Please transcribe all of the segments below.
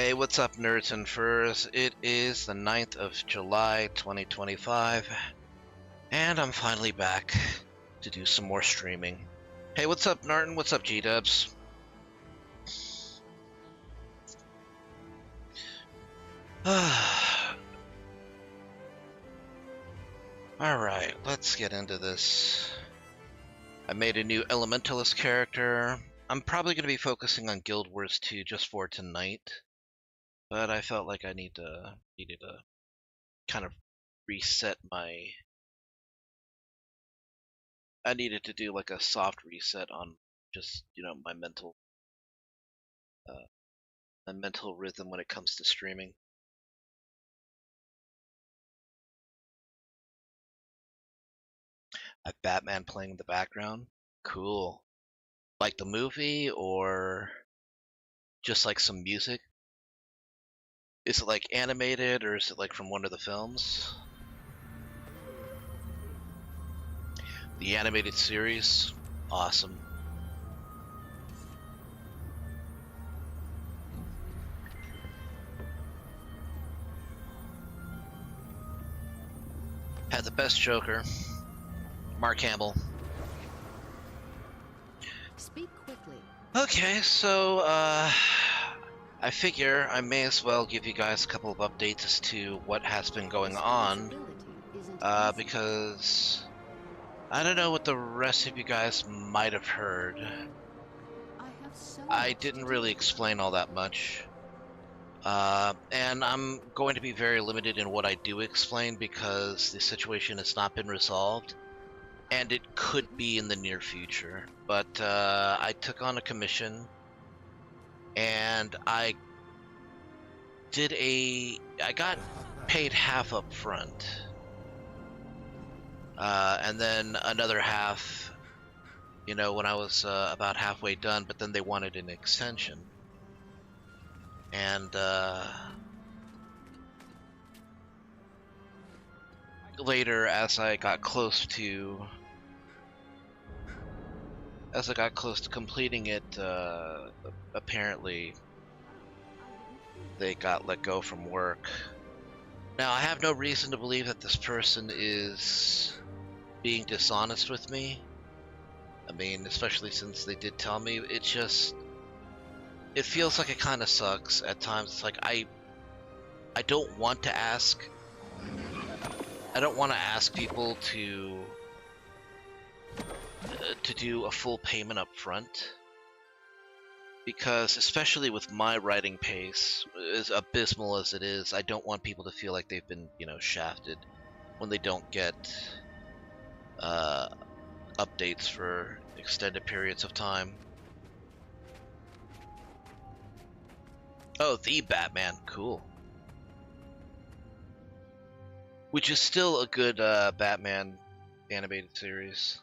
Hey, what's up, nerds and furs? It is the 9th of July, 2025, and I'm finally back to do some more streaming. Hey, what's up, Narton? What's up, G-Dubs? Alright, let's get into this. I made a new Elementalist character. I'm probably going to be focusing on Guild Wars 2 just for tonight, but I felt like I needed to kind of reset my... I needed to do like a soft reset on just, my mental rhythm when it comes to streaming. I have Batman playing in the background. Cool. Like the movie or just like some music? Is it like animated or is it like from one of the films? The animated series? Awesome. Had the best Joker, Mark Hamill. Speak quickly. Okay, so I figure I may as well give you guys a couple of updates as to what has been going on, because I don't know what the rest of you guys might have heard. I didn't really explain all that much. And I'm going to be very limited in what I do explain because the situation has not been resolved, and it could be in the near future. But I took on a commission, and I got paid half up front, and then another half, when I was about halfway done, but then they wanted an extension. And later, as I got close to completing it, apparently they got let go from work. Now, I have no reason to believe that this person is being dishonest with me. I mean, especially since they did tell me. It feels like it kind of sucks at times. It's like I don't want to ask people to do a full payment up front, because especially with my writing pace, as abysmal as it is, I don't want people to feel like they've been, shafted when they don't get updates for extended periods of time. Oh, the Batman, cool. Which is still a good Batman animated series.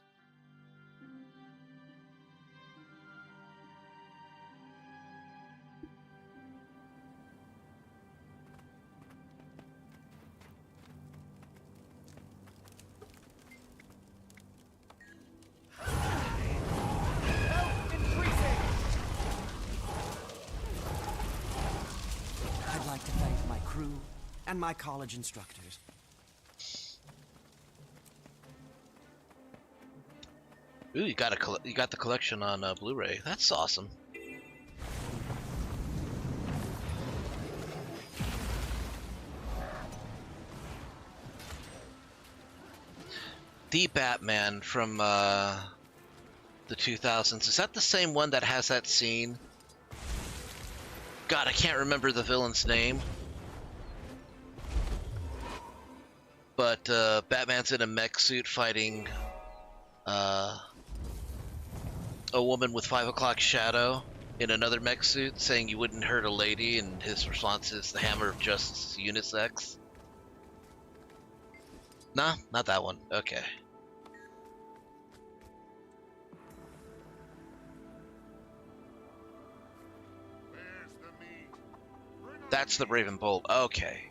And my college instructors. Ooh, you got the collection on Blu-ray. That's awesome. The Batman from the 2000s. Is that the same one that has that scene? God, I can't remember the villain's name. But Batman's in a mech suit fighting a woman with 5 o'clock shadow in another mech suit, saying you wouldn't hurt a lady, and his response is the hammer of justice is unisex. Nah, not that one. Okay. That's the Raven Bolt. Okay.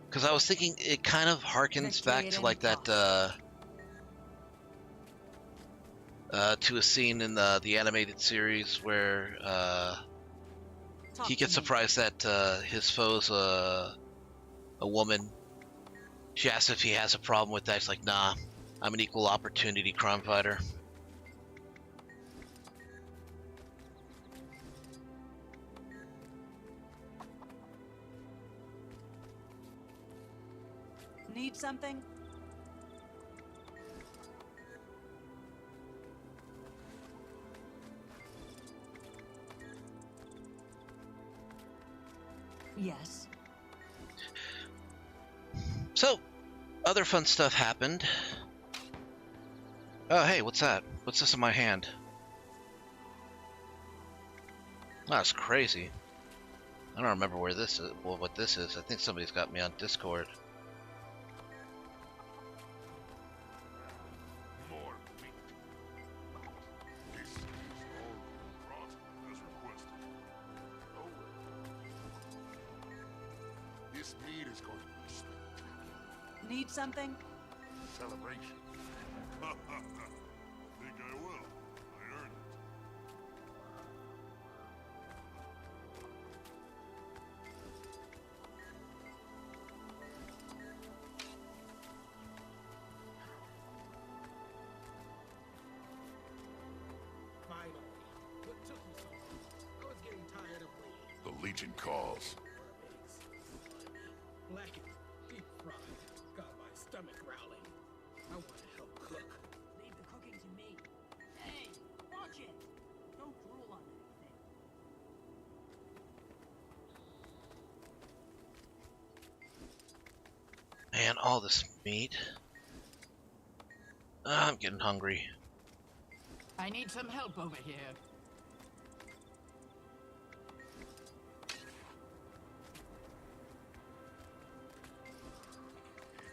Because I was thinking it kind of harkens back to like that to a scene in the animated series where he gets surprised that his foe's a woman. She asks if he has a problem with that. He's like, nah, I'm an equal opportunity crime fighter. Need something? Yes. So, other fun stuff happened. Oh, hey, what's that? What's this in my hand? Oh, that's crazy. I don't remember where this is. Well, what this is. I think somebody's got me on Discord. More meat. This is all brought as requested. Oh well. This meat is going to be spectacular. Need something? Celebration. Think I will. I earned it. Finally. What took you so long? I was getting tired of waiting. The Legion calls. Blackened, deep fried, got my stomach growling. I want to help cook. Leave the cooking to me. Hey, watch it! Don't drool on anything. Man, all this meat. I'm getting hungry. I need some help over here.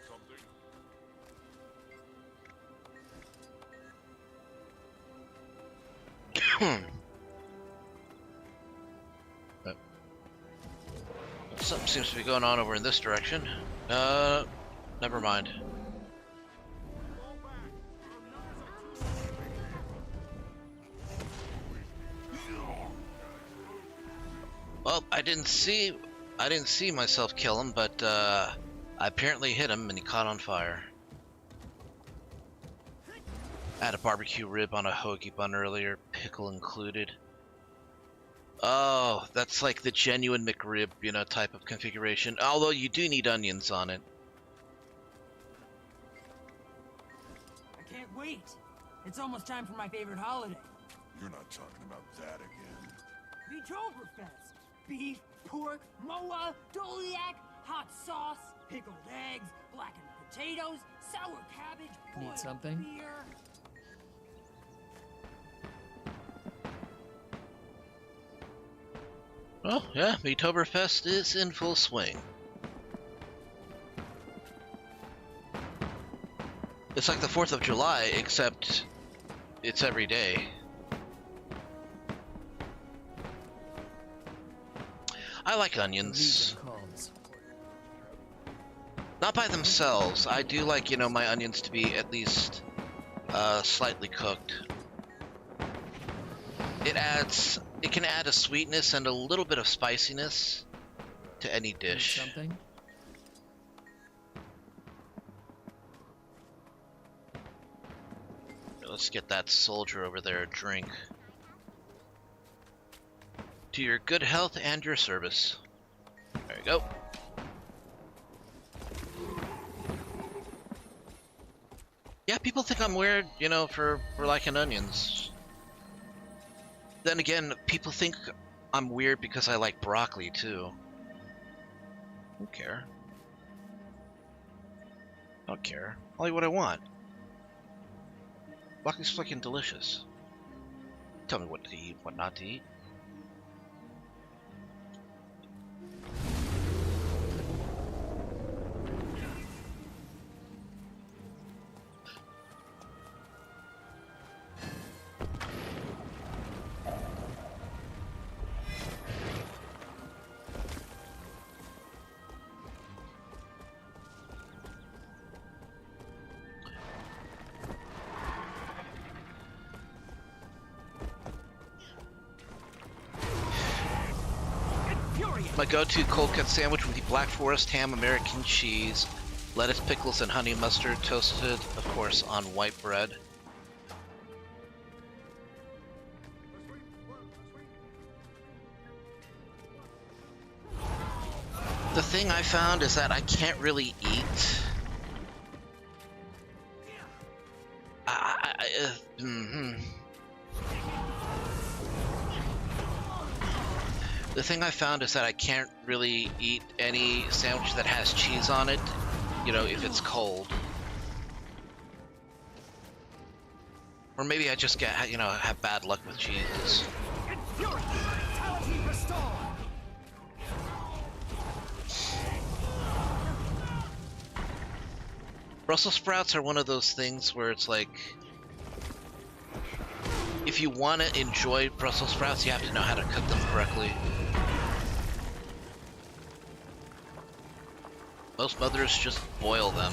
Something. Something seems to be going on over in this direction. Never mind. Well, I didn't see myself kill him, but I apparently hit him and he caught on fire. I had a barbecue rib on a hoagie bun earlier, pickle included. Oh, that's like the genuine McRib, type of configuration. Although you do need onions on it. I can't wait. It's almost time for my favorite holiday. You're not talking about that again. Beetoverfest. Beef, pork, moa, doliac, hot sauce, pickled eggs, blackened potatoes, sour cabbage, Need boiled something? beer. Well, yeah, Beetoverfest is in full swing. It's like the 4th of July, except it's every day. I like onions. Not by themselves. I do like, my onions to be at least slightly cooked. It can add a sweetness and a little bit of spiciness to any dish. Something? Let's get that soldier over there a drink. To your good health and your service. There you go. Yeah, people think I'm weird, for liking onions. Then again, people think I'm weird because I like broccoli too. I don't care. I don't care. I'll eat what I want. Broccoli's fucking delicious. Tell me what to eat, what not to eat. My go-to cold cut sandwich with the Black Forest ham, American cheese, lettuce, pickles, and honey mustard, toasted, of course, on white bread. The thing I found is that I can't really eat. The thing I found is that I can't really eat any sandwich that has cheese on it, you know, if it's cold. Or maybe I just get, you know, have bad luck with cheeses. Brussels sprouts are one of those things where it's like, if you want to enjoy Brussels sprouts, you have to know how to cook them correctly. Most mothers just boil them.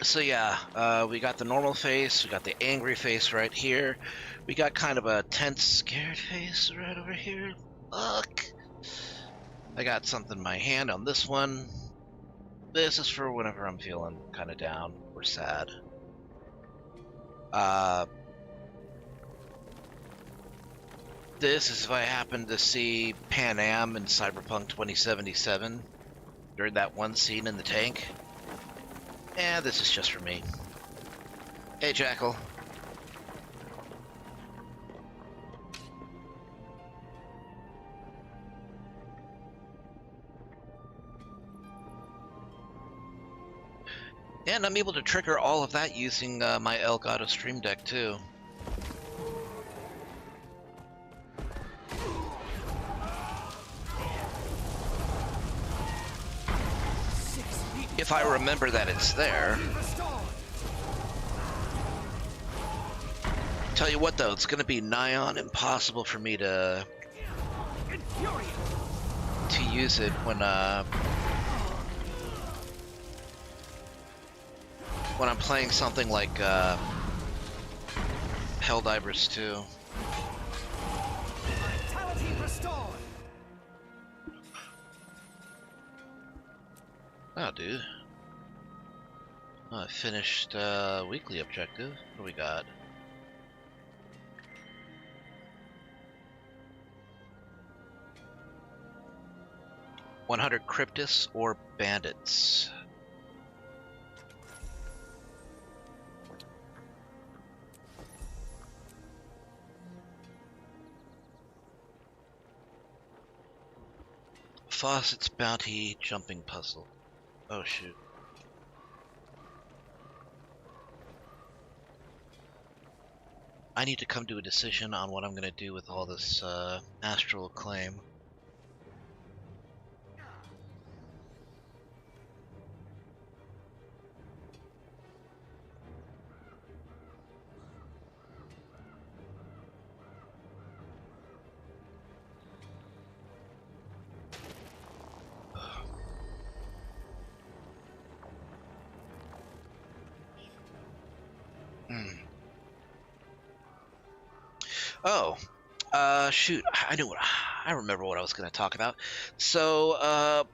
So yeah, we got the normal face, we got the angry face right here, we got kind of a tense, scared face right over here. Fuck. I got something in my hand on this one. This is for whenever I'm feeling kind of down or sad. This is if I happen to see Pan Am in Cyberpunk 2077 during that one scene in the tank. And this is just for me. Hey, Jackal. And I'm able to trigger all of that using my Elgato Stream Deck too. If I remember that it's there. Tell you what though, it's gonna be nigh on impossible for me to use it when I'm playing something like Helldivers 2. Oh, dude. Oh, I finished weekly objective. What do we got? "100 Cryptists or Bandits." Faucet's Bounty Jumping Puzzle. Oh shoot. I need to come to a decision on what I'm gonna do with all this astral acclaim. Oh, shoot! I remember what I was going to talk about. So,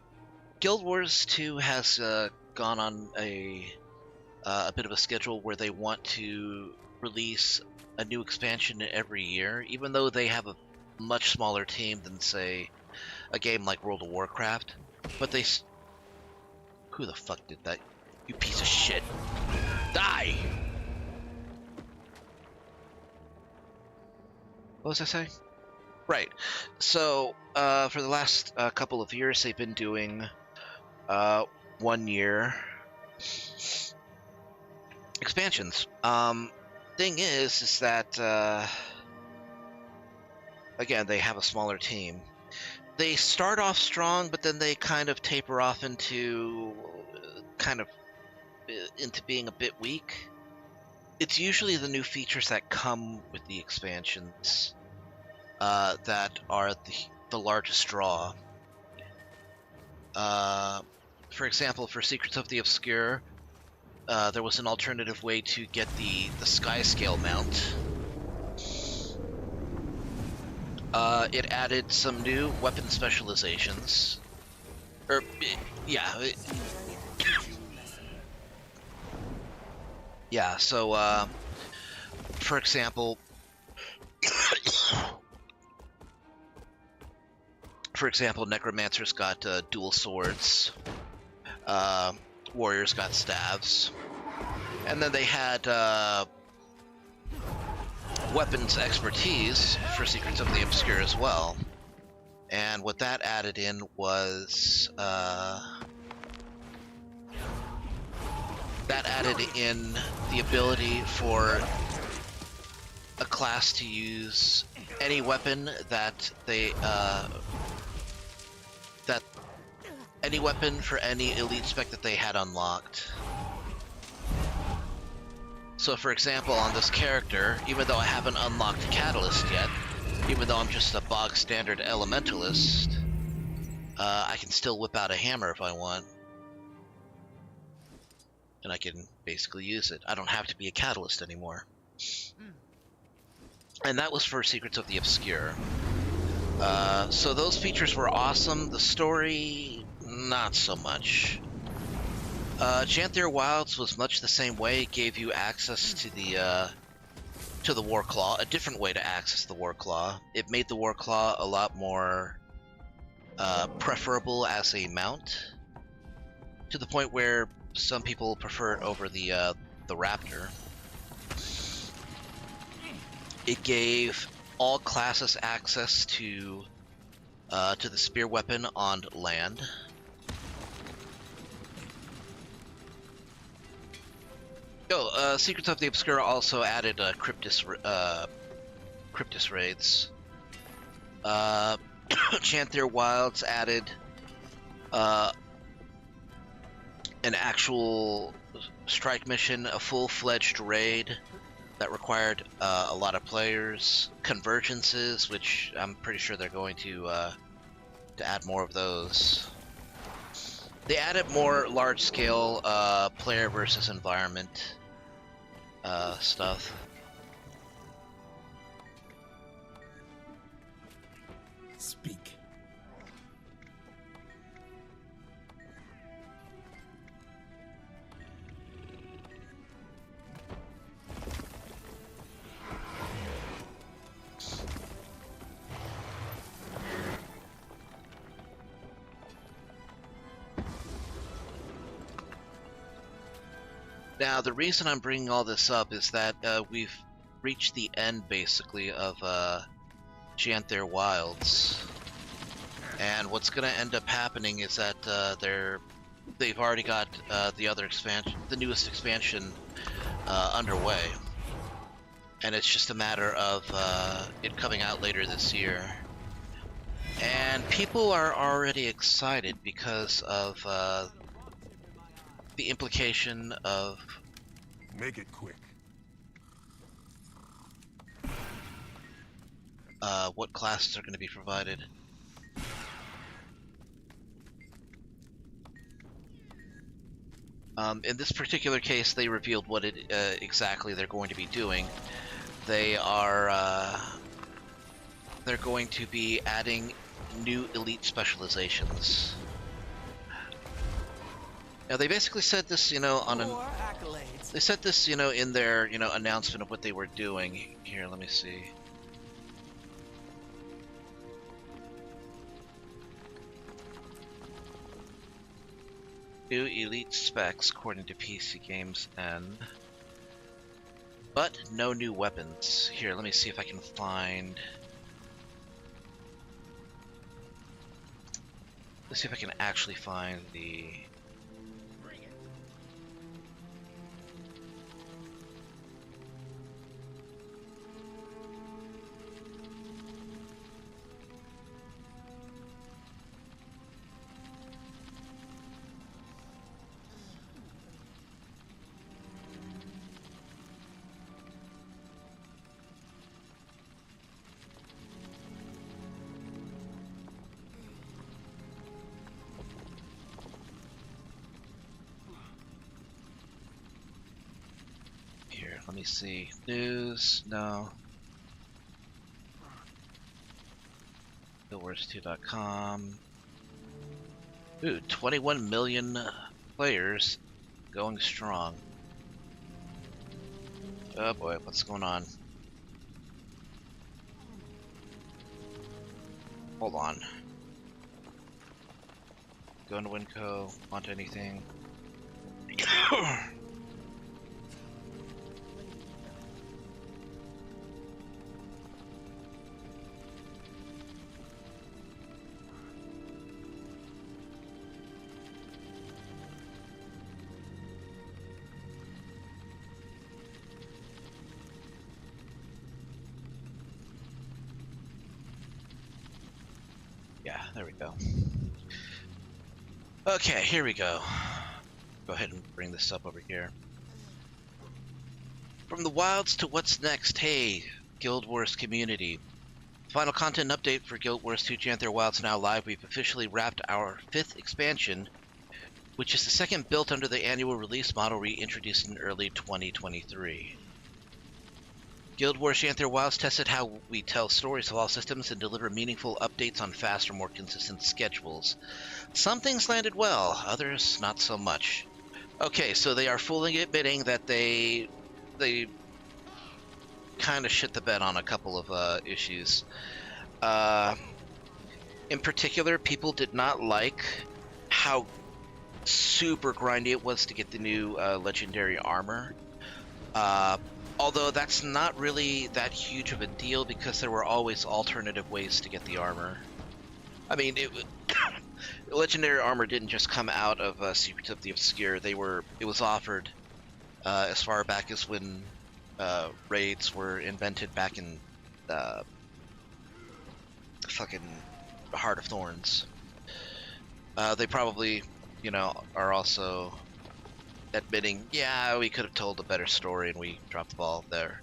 Guild Wars 2 has gone on a bit of a schedule where they want to release a new expansion every year, even though they have a much smaller team than, say, a game like World of Warcraft. But who the fuck did that? You piece of shit. Die! What was I saying? Right. So, for the last couple of years, they've been doing 1 year expansions. Thing is that again, they have a smaller team. They start off strong, but then they kind of taper off into being a bit weak. It's usually the new features that come with the expansions that are the largest draw. For example, for Secrets of the Obscure, there was an alternative way to get the Sky Scale mount. It added some new weapon specializations. Yeah, so, for example... Necromancers got dual swords. Warriors got staves. And then they had weapons expertise for Secrets of the Obscure as well. And what that added in was the ability for a class to use any weapon any weapon for any elite spec that they had unlocked. So for example, on this character, even though I haven't unlocked Catalyst yet, even though I'm just a bog standard elementalist, I can still whip out a hammer if I want. And I can basically use it. I don't have to be a Catalyst anymore. And that was for Secrets of the Obscure. So those features were awesome. The story, not so much. Janther Wilds was much the same way. It gave you access to the Warclaw, a different way to access the Warclaw. It made the Warclaw a lot more preferable as a mount, to the point where some people prefer it over the Raptor. It gave all classes access to the spear weapon on land. Secrets of the Obscure also added Cryptus raids. Janther Wilds added an actual strike mission, a full-fledged raid that required a lot of players. Convergences, which I'm pretty sure they're going to add more of those. They added more large-scale player versus environment stuff. Speak. Now, the reason I'm bringing all this up is that we've reached the end, basically, of Janther Wilds. And what's going to end up happening is that they've already got the newest expansion underway. And it's just a matter of it coming out later this year. And people are already excited because of the implication of... Make it quick. what classes are going to be provided. In this particular case, they revealed what exactly they're going to be doing. They're going to be adding new elite specializations. Now, they basically said this, they said this, in their, announcement of what they were doing. Here, let me see. New elite specs according to PC Games N. But no new weapons. Here, let me see if I can find... Let's see if I can actually find the... Bring it. Here, let me see. News? No. Guildwars2.com. Ooh, 21 million players going strong. Oh boy, what's going on? Hold on. Go into Winco. Want anything? Yeah, there we go. Okay, here we go. Go ahead and bring this up over here. From the wilds to what's next, hey, Guild Wars community. Final content update for Guild Wars 2 Janther Wilds now live. We've officially wrapped our 5th expansion, which is the second built under the annual release model reintroduced in early 2023. Guild Wars Janther Wilds tested how we tell stories of all systems and deliver meaningful updates on faster, more consistent schedules. Some things landed well, others not so much. Okay, so they are fully admitting that they kind of shit the bed on a couple of issues. In particular, people did not like how super grindy it was to get the new legendary armor. Although that's not really that huge of a deal because there were always alternative ways to get the armor. I mean, legendary armor didn't just come out of Secrets of the Obscure. It was offered as far back as when raids were invented back in fucking Heart of Thorns. They probably, are also admitting, yeah, we could have told a better story and we dropped the ball there.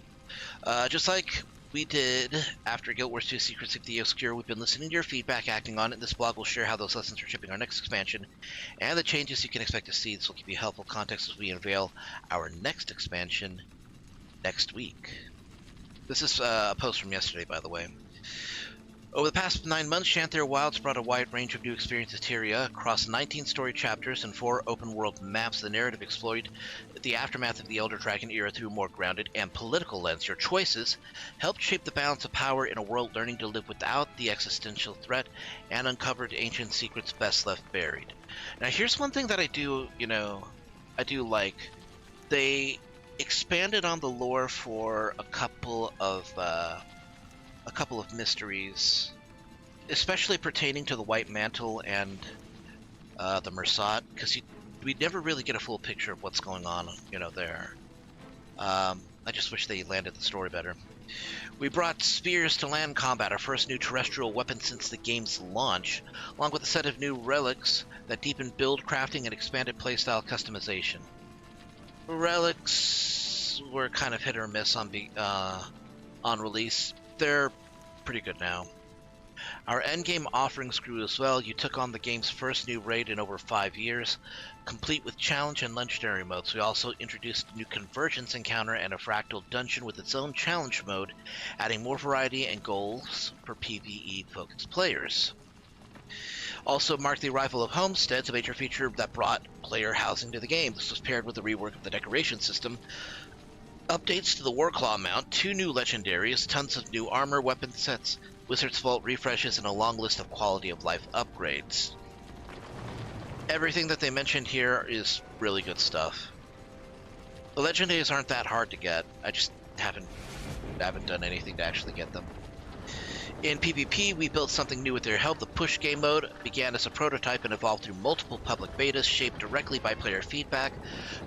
Just like we did after Guild Wars 2 Secrets of the Obscure, we've been listening to your feedback, acting on it. This blog will share how those lessons are shaping our next expansion and the changes you can expect to see. This will give you helpful context as we unveil our next expansion next week. This is a post from yesterday, by the way. Over the past 9 months, Janther Wilds brought a wide range of new experiences to Tyria. Across 19 story chapters and 4 open-world maps, the narrative explored the aftermath of the Elder Dragon era through a more grounded and political lens. Your choices helped shape the balance of power in a world learning to live without the existential threat and uncovered ancient secrets best left buried. Now, here's one thing that I do like. They expanded on the lore for a couple of mysteries, especially pertaining to the White Mantle and the Mersat, because we never really get a full picture of what's going on, there. I just wish they landed the story better. We brought Spears to land combat, our first new terrestrial weapon since the game's launch, along with a set of new relics that deepen build crafting and expanded playstyle customization. Relics were kind of hit or miss on release. They're pretty good now. Our endgame offerings grew as well. You took on the game's first new raid in over 5 years, complete with challenge and legendary modes. We also introduced a new convergence encounter and a fractal dungeon with its own challenge mode, adding more variety and goals for PvE-focused players. Also marked the arrival of homesteads, a major feature that brought player housing to the game. This was paired with the rework of the decoration system, updates to the Warclaw mount, 2 new legendaries, tons of new armor, weapon sets, Wizard's Vault refreshes, and a long list of quality of life upgrades. everything that they mentioned here is really good stuff. The legendaries aren't that hard to get. I just haven't done anything to actually get them. In PvP, we built something new with their help. The push game mode began as a prototype and evolved through multiple public betas shaped directly by player feedback.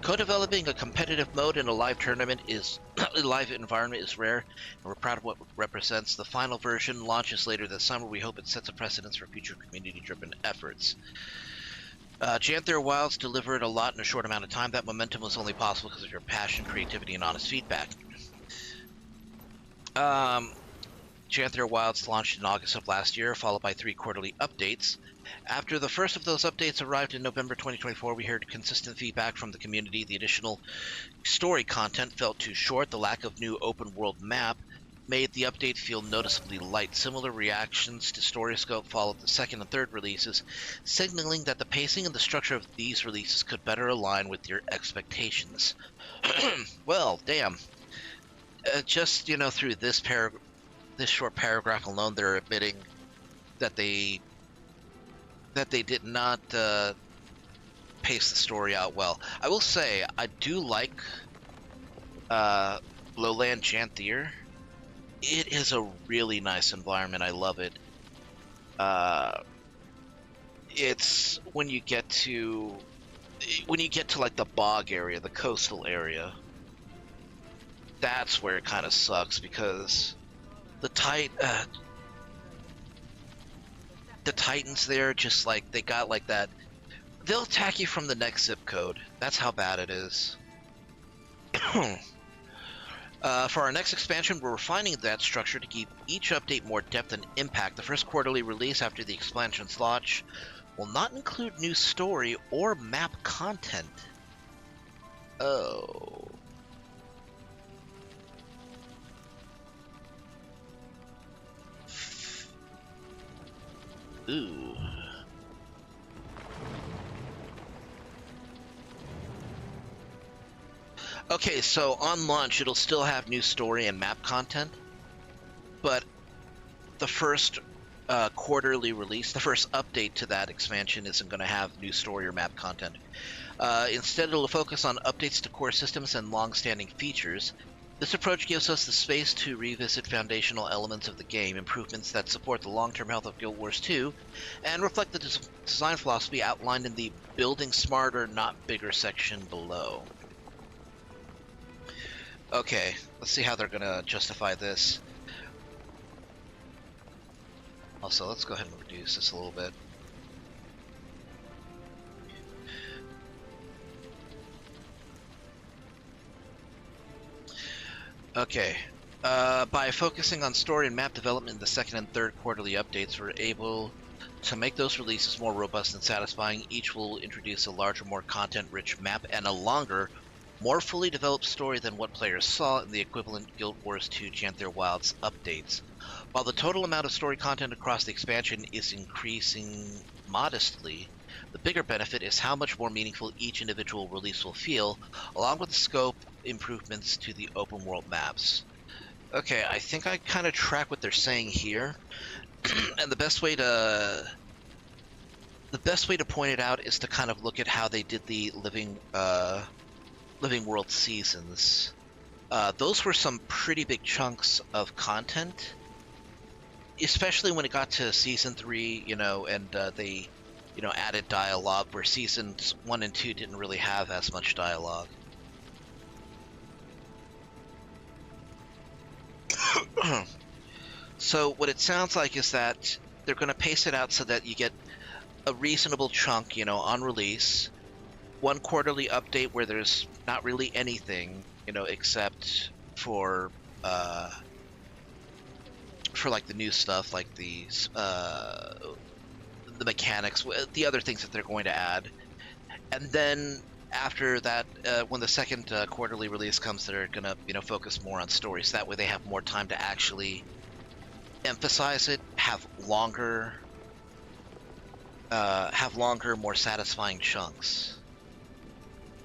Co-developing a competitive mode in a live tournament is a live environment is rare, and we're proud of what it represents. The final version launches later this summer. We hope it sets a precedence for future community-driven efforts. Janther Wilds delivered a lot in a short amount of time. That momentum was only possible because of your passion, creativity, and honest feedback. Janther Wilds launched in August of last year, followed by 3 quarterly updates. After the first of those updates arrived in November 2024, we heard consistent feedback from the community. The additional story content felt too short. The lack of new open-world map made the update feel noticeably light. Similar reactions to Story Scope followed the second and third releases, signaling that the pacing and the structure of these releases could better align with your expectations. Well, damn. Just, through this short paragraph alone, they're admitting that they did not pace the story out well. I will say, I do like Lowland Janthier. It is a really nice environment. I love it. It's when you get to like the bog area, the coastal area. That's where it kind of sucks because the Titans there, just like they got like that. They'll attack you from the next zip code. That's how bad it is. For our next expansion, we're refining that structure to give each update more depth and impact. The first quarterly release after the expansion's launch will not include new story or map content. Oh. Ooh. Okay, so on launch, it'll still have new story and map content, but the first quarterly release, the first update to that expansion isn't going to have new story or map content. Instead, it'll focus on updates to core systems and long-standing features. This approach gives us the space to revisit foundational elements of the game, improvements that support the long-term health of Guild Wars 2, and reflect the design philosophy outlined in the Building Smarter, Not Bigger section below. Okay, let's see how they're gonna justify this. Also, let's go ahead and reduce this a little bit. Okay, by focusing on story and map development in the second and third quarterly updates, we're able to make those releases more robust and satisfying. Each will introduce a larger, more content-rich map and a longer, more fully developed story than what players saw in the equivalent Guild Wars 2 Janther Wilds updates. While the total amount of story content across the expansion is increasing modestly, the bigger benefit is how much more meaningful each individual release will feel, along with the scope improvements to the open world maps. Okay, I think I kind of track what they're saying here, and the best way to point it out is to kind of look at how they did the Living World seasons. Those were some pretty big chunks of content, especially when it got to season 3, and they, added dialogue where seasons 1 and 2 didn't really have as much dialogue. So what it sounds like is that they're going to pace it out so that you get a reasonable chunk, on release. One quarterly update where there's not really anything, except for like the new stuff, like the mechanics, the other things that they're going to add. And then after that, when the second quarterly release comes, they're gonna, focus more on stories. That way they have more time to actually emphasize it, have longer, more satisfying chunks.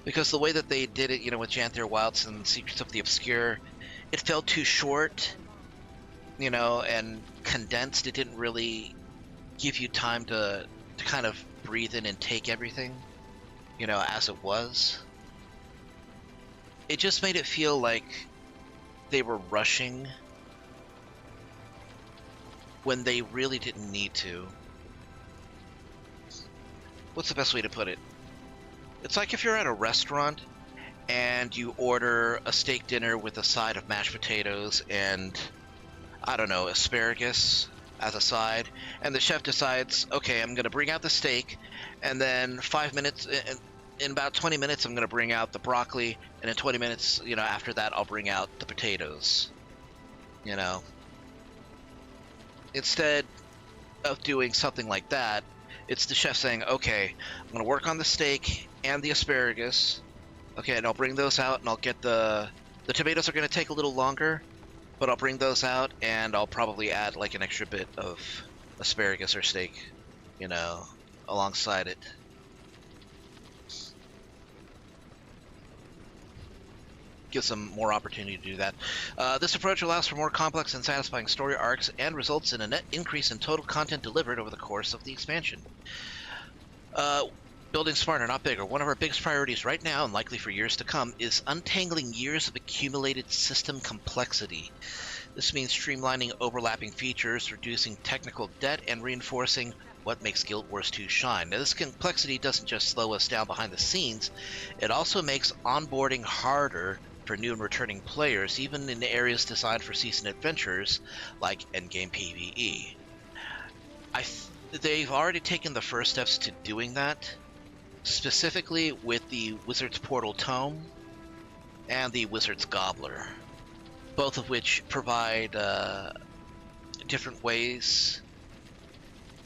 Because the way that they did it, with Janther Wilds and Secrets of the Obscure, it felt too short, and condensed. It didn't really give you time to to kind of breathe in and take everything, as it was. It just made it feel like they were rushing when they really didn't need to. What's the best way to put it? It's like if you're at a restaurant and you order a steak dinner with a side of mashed potatoes and, I don't know, asparagus as a side, and the chef decides, okay, I'm going to bring out the steak, and then 5 minutes, in about 20 minutes, I'm going to bring out the broccoli, and in 20 minutes, after that, I'll bring out the potatoes, Instead of doing something like that, it's the chef saying, okay, I'm going to work on the steak and the asparagus, okay, and I'll bring those out, and I'll get the tomatoes are going to take a little longer, but I'll bring those out, and I'll probably add like an extra bit of asparagus or steak, alongside it. Gives them more opportunity to do that. This approach allows for more complex and satisfying story arcs and results in a net increase in total content delivered over the course of the expansion. Building smarter, not bigger. One of our biggest priorities right now, and likely for years to come, is untangling years of accumulated system complexity. This means streamlining overlapping features, reducing technical debt, and reinforcing what makes Guild Wars 2 shine. Now, this complexity doesn't just slow us down behind the scenes, it also makes onboarding harder for new and returning players, even in areas designed for seasoned adventurers, like endgame PvE. They've already taken the first steps to doing that, specifically with the Wizard's Portal Tome and the Wizard's Gobbler, both of which provide different ways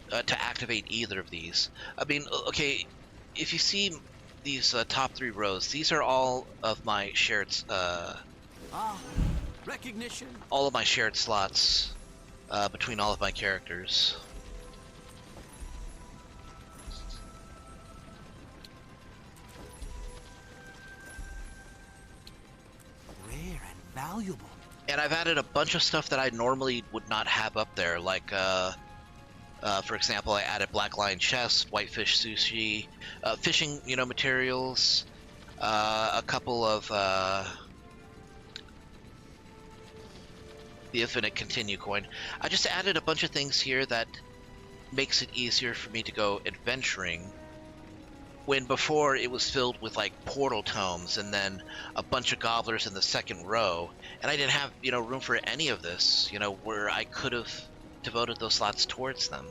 to activate either of these. I mean, okay, if you see these top 3 rows, these are all of my shared recognition. all of my shared slots between all of my characters. Rare and valuable. And I've added a bunch of stuff that I normally would not have up there, like for example, I added black lion chests, whitefish sushi, fishing, materials, a couple of the infinite continue coin. I just added a bunch of things here that makes it easier for me to go adventuring, when before it was filled with like portal tomes and then a bunch of gobblers in the second row, and I didn't have room for any of this, where I could have devoted those slots towards them.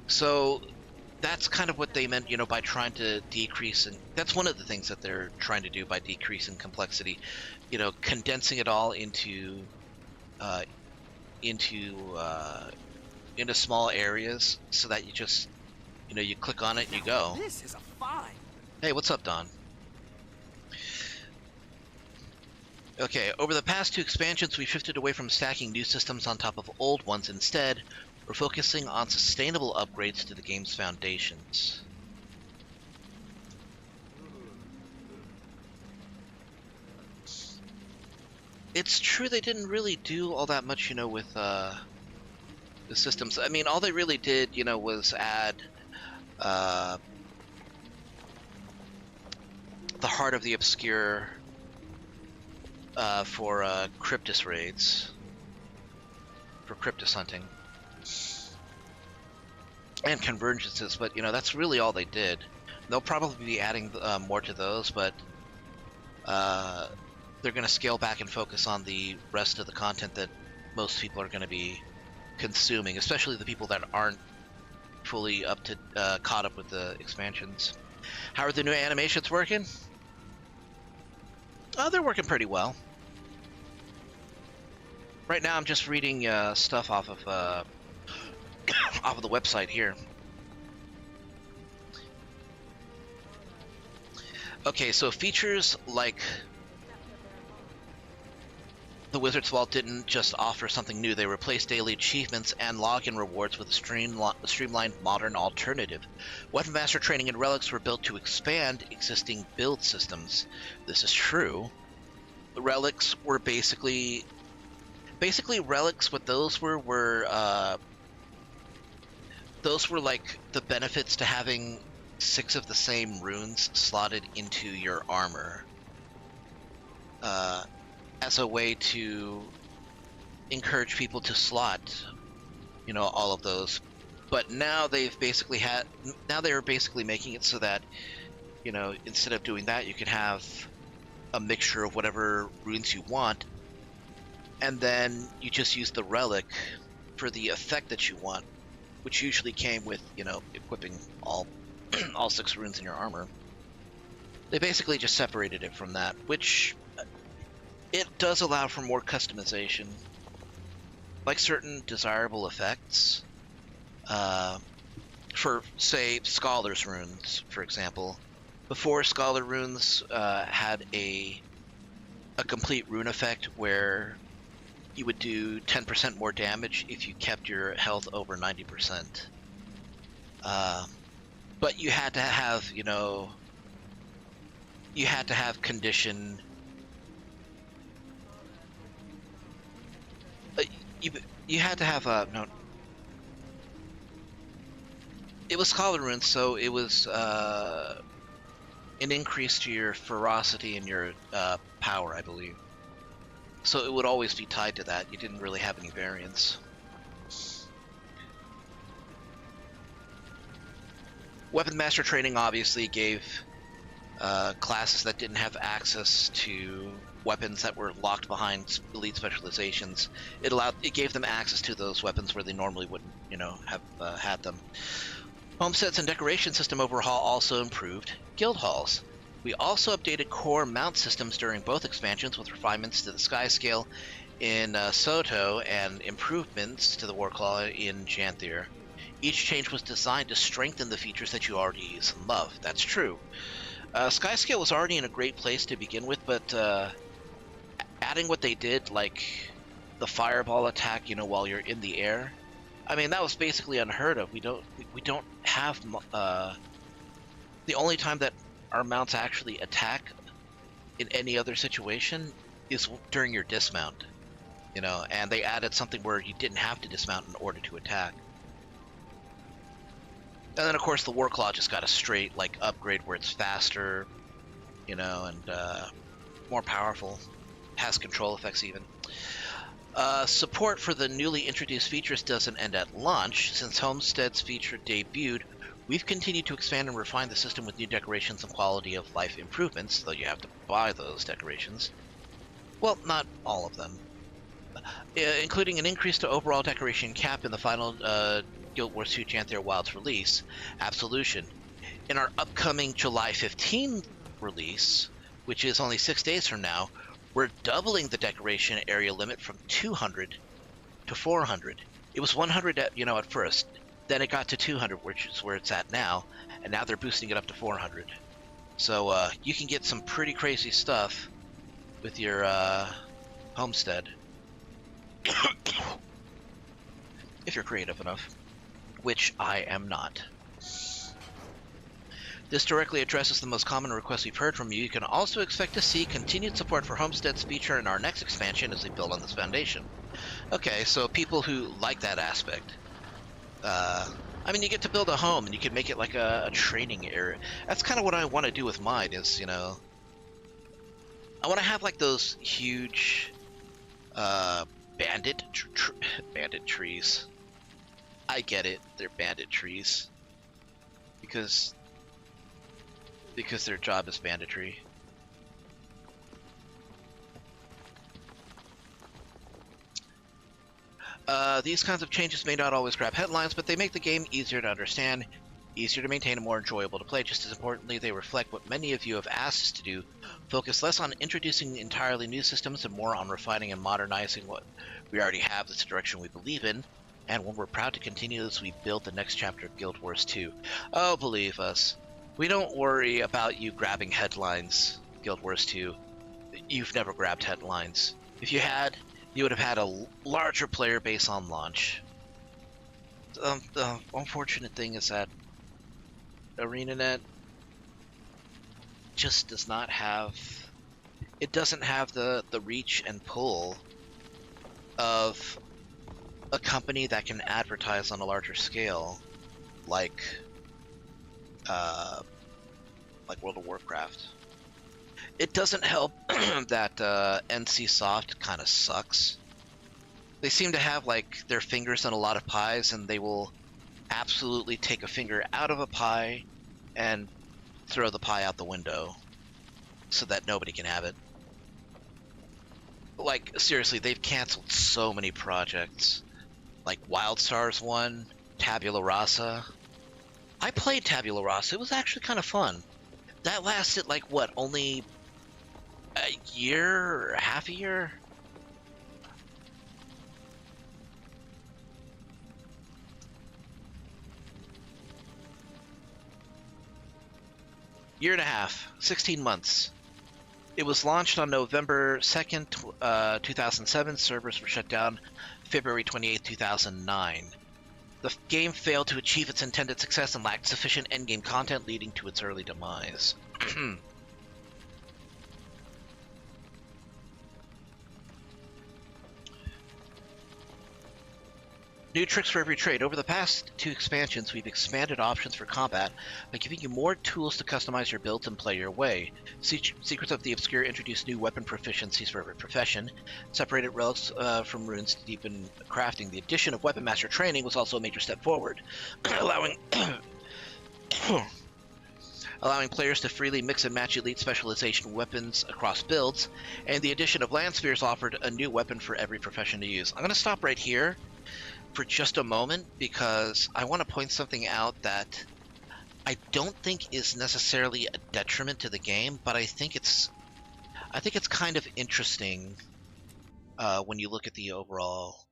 So that's kind of what they meant, by trying to decrease, and that's one of the things that they're trying to do by decreasing complexity, condensing it all into small areas, so that you just, you click on it and you go. This is a find. Hey, what's up, Don? Okay, over the past 2 expansions, we've shifted away from stacking new systems on top of old ones. Instead, we're focusing on sustainable upgrades to the game's foundations. It's true they didn't really do all that much, with the systems. I mean, all they really did, was add the Heart of the Obscure for Cryptus raids, for Cryptus hunting, and convergences, but that's really all they did. They'll probably be adding more to those, but they're going to scale back and focus on the rest of the content that most people are going to be consuming, especially the people that aren't fully caught up with the expansions. How are the new animations working? They're working pretty well. Right now, I'm just reading stuff off of the website here. Okay, so features like the Wizard's Vault didn't just offer something new. They replaced daily achievements and login rewards with a streamlined modern alternative. Weapon Master training and relics were built to expand existing build systems. This is true. The relics were basically relics. What those were those were like the benefits to having 6 of the same runes slotted into your armor, as a way to encourage people to slot, all of those. But now they're basically making it so that, instead of doing that, you can have a mixture of whatever runes you want, and then you just use the relic for the effect that you want, which usually came with, equipping all 6 runes in your armor. They basically just separated it from that, which it does allow for more customization. Like certain desirable effects, for, say, Scholar's runes, for example. Before, Scholar runes had a complete rune effect where you would do 10% more damage if you kept your health over 90%. But you had to have, condition. You had to have no. It was Scholar runes, so it was an increase to your ferocity and your power, I believe. So it would always be tied to that. You didn't really have any variance. Weapon Master training obviously gave classes that didn't have access to weapons that were locked behind elite specializations. It gave them access to those weapons where they normally wouldn't, have had them. Homesteads and decoration system overhaul also improved guild halls. We also updated core mount systems during both expansions with refinements to the sky scale in Soto and improvements to the Warclaw in Janthier. Each change was designed to strengthen the features that you already use and love. That's true. Skyscale was already in a great place to begin with, but adding what they did, like the fireball attack, while you're in the air, I mean, that was basically unheard of. We don't have the only time that our mounts actually attack in any other situation is during your dismount, and they added something where you didn't have to dismount in order to attack. And then, of course, the Warclaw just got a straight, upgrade where it's faster, and more powerful. Has control effects, even. Support for the newly introduced features doesn't end at launch. Since Homestead's feature debuted, we've continued to expand and refine the system with new decorations and quality of life improvements, though you have to buy those decorations. Well, not all of them. Including an increase to overall decoration cap in the final Guild Wars 2 Janthier Wilds release, Absolution. In our upcoming July 15th release, which is only 6 days from now, we're doubling the decoration area limit from 200 to 400. It was 100 at first, then it got to 200, which is where it's at now, and now they're boosting it up to 400. So you can get some pretty crazy stuff with your homestead. If you're creative enough, which I am not. This directly addresses the most common requests we've heard from you. You can also expect to see continued support for Homestead's feature in our next expansion as we build on this foundation. Okay, so people who like that aspect. I mean, you get to build a home, and you can make it like a training area. That's kind of what I want to do with mine, is, I want to have, those huge, bandit trees. I get it, they're bandit trees. Because their job is banditry. These kinds of changes may not always grab headlines, but they make the game easier to understand, easier to maintain, and more enjoyable to play. Just as importantly, they reflect what many of you have asked us to do, focus less on introducing entirely new systems and more on refining and modernizing what we already have. That's the direction we believe in, and we're proud to continue as we build the next chapter of Guild Wars 2. Oh, believe us. We don't worry about you grabbing headlines, Guild Wars 2. You've never grabbed headlines. If you had, you would have had a larger player base on launch. The unfortunate thing is that ArenaNet just does not have... It doesn't have the reach and pull of a company that can advertise on a larger scale. like World of Warcraft. It doesn't help that NC Soft kind of sucks. They seem to have like their fingers on a lot of pies, and they will absolutely take a finger out of a pie and throw the pie out the window so that nobody can have it. Like, seriously, they've canceled so many projects. Like Wild Stars 1, Tabula Rasa. I played Tabula Rasa. It was actually kind of fun. That lasted, like, what, only a year or half a year? Year and a half, 16 months. It was launched on November 2nd, 2007. Servers were shut down February 28th, 2009. The game failed to achieve its intended success and lacked sufficient endgame content, leading to its early demise. New tricks for every trade. Over the past 2 expansions, we've expanded options for combat by giving you more tools to customize your builds and play your way. Secrets of the Obscure introduced new weapon proficiencies for every profession, separated relics from runes to deepen crafting. The addition of Weapon Master training was also a major step forward, allowing players to freely mix and match elite specialization weapons across builds, and the addition of Land Spheres offered a new weapon for every profession to use. I'm going to stop right here for just a moment because I want to point something out that I don't think is necessarily a detriment to the game, but I think it's kind of interesting when you look at the overall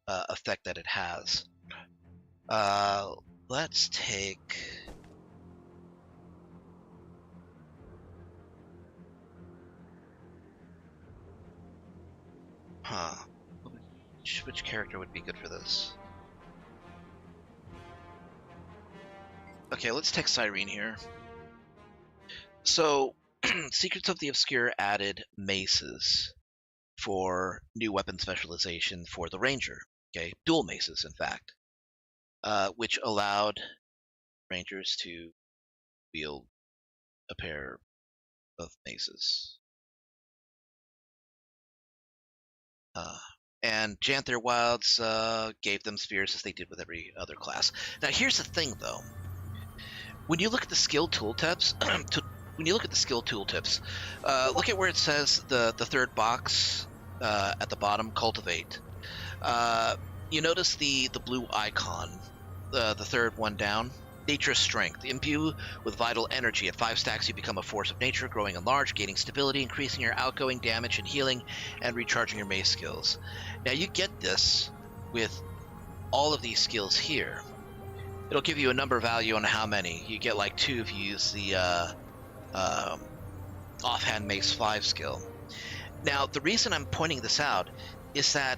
effect that it has. Let's take which character would be good for this? Okay, let's take Cyrene here. So, Secrets of the Obscure added maces for new weapon specialization for the Ranger. Okay, dual maces, in fact, which allowed Rangers to wield a pair of maces. And Janther Wilds gave them spears as they did with every other class. Now, here's the thing, though. When you look at the skill tooltips, look at where it says the third box at the bottom, Cultivate. You notice the blue icon, the third one down. Nature's Strength. Imbue with vital energy. At 5 stacks, you become a force of nature, growing and large, gaining stability, increasing your outgoing damage and healing, and recharging your mace skills. Now, you get this with all of these skills here. It'll give you a number value on how many. You get like 2 if you use the offhand mace 5 skill. Now, the reason I'm pointing this out is that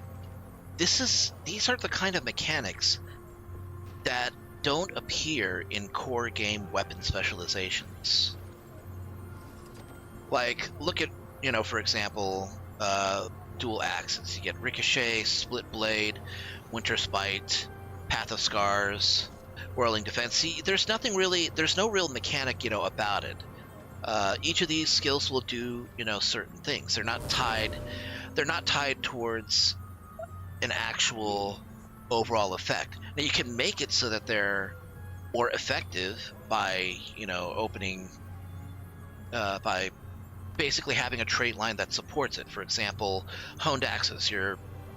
these are the kind of mechanics that don't appear in core game weapon specializations. Like, look at, for example, dual axes. You get Ricochet, Split Blade, Winter Spite, Path of Scars, Whirling Defense. See, there's no real mechanic, about it. Each of these skills will do, certain things. They're not tied towards an actual overall effect. Now, you can make it so that they're more effective by, by basically having a trait line that supports it. For example, Honed Axes. You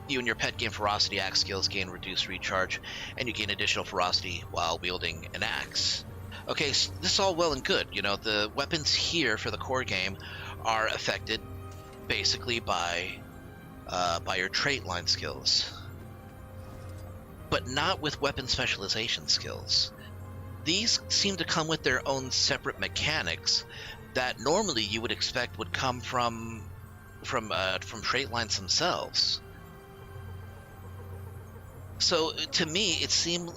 and your pet gain Ferocity axe skills gain reduced recharge, and you gain additional ferocity while wielding an axe. Okay, so this is all well and good. The weapons here for the core game are affected basically by your trait line skills, but not with weapon specialization skills. These seem to come with their own separate mechanics that normally you would expect would come from trait lines themselves. So to me, it seemed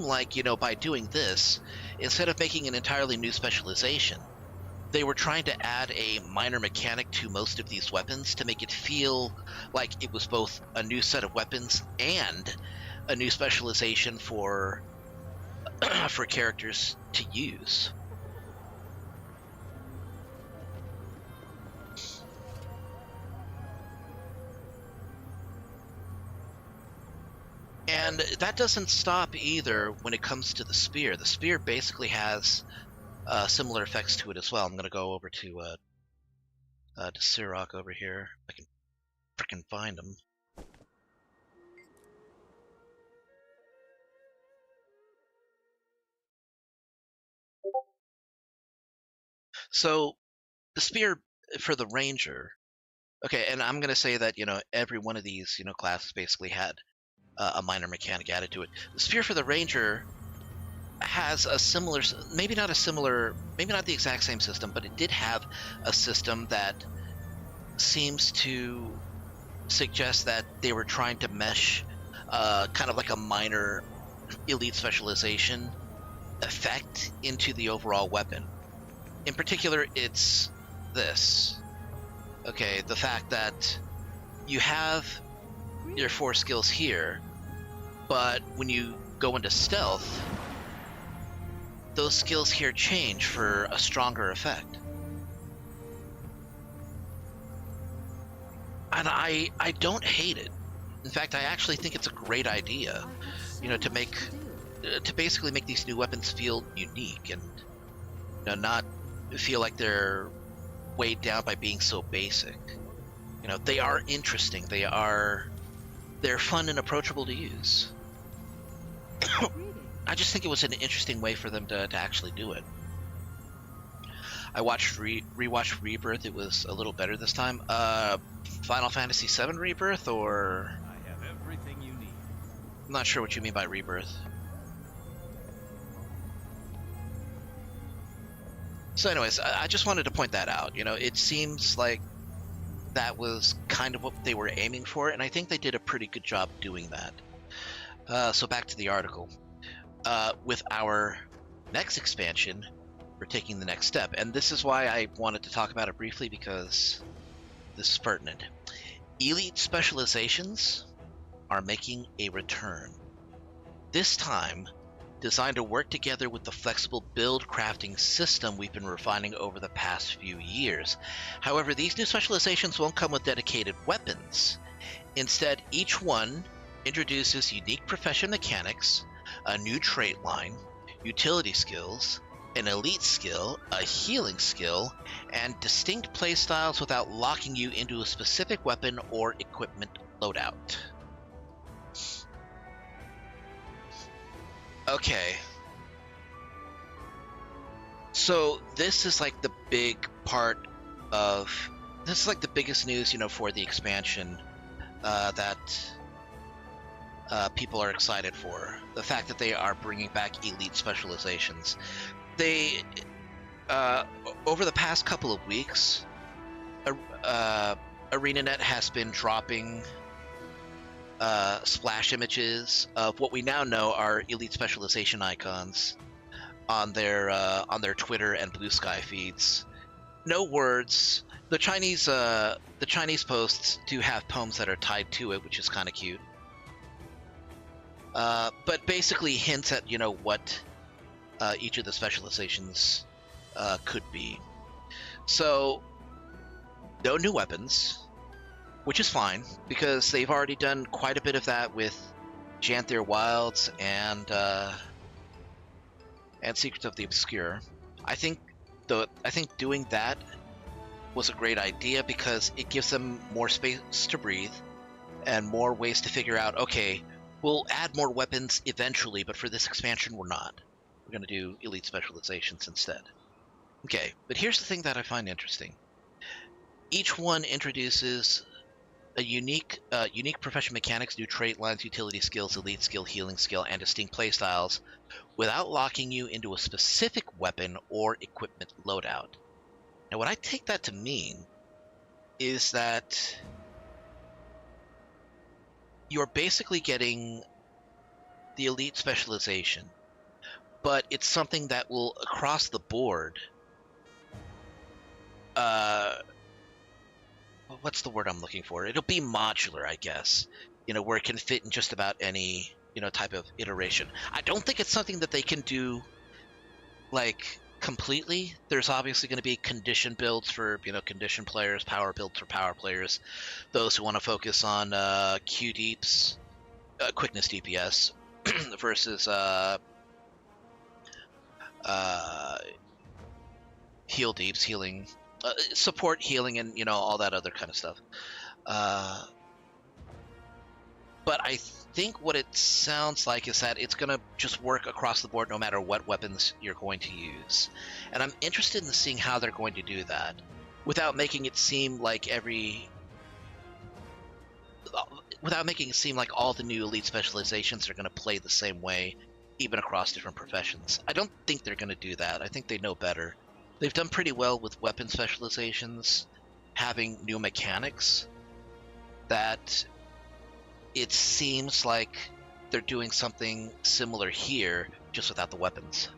like, by doing this, instead of making an entirely new specialization, they were trying to add a minor mechanic to most of these weapons to make it feel like it was both a new set of weapons and a new specialization for for characters to use. And that doesn't stop either when it comes to the spear. The spear basically has similar effects to it as well. I'm going to go over to Sirach over here. I can frickin' find him. So the spear for the ranger. Okay, and I'm going to say that, every one of these, classes basically had a minor mechanic added to it. The spear for the ranger has a similar, maybe not the exact same system, but it did have a system that seems to suggest that they were trying to mesh kind of like a minor elite specialization effect into the overall weapon. In particular, it's this. Okay, the fact that you have your 4 skills here, but when you go into stealth, those skills here change for a stronger effect. And I don't hate it. In fact, I actually think it's a great idea, to basically make these new weapons feel unique and not feel like they're weighed down by being so basic. They are interesting. They're fun and approachable to use. I just think it was an interesting way for them to actually do it. I watched rewatched Rebirth. It was a little better this time. Final Fantasy VII Rebirth, or I have everything you need. I'm not sure what you mean by Rebirth. So anyways, I just wanted to point that out. It seems like that was kind of what they were aiming for, and I think they did a pretty good job doing that. So back to the article. With our next expansion, we're taking the next step, and this is why I wanted to talk about it briefly, because this is pertinent. Elite specializations are making a return. This time, designed to work together with the flexible build crafting system we've been refining over the past few years. However, these new specializations won't come with dedicated weapons. Instead, each one introduces unique profession mechanics, a new trait line, utility skills, an elite skill, a healing skill, and distinct playstyles without locking you into a specific weapon or equipment loadout. Okay. So this is like the big part of... This is like the biggest news, for the expansion that people are excited for. The fact that they are bringing back elite specializations. They, over the past couple of weeks, ArenaNet has been dropping splash images of what we now know are elite specialization icons on their Twitter and Blue Sky feeds. No words. The Chinese posts do have poems that are tied to it, which is kind of cute. But basically hints at what each of the specializations could be. So no new weapons, which is fine, because they've already done quite a bit of that with Janther Wilds and Secrets of the Obscure. I think doing that was a great idea, because it gives them more space to breathe and more ways to figure out, okay, we'll add more weapons eventually, but for this expansion we're not. We're going to do elite specializations instead. Okay, but here's the thing that I find interesting. Each one introduces a unique profession mechanics, new trait lines, utility skills, elite skill, healing skill, and distinct playstyles without locking you into a specific weapon or equipment loadout. Now, what I take that to mean is that you're basically getting the elite specialization, but it's something that will, across the board, what's the word I'm looking for? It'll be modular, I guess. Where it can fit in just about any type of iteration. I don't think it's something that they can do like completely. There's obviously going to be condition builds for condition players, power builds for power players, those who want to focus on Q deeps, quickness DPS versus heal deeps, healing, support healing, and all that other kind of stuff. But I think what it sounds like is that it's going to just work across the board no matter what weapons you're going to use. And I'm interested in seeing how they're going to do that without making it seem like all the new elite specializations are going to play the same way, even across different professions. I don't think they're going to do that. I think they know better. They've done pretty well with weapon specializations, having new mechanics that it seems like they're doing something similar here, just without the weapons.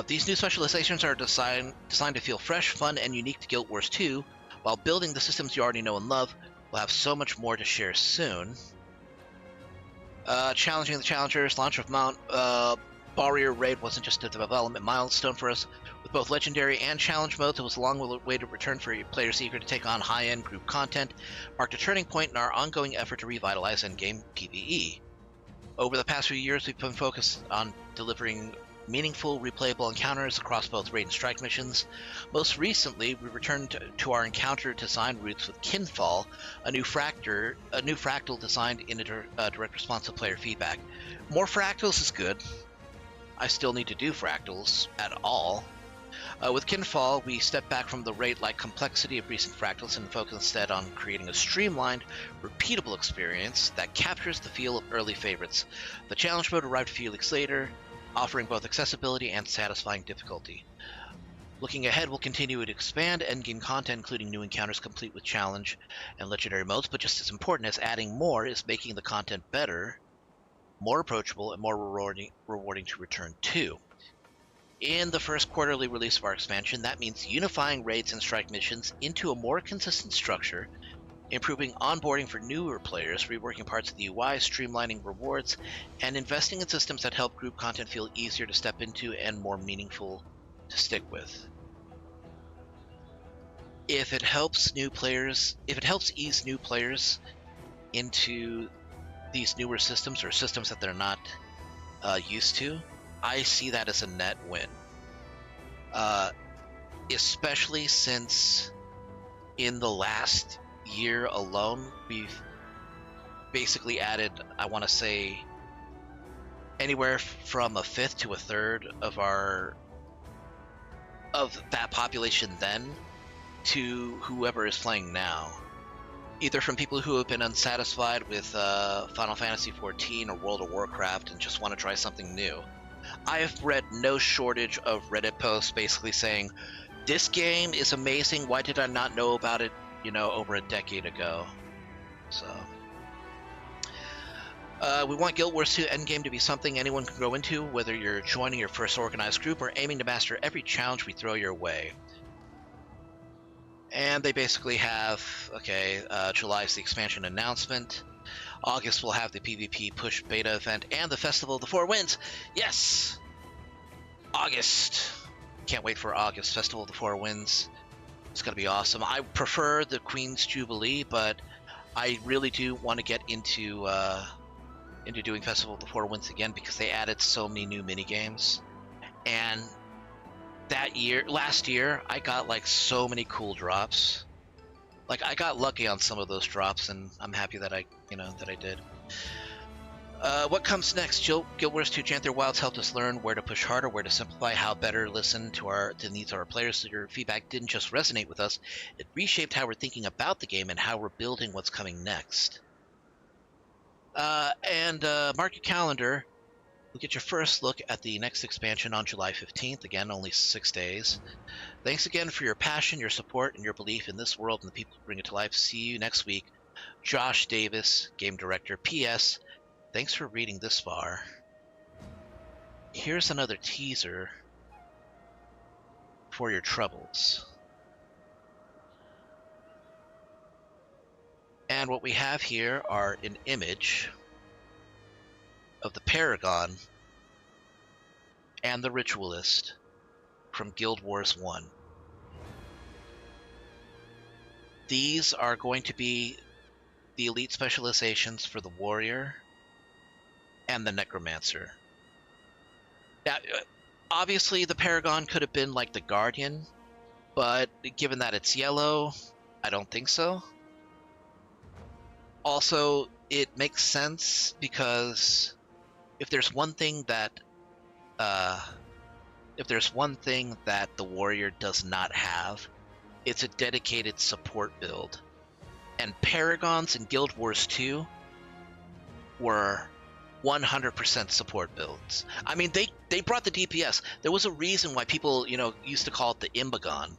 These new specializations are designed to feel fresh, fun, and unique to Guild Wars 2, while building the systems you already know and love. We'll have so much more to share soon. Challenging the challengers, launch of Mount Barrier Raid wasn't just a development milestone for us. With both legendary and challenge modes, it was a long-awaited return for players eager to take on high-end group content, marked a turning point in our ongoing effort to revitalize endgame PvE. Over the past few years, we've been focused on delivering meaningful, replayable encounters across both raid and strike missions. Most recently, we returned to our encounter design roots with Kinfall, a new fractal designed in a direct response to player feedback. More fractals is good. I still need to do fractals at all. With Kinfall, we step back from the raid-like complexity of recent fractals and focus instead on creating a streamlined, repeatable experience that captures the feel of early favorites. The challenge mode arrived a few weeks later, offering both accessibility and satisfying difficulty. Looking ahead, we'll continue to expand endgame content, including new encounters complete with challenge and legendary modes, but just as important as adding more is making the content better, more approachable, and more rewarding to return to. In the first quarterly release of our expansion, that means unifying raids and strike missions into a more consistent structure, improving onboarding for newer players, reworking parts of the UI, streamlining rewards, and investing in systems that help group content feel easier to step into and more meaningful to stick with. If it helps ease new players into these newer systems or systems that they're not used to, I see that as a net win. Especially since in the last year alone, we've basically added, I want to say, anywhere from a fifth to a third of that population then to whoever is playing now. Either from people who have been unsatisfied with Final Fantasy XIV or World of Warcraft and just want to try something new. I have read no shortage of Reddit posts basically saying, this game is amazing, why did I not know about it, over a decade ago? So, we want Guild Wars 2 Endgame to be something anyone can grow into, whether you're joining your first organized group or aiming to master every challenge we throw your way. And they basically have, July is the expansion announcement. August will have the PvP push beta event and the Festival of the Four Winds. Yes! August. Can't wait for August. Festival of the Four Winds. It's going to be awesome. I prefer the Queen's Jubilee, but I really do want to get into doing Festival of the Four Winds again because they added so many new minigames. And last year, I got like so many cool drops. Like I got lucky on some of those drops, and I'm happy that I did. What comes next? Guild Wars 2 Janther Wilds helped us learn where to push harder, where to simplify, how better listen to the needs of our players. So your feedback didn't just resonate with us; it reshaped how we're thinking about the game and how we're building what's coming next. And mark your calendar. We'll get your first look at the next expansion on July 15th. Again, only 6 days. Thanks again for your passion, your support, and your belief in this world and the people who bring it to life. See you next week. Josh Davis, Game Director. P.S. Thanks for reading this far. Here's another teaser for your troubles. And what we have here are an image of the Paragon and the Ritualist from Guild Wars 1. These are going to be the elite specializations for the Warrior and the Necromancer. Now, obviously the Paragon could have been like the Guardian, but given that it's yellow, I don't think so. Also, it makes sense because if there's one thing that the Warrior does not have, it's a dedicated support build. And Paragons in Guild Wars 2 were 100% support builds. I mean, they brought the DPS. There was a reason why people, used to call it the Imbagon,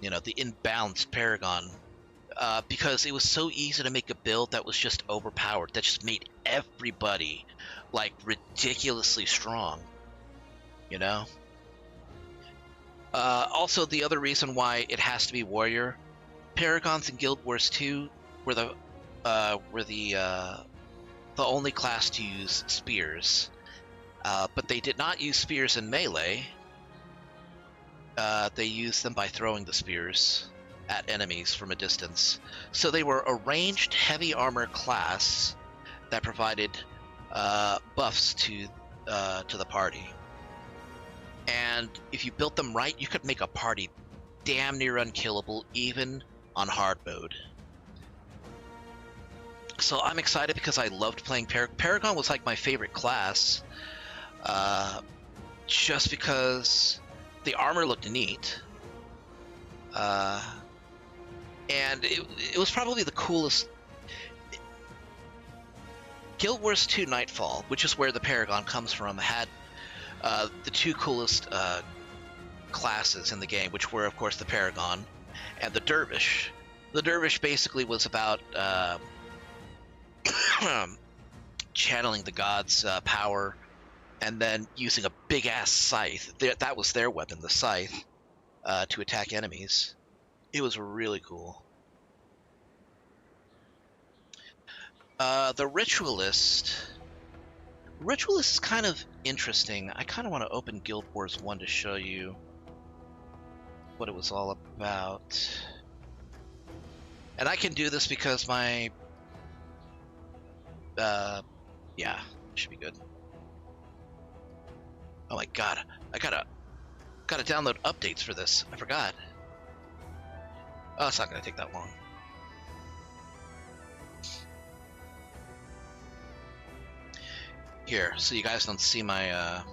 the imbalanced Paragon, because it was so easy to make a build that was just overpowered, that just made everybody, like, ridiculously strong, Also, the other reason why it has to be Warrior, Paragons in Guild Wars 2 were the only class to use spears, but they did not use spears in melee. They used them by throwing the spears at enemies from a distance. So they were a ranged heavy armor class that provided buffs to the party. And if you built them right, you could make a party damn near unkillable, even on hard mode. So I'm excited because I loved playing Paragon was like my favorite class, just because the armor looked neat, and it was probably the coolest. Guild Wars 2 Nightfall, which is where the Paragon comes from, had the two coolest classes in the game, which were, of course, the Paragon and the Dervish. The Dervish basically was about channeling the gods' power and then using a big-ass scythe. That was their weapon, the scythe, to attack enemies. It was really cool. The Ritualist is kind of interesting. I kind of want to open Guild Wars 1 to show you what it was all about. And I can do this because my... yeah, should be good. Oh my god, I gotta download updates for this. I forgot. Oh, it's not gonna take that long. Here, so you guys don't see my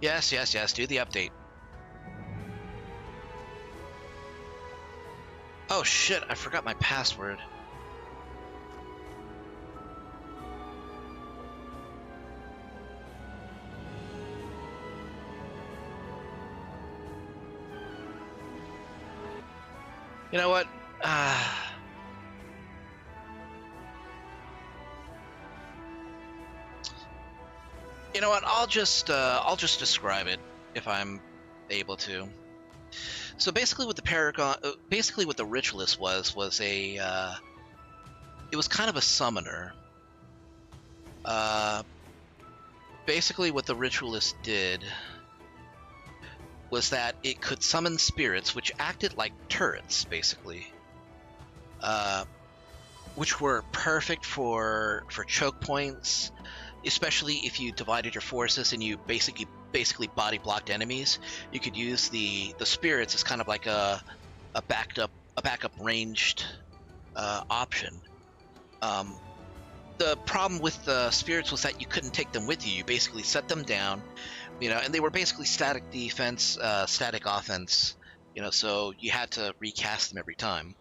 Yes, do the update. Oh shit, I forgot my password. You know what? You know what? I'll just describe it if I'm able to. So basically, what the Paragon, what the Ritualist was a, it was kind of a summoner. Basically, what the Ritualist did was that it could summon spirits, which acted like turrets, basically, which were perfect for choke points, especially if you divided your forces and you basically body blocked enemies. You could use the spirits as kind of like a backup ranged option. The problem with the spirits was that you couldn't take them with you. You basically set them down, and they were basically static defense, static offense, so you had to recast them every time.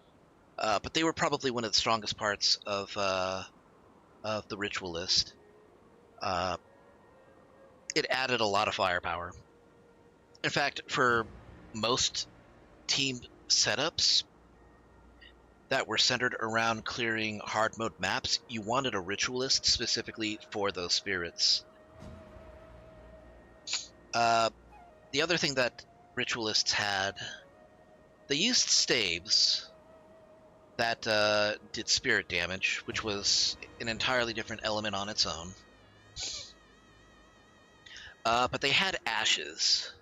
But they were probably one of the strongest parts of the Ritualist. It added a lot of firepower. In fact, for most team setups that were centered around clearing hard mode maps, you wanted a Ritualist specifically for those spirits. The other thing that ritualists had, they used staves that did spirit damage, which was an entirely different element on its own. But they had ashes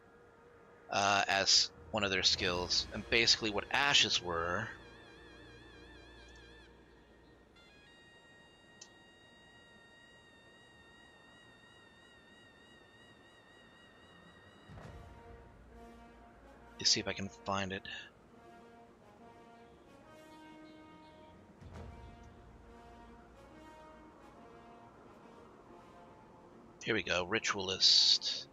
as one of their skills, and basically what ashes were. Let's see if I can find it. Here we go, ritualist.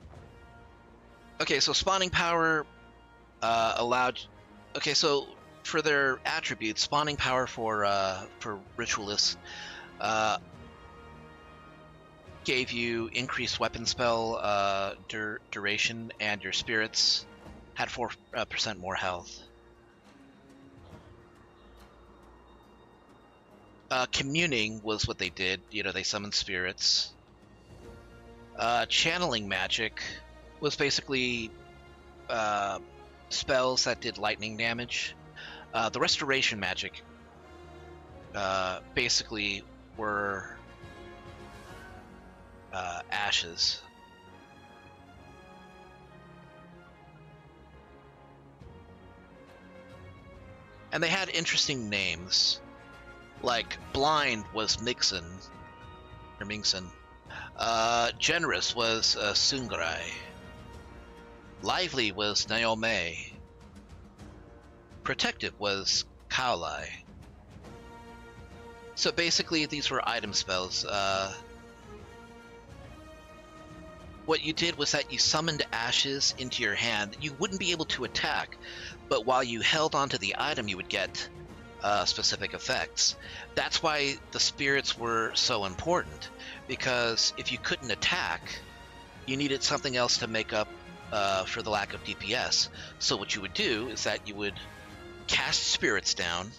Okay, so spawning power allowed. Okay, so for their attributes, spawning power for ritualists gave you increased weapon spell duration, and your spirits had 4% more health. Communing was what they did. You know, they summoned spirits. Channeling magic was basically spells that did lightning damage. The restoration magic basically were ashes. And they had interesting names. Like blind was Mingson. Generous was Sungrai. Lively was Naomi. Protective was Kaolai. So basically these were item spells. What you did was that you summoned ashes into your hand. You wouldn't be able to attack, but while you held onto the item you would get specific effects. That's why the spirits were so important, because if you couldn't attack, you needed something else to make up for the lack of DPS. So what you would do is that you would cast spirits down,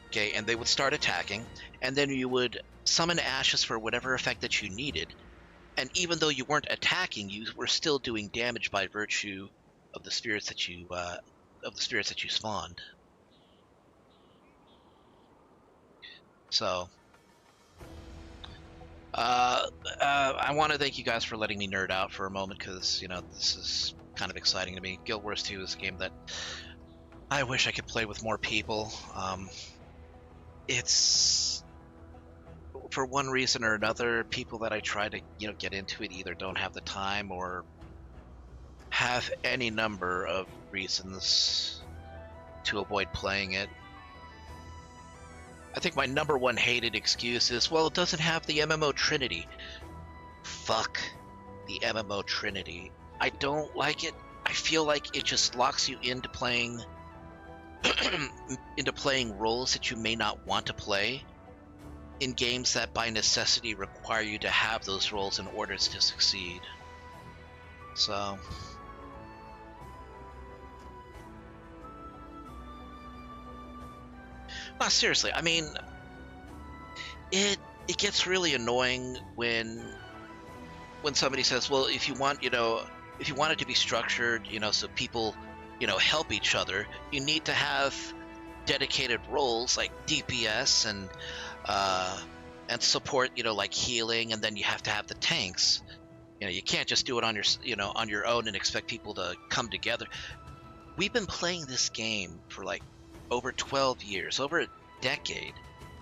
okay, and they would start attacking, and then you would summon ashes for whatever effect that you needed. And even though you weren't attacking, you were still doing damage by virtue of the spirits that you spawned. So, I want to thank you guys for letting me nerd out for a moment, because, you know, this is kind of exciting to me. Guild Wars 2 is a game that I wish I could play with more people. It's, for one reason or another, people that I try to, you know, get into it either don't have the time or have any number of reasons to avoid playing it. I think my number one hated excuse is, well, it doesn't have the MMO Trinity. Fuck the MMO Trinity. I don't like it. I feel like it just locks you into playing roles that you may not want to play in games that by necessity require you to have those roles in order to succeed. So no, seriously, I mean, it gets really annoying when somebody says, well, if you want it to be structured, you know, so people, you know, help each other, you need to have dedicated roles like DPS and support, you know, like healing, and then you have to have the tanks. You know, you can't just do it on your own and expect people to come together. We've been playing this game for like over 12 years, over a decade,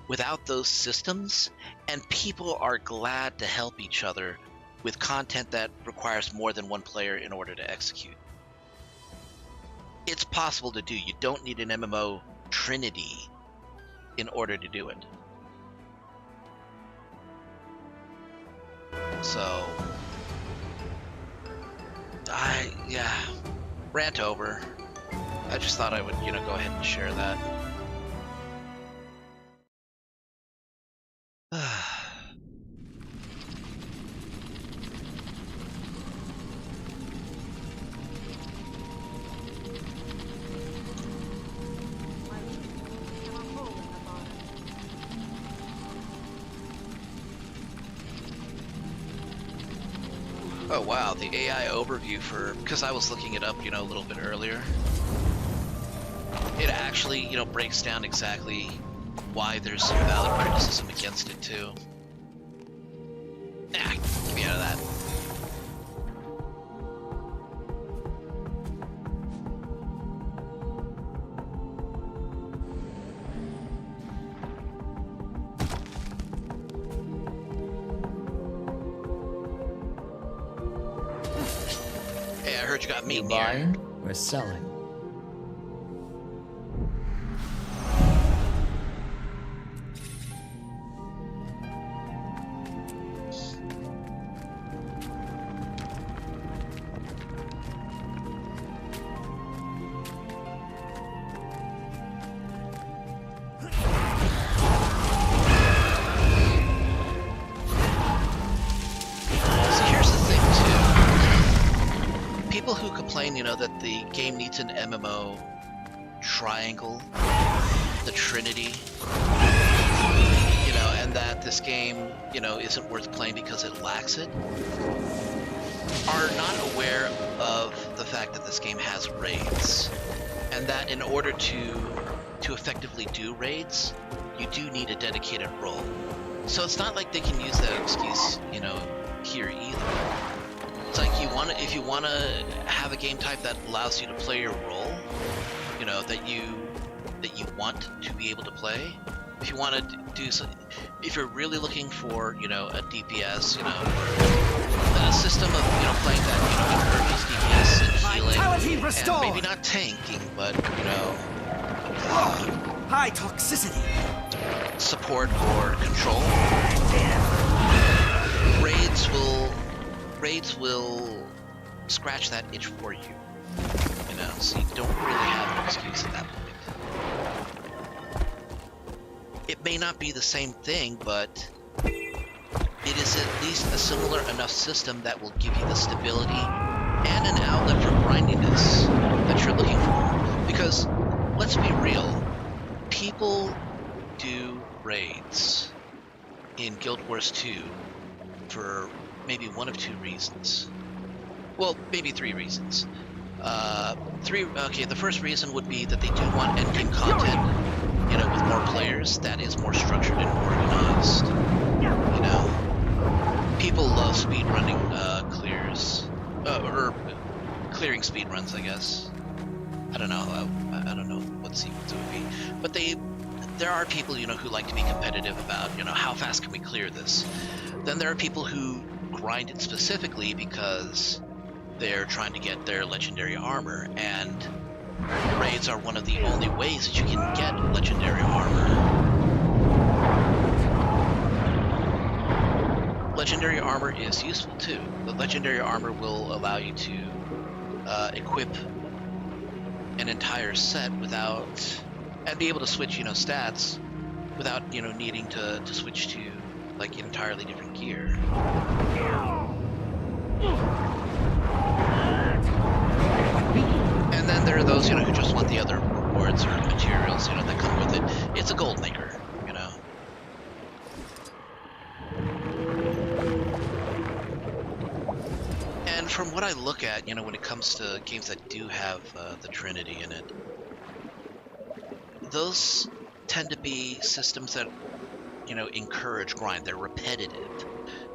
without those systems, and people are glad to help each other with content that requires more than one player in order to execute. It's possible to do. You don't need an MMO Trinity in order to do it. So, rant over. I just thought I would, you know, go ahead and share that. Oh wow, the AI overview for, because I was looking it up, you know, a little bit earlier. It actually, you know, breaks down exactly why there's some valid criticism against it too. Nah, get me out of that. Hey, I heard you got meat You in here. buying or selling? So here's the thing too. People who complain, you know, that the game needs an MMO triangle, the Trinity, you know, and that this game, you know, isn't worth playing because it lacks it, are not aware of the fact that this game has raids, and that in order to effectively do raids, you do need a dedicated role. So it's not like they can use that excuse, you know, here either. It's like if you want to have a game type that allows you to play your role, you know, that you want to be able to play. If you want to do so, if you're really looking for, you know, a DPS, you know, a system of, you know, playing that, you know, encourages DPS and healing, Vitality and restored. maybe not tanking, but, you know, High toxicity. support or control. Raids will scratch that itch for you. You know, so you don't really have an excuse at that point. It may not be the same thing, but it is at least a similar enough system that will give you the stability and an outlet for grindiness that you're looking for. Because, let's be real, people do raids in Guild Wars 2 for maybe one of two reasons. Well, maybe three reasons. The first reason would be that they do want endgame content, you know, with more players that is more structured and organized. You know, people love speedrunning clears, or clearing speedruns, I guess. I don't know. I don't know what sequence it would be, but there are people, you know, who like to be competitive about, you know, how fast can we clear this. Then there are people who grind it specifically because they're trying to get their legendary armor, and raids are one of the only ways that you can get legendary armor. Legendary armor is useful too. The legendary armor will allow you to equip an entire set without, and be able to switch, you know, stats without, you know, needing to switch to like entirely different gear. And then there are those, you know, who just want the other rewards or materials, you know, that come with it. It's a gold maker, you know. And from what I look at, you know, when it comes to games that do have the Trinity in it, those tend to be systems that, you know, encourage grind. They're repetitive.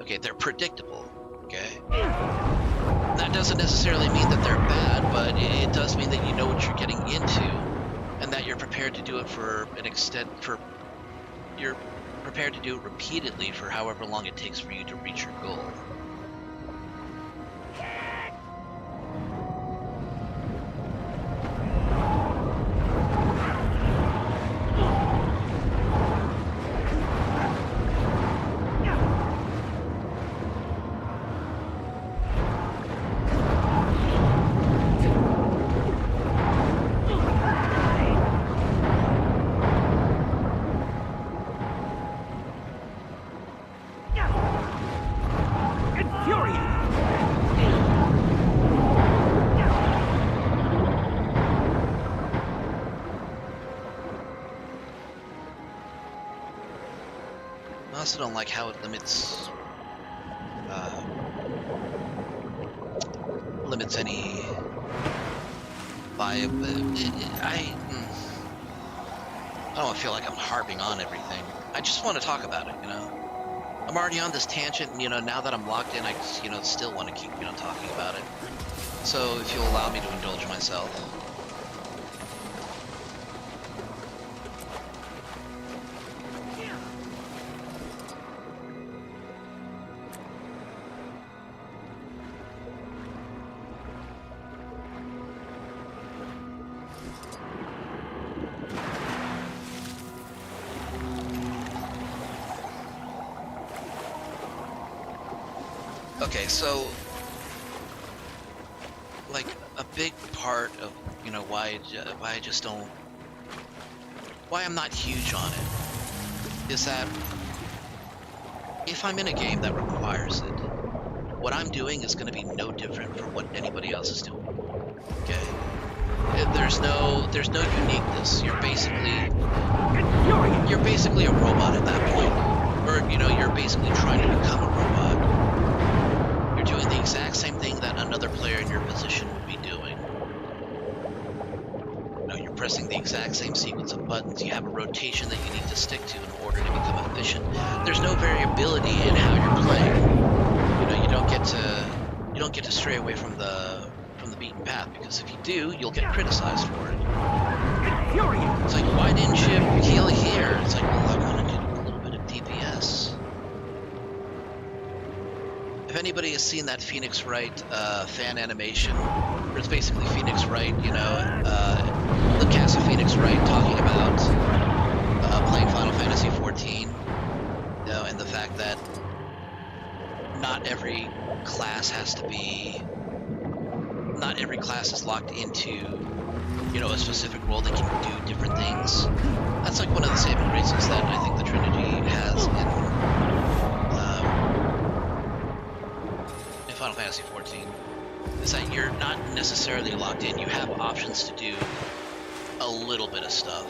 Okay, they're predictable. Okay. That doesn't necessarily mean that they're bad, but it does mean that you know what you're getting into, and that you're prepared to do it for an extent. You're prepared to do it repeatedly for however long it takes for you to reach your goal. I also don't like how it limits it's any vibe. I don't feel like I'm harping on everything. I just want to talk about it, you know? I'm already on this tangent, and, you know, now that I'm locked in, I just, you know, still want to keep, you know, talking about it. So if you'll allow me to indulge myself. Okay, so, like, a big part of, you know, why I just don't, why I'm not huge on it, is that if I'm in a game that requires it, what I'm doing is going to be no different from what anybody else is doing. Okay, there's no uniqueness. You're basically a robot at that point, or you know, you're basically trying to become a robot. Doing the exact same thing that another player in your position would be doing. You know, you're pressing the exact same sequence of buttons. You have a rotation that you need to stick to in order to become efficient. There's no variability in how you're playing. You know, you don't get to stray away from the beaten path, because if you do, you'll get criticized for it. It's like, why didn't you heal here? It's like, well, I wanted to do a little bit of DPS. If anybody has seen that Phoenix Wright fan animation, where it's basically Phoenix Wright, you know, the cast of Phoenix Wright talking about playing Final Fantasy XIV, you know, and the fact that not every class is locked into, you know, a specific role. They can do different things. That's like one of the saving graces that I think the Trinity has in Final Fantasy XIV, is that you're not necessarily locked in. You have options to do a little bit of stuff.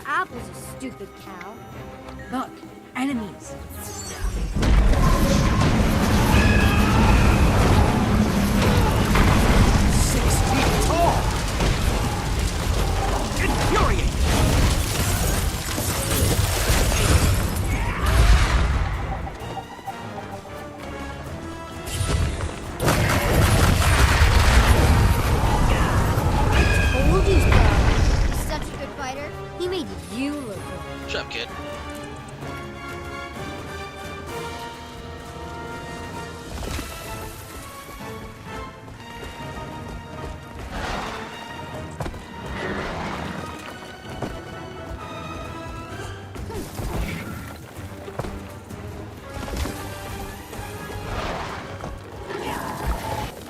Apples, you stupid cow. Look, enemies. 6 feet tall! Infuriate! Told you so. He's such a good fighter. He made you look good. Shut up, kid.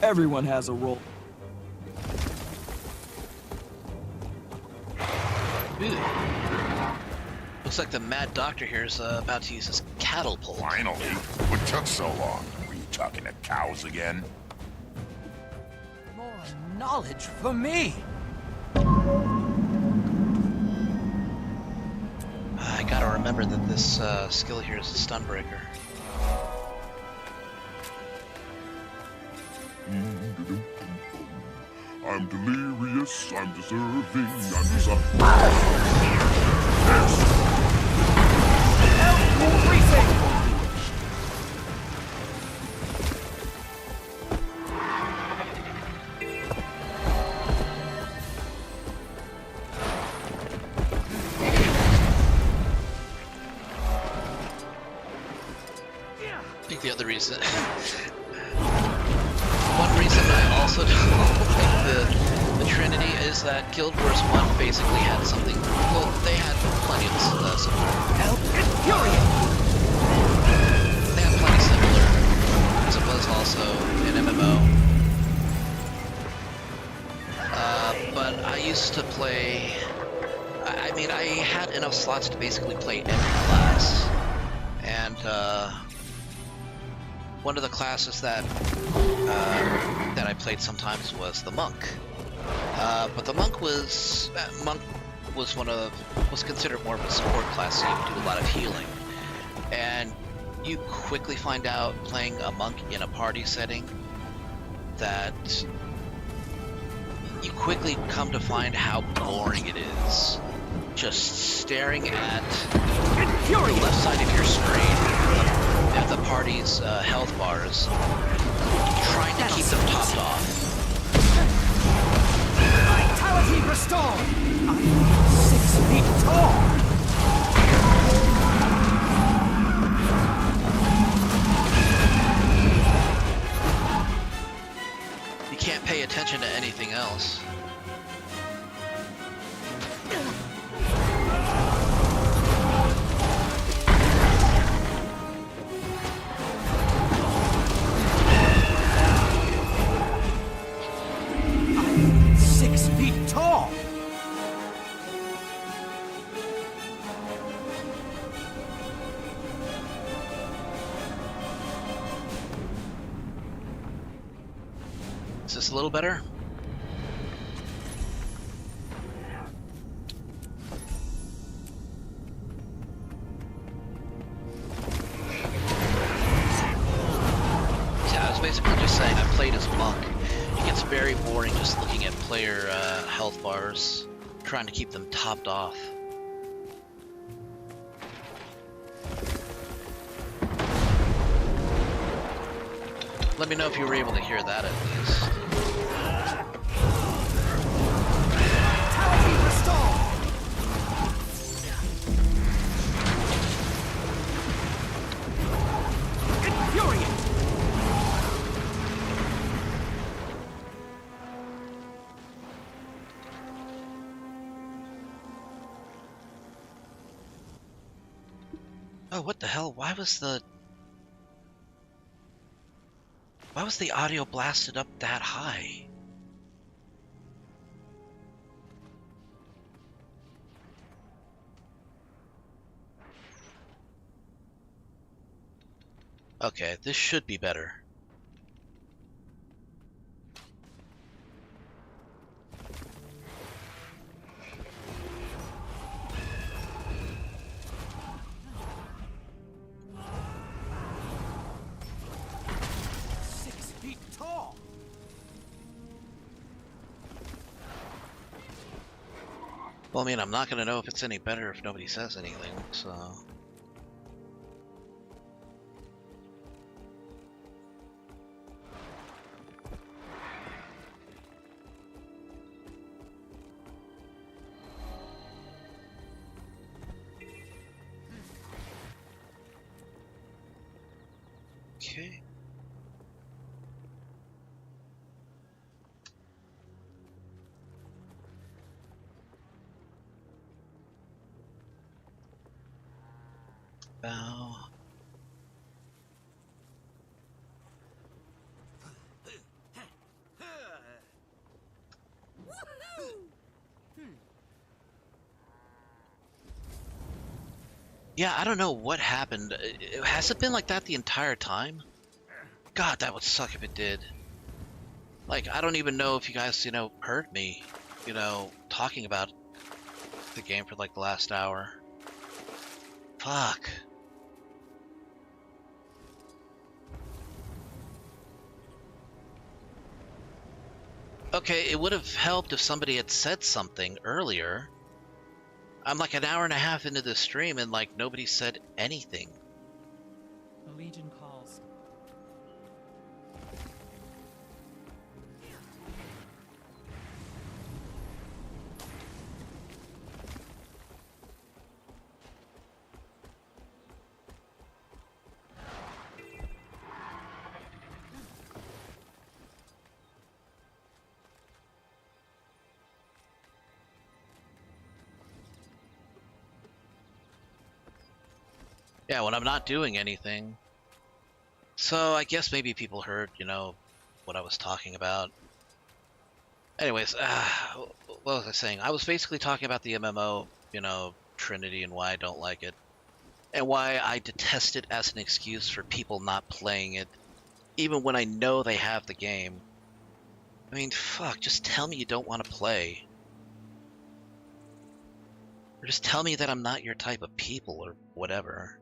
Everyone has a role. Ooh. Looks like the Mad Doctor here is about to use his cattle pole. Finally. What took so long? Were you talking to cows again? More knowledge for me! I gotta remember that this skill here is a stun breaker. I'm delirious, I'm deserving, I'm deserving. I think the other reason... One reason I also don't like the Trinity is that Guild Wars 1 basically had something... Well, they had plenty of support. They had plenty similar play. I mean, I had enough slots to basically play every class, and one of the classes that I played sometimes was the monk. But the monk was considered more of a support class, so you could do a lot of healing. And you quickly find out playing a monk in a party setting that you quickly come to find how boring it is. Just staring at the left side of your screen at the party's health bars, trying to keep them topped off. Vitality restored! I'm 6 feet tall! You can't pay attention to anything else. I'm 6 feet tall! Is this a little better? Yeah, I was basically just saying I played as monk. It gets very boring just looking at player health bars, trying to keep them topped off. Let me know if you were able to hear that at least. Vitality restored! Infuriate! Oh, what the hell? Why was the audio blasted up that high? Okay, this should be better. Well, I mean, I'm not gonna know if it's any better if nobody says anything, so... Okay. Bow. Yeah, I don't know what happened. Has it been like that the entire time? God, that would suck if it did. Like, I don't even know if you guys, heard me, talking about the game for like the last hour. Fuck. Okay, it would have helped if somebody had said something earlier. I'm like an hour and a half into the stream and like nobody said anything. The Legion calls. Yeah, when I'm not doing anything. So I guess maybe people heard, what I was talking about. Anyways, what was I saying? I was basically talking about the MMO, you know, Trinity and why I don't like it. And why I detest it as an excuse for people not playing it, even when I know they have the game. I mean, fuck, just tell me you don't want to play. Or just tell me that I'm not your type of people or whatever.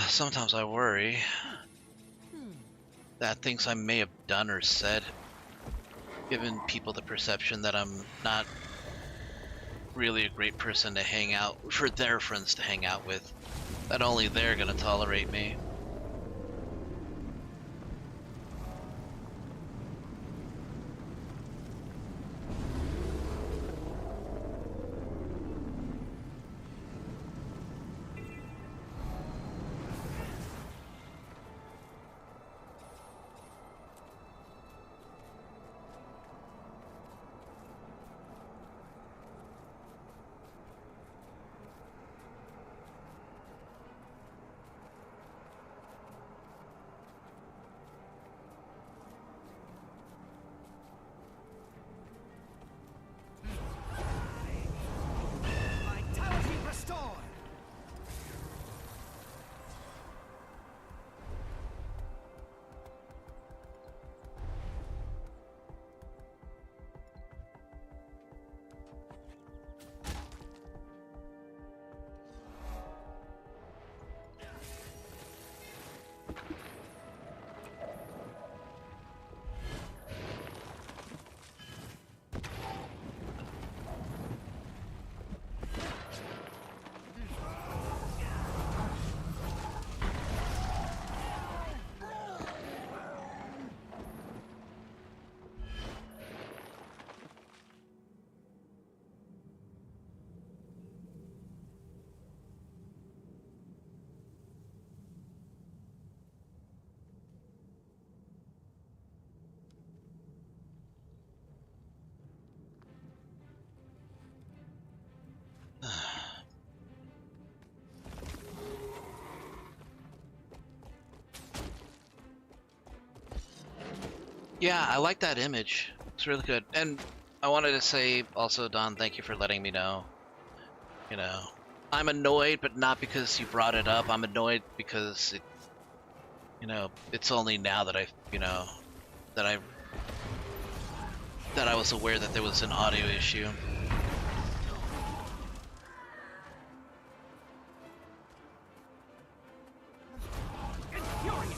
Sometimes I worry that things I may have done or said given people the perception that I'm not really a great person to hang out, for their friends to hang out with, that only they're gonna tolerate me. Vitality restored. Yeah, I like that image. It's really good. And I wanted to say also, Don, thank you for letting me know. You know, I'm annoyed, but not because you brought it up. I'm annoyed because it, you know, it's only now that that I was aware that there was an audio issue. Infuriate.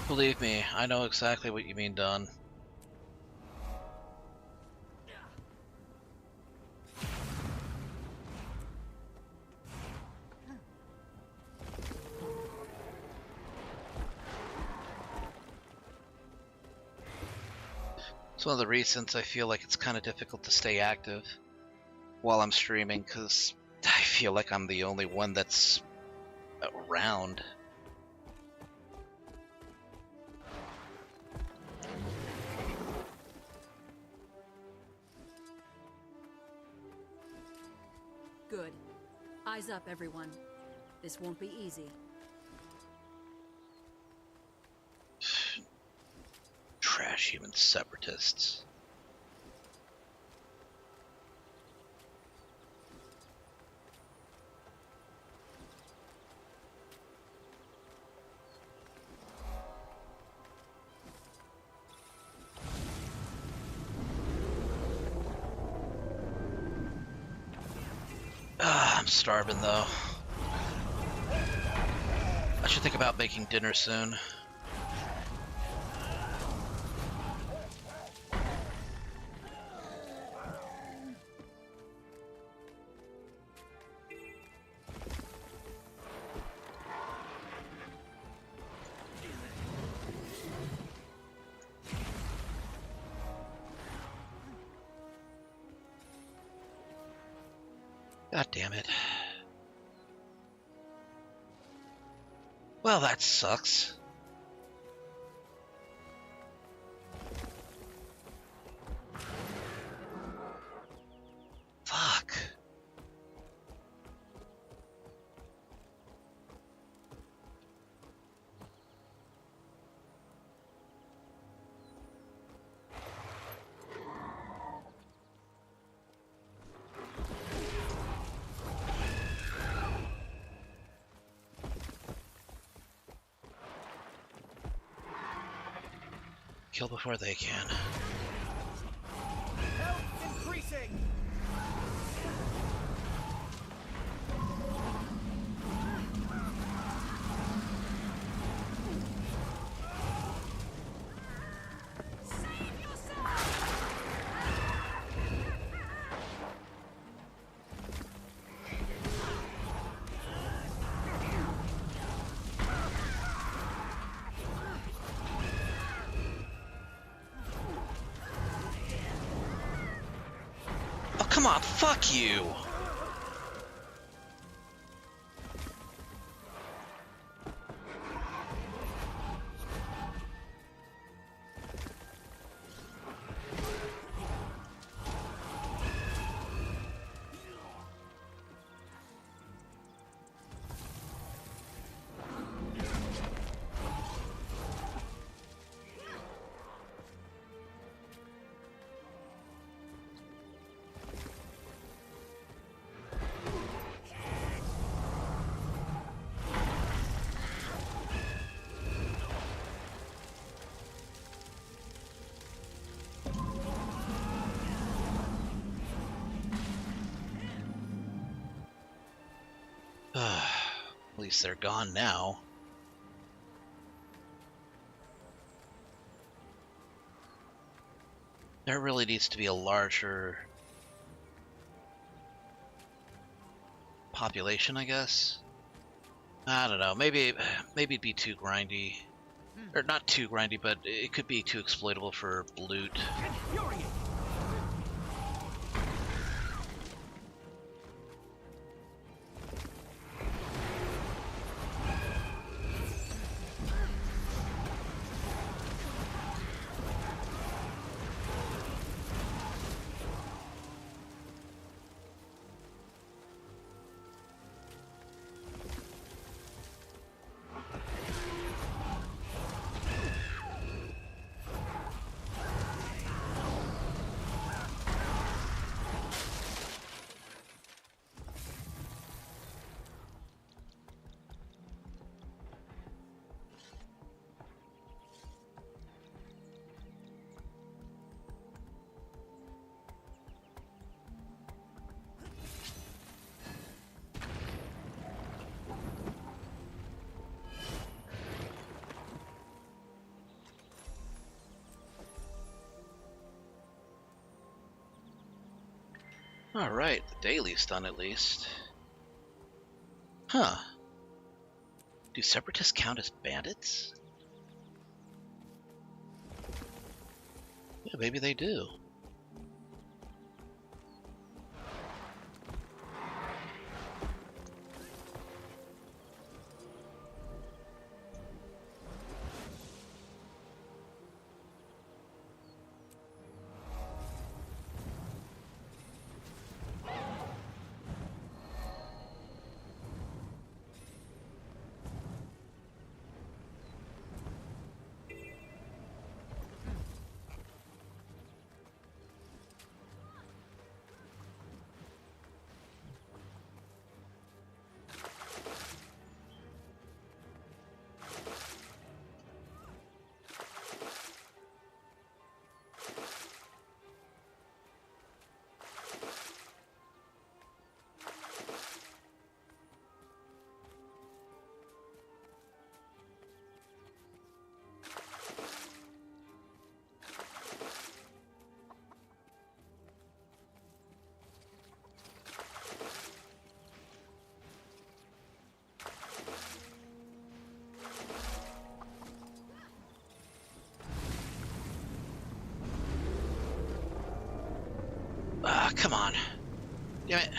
Believe me, I know exactly what you mean, Don. one of the reasons I feel like it's kind of difficult to stay active while I'm streaming, because I feel like I'm the only one that's around. Good. Eyes up, everyone. This won't be easy. Trash human separatists. I'm starving though. I should think about making dinner soon. God damn it. Well, that sucks. Fuck. Kill before they can. Health increasing! Oh, come on, fuck you! At least they're gone now. There really needs to be a larger population, I guess. I don't know. Maybe it'd be too grindy, or not too grindy, but it could be too exploitable for loot. Alright, the daily's done at least. Huh. Do separatists count as bandits? Yeah, Maybe they do. Ah, come on. Damn it.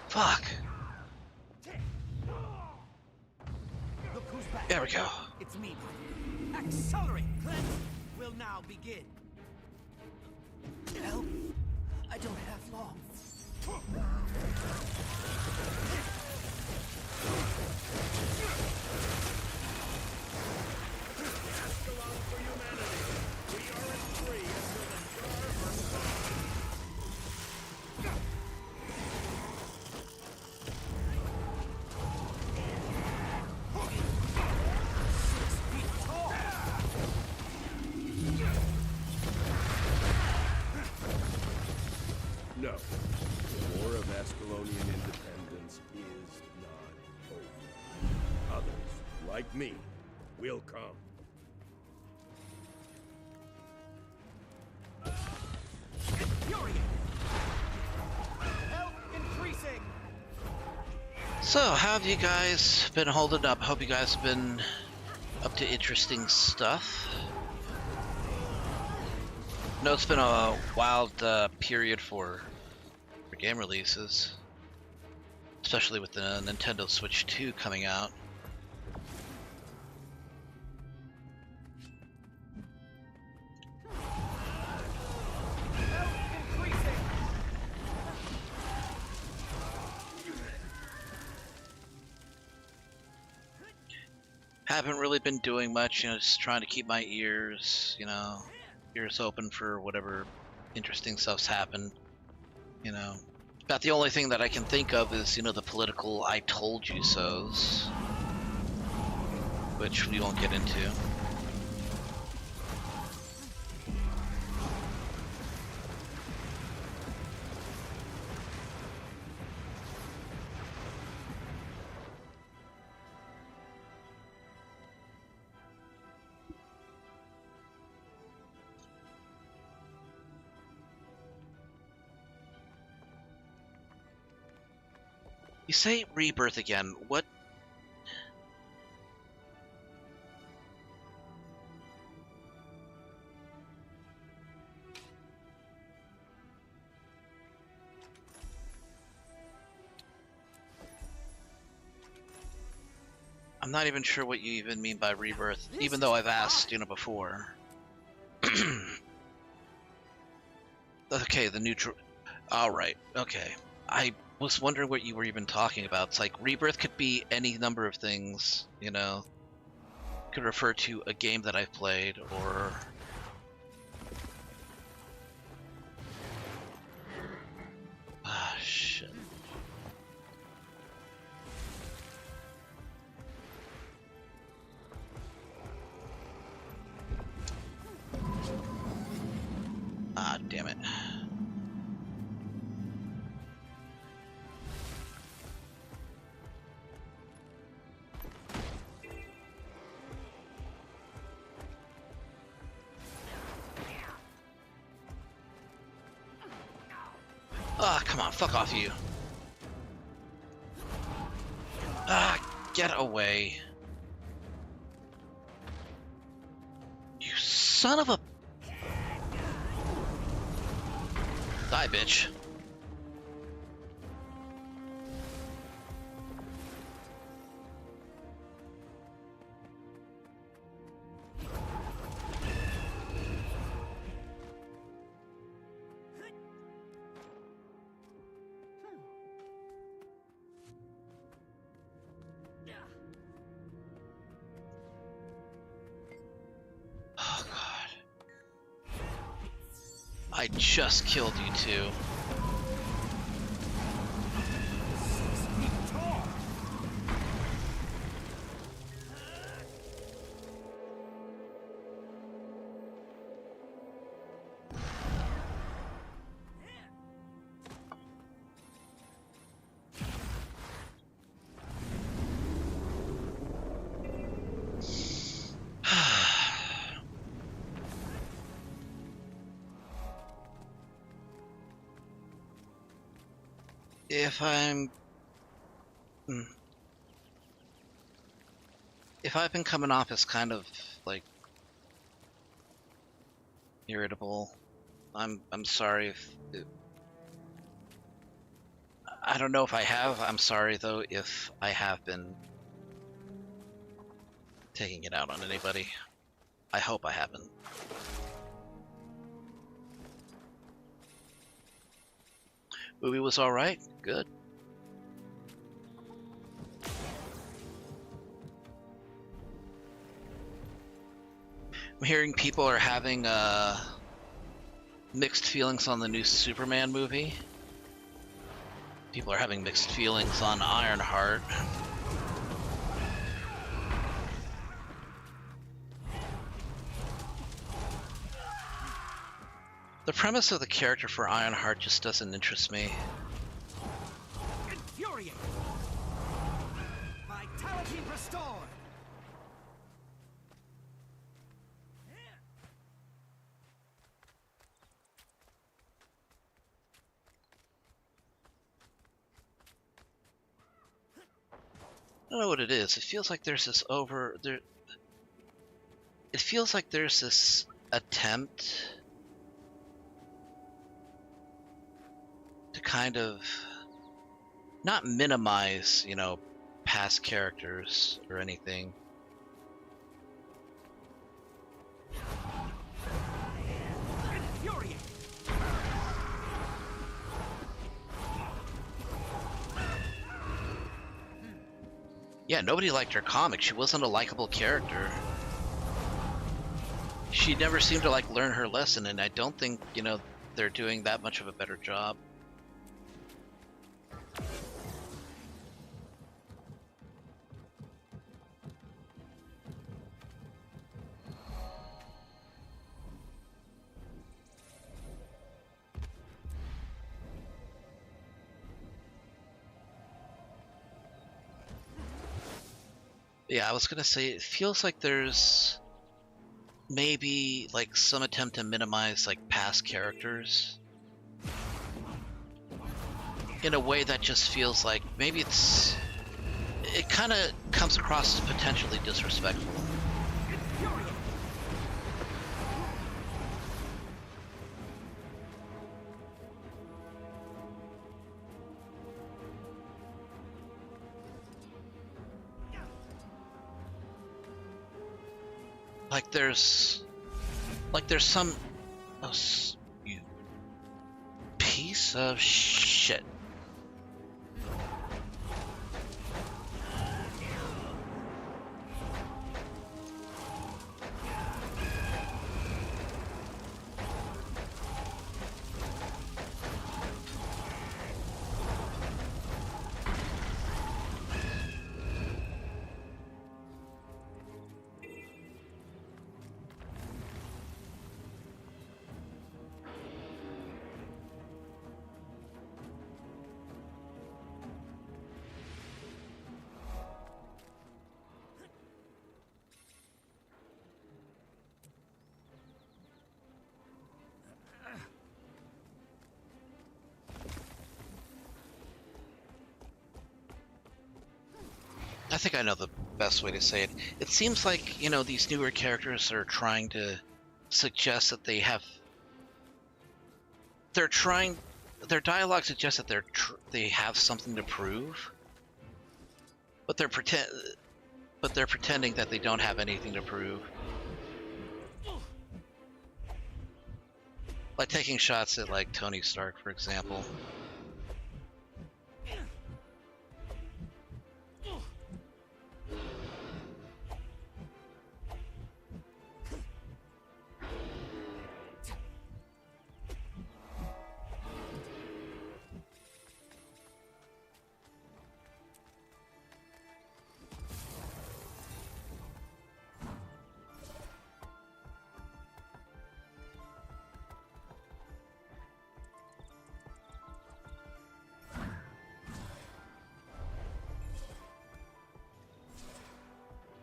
Fuck. There we go. It's me. Accelerate. Cleanse will now begin. Help? I don't have long. No. The war of Ascalonian independence is not over. Others, like me, will come. Health increasing. So, how have you guys been holding up? Hope you guys have been up to interesting stuff. I know it's been a wild period for game releases, especially with the Nintendo Switch 2 coming out. Haven't really been doing much, just trying to keep my ears open for whatever interesting stuff's happened. About the only thing that I can think of is, the political I told you so's, which we won't get into. You say rebirth again. What? I'm not even sure what you even mean by rebirth, even though I've asked, before. Okay, the neutral. Alright, okay. I was wondering what you were even talking about. It's like rebirth could be any number of things, Could refer to a game that I've played, or... Ah, shit. Ah, damn it. Ah, come on, fuck off you. Ah, get away. You son of a... Die, bitch. Oh, God. I just killed you two. If I've been coming off as kind of like irritable, I'm sorry if I don't know if I have. I'm sorry though if I have been taking it out on anybody. I hope I haven't. Movie was all right. Good. I'm hearing people are having mixed feelings on the new Superman movie. People are having mixed feelings on Ironheart. The premise of the character for Ironheart just doesn't interest me. Infuriate! Vitality restored! I don't know what it is. It feels like there's this It feels like there's this attempt to kind of not minimize, past characters or anything. Infuriate! Yeah, nobody liked her comic. She wasn't a likable character. She never seemed to learn her lesson, and I don't think, they're doing that much of a better job. Yeah, I was gonna say, it feels like there's maybe some attempt to minimize past characters in a way that just feels like maybe it kind of comes across as potentially disrespectful. Like there's some you piece of shit. I think I know the best way to say it. It seems like, you know, these newer characters are trying to suggest that they have... They're trying... Their dialogue suggests that they have something to prove. But they're pretending that they don't have anything to prove. Like taking shots at, like, Tony Stark, for example.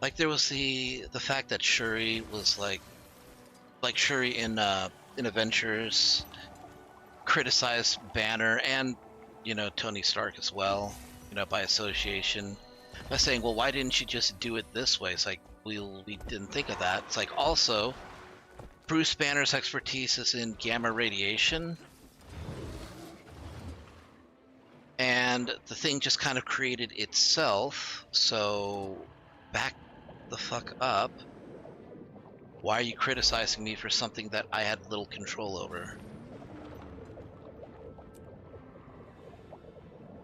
Like there was the fact that Shuri was like Shuri in Avengers criticized Banner and, you know, Tony Stark as well, you know, by association, by saying, well, why didn't you just do it this way? It's like we didn't think of that. It's like also Bruce Banner's expertise is in gamma radiation, and the thing just kind of created itself. So back the fuck up. Why are you criticizing me for something that I had little control over?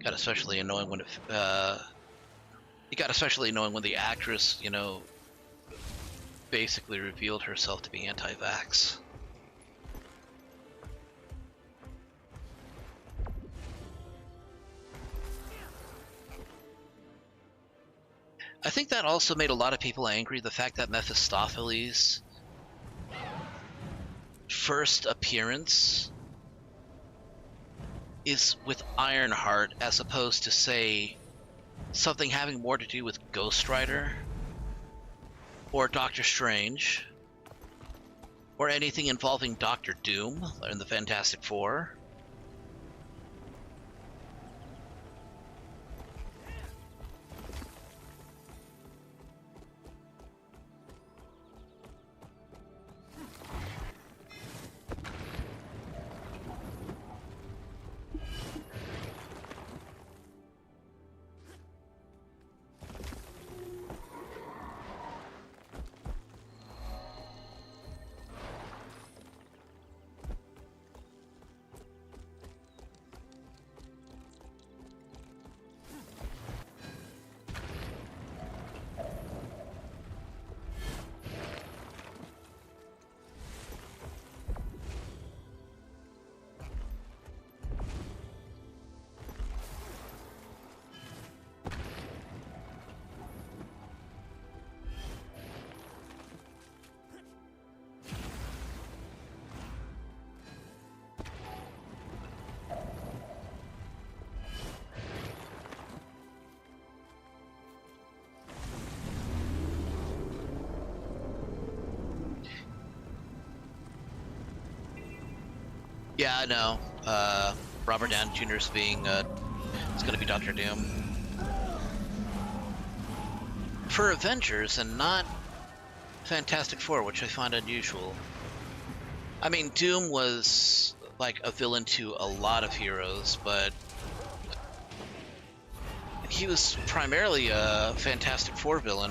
Got especially annoying when it got especially annoying when the actress, you know, basically revealed herself to be anti-vax. I think that also made a lot of people angry, the fact that Mephistopheles' first appearance is with Ironheart as opposed to, say, something having more to do with Ghost Rider or Doctor Strange or anything involving Doctor Doom in the Fantastic Four. Yeah, I know. Robert Downey Jr. is being, it's gonna be Doctor Doom. For Avengers and not Fantastic Four, which I find unusual. I mean, Doom was like a villain to a lot of heroes, but he was primarily a Fantastic Four villain.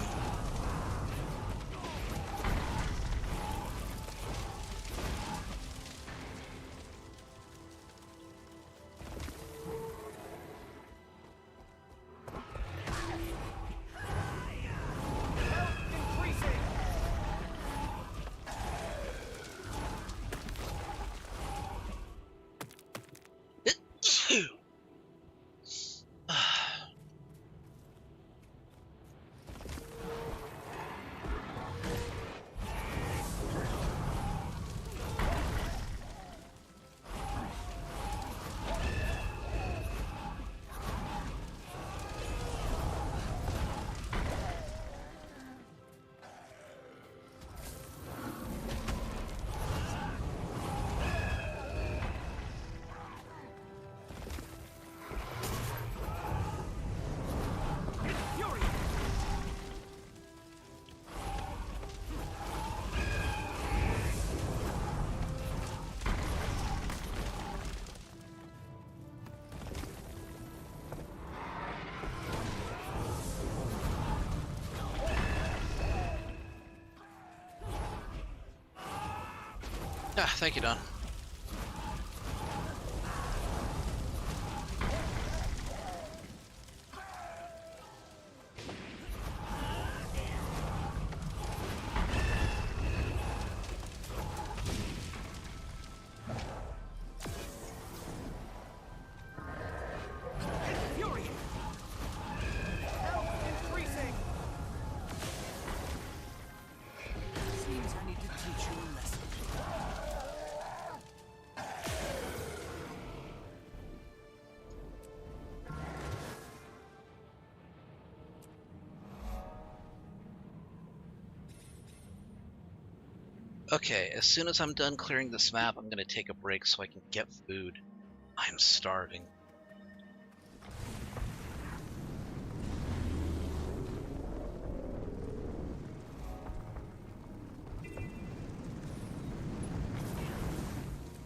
Ah, thank you, Don. Fury! Health increasing! Seems I need to teach you a lesson. Okay, as soon as I'm done clearing this map, I'm gonna take a break so I can get food. I'm starving.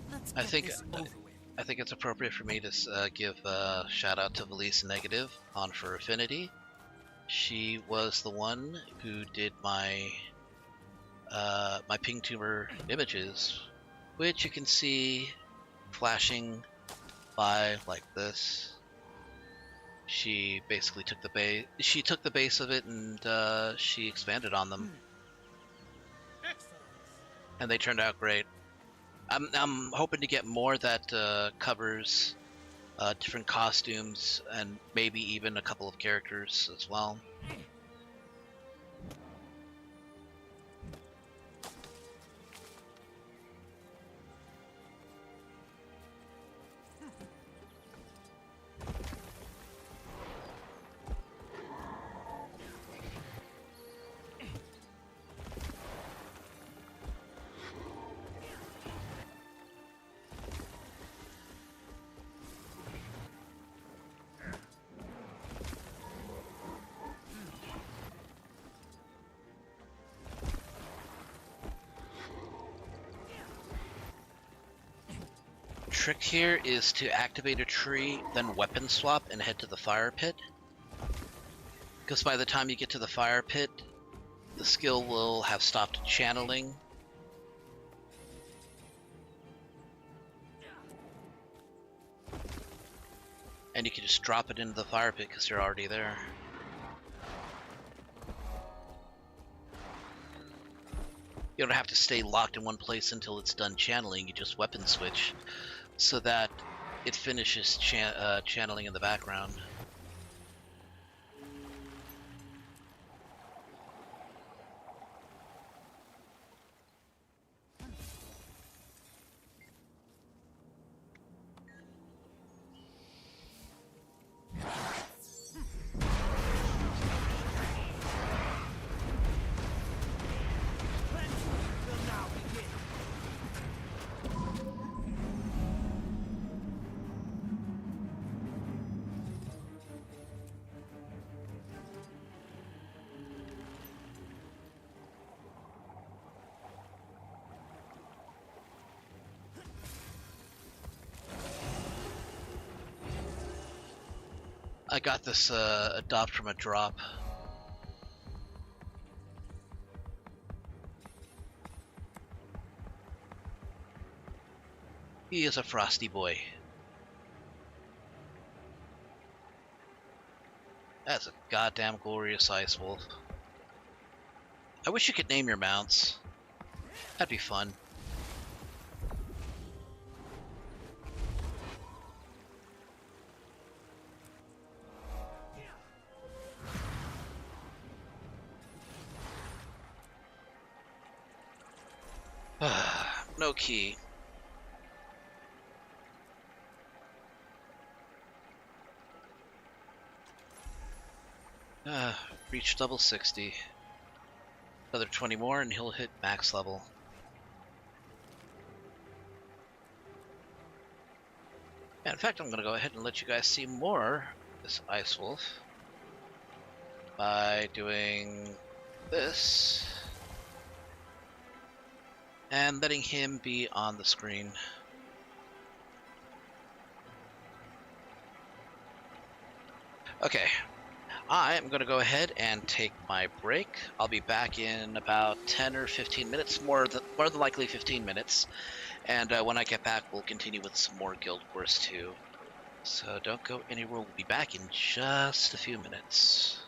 Let's I get think this over with. I think it's appropriate for me to give a shout out to Valise Negative on For Affinity. She was the one who did my my ping tumor images, which you can see flashing by like this. She basically took the base. She took the base of it and she expanded on them, Excellent. and they turned out great. I'm hoping to get more that covers different costumes and maybe even a couple of characters as well. Trick here is to activate a tree, then weapon swap and head to the fire pit. Because by the time you get to the fire pit, the skill will have stopped channeling. And you can just drop it into the fire pit because you're already there. You don't have to stay locked in one place until it's done channeling, you just weapon switch so that it finishes channeling in the background. Will now begin. I got this adopt from a drop. He is a frosty boy. That's a goddamn glorious ice wolf. I wish you could name your mounts. That'd be fun. No key. Reach level 60. Another 20 more and he'll hit max level. And in fact, I'm going to go ahead and let you guys see more of this Ice Wolf by doing this and letting him be on the screen. Okay, I am going to go ahead and take my break. I'll be back in about 10 or 15 minutes, more than likely 15 minutes. And when I get back, we'll continue with some more Guild Wars 2. So don't go anywhere. We'll be back in just a few minutes.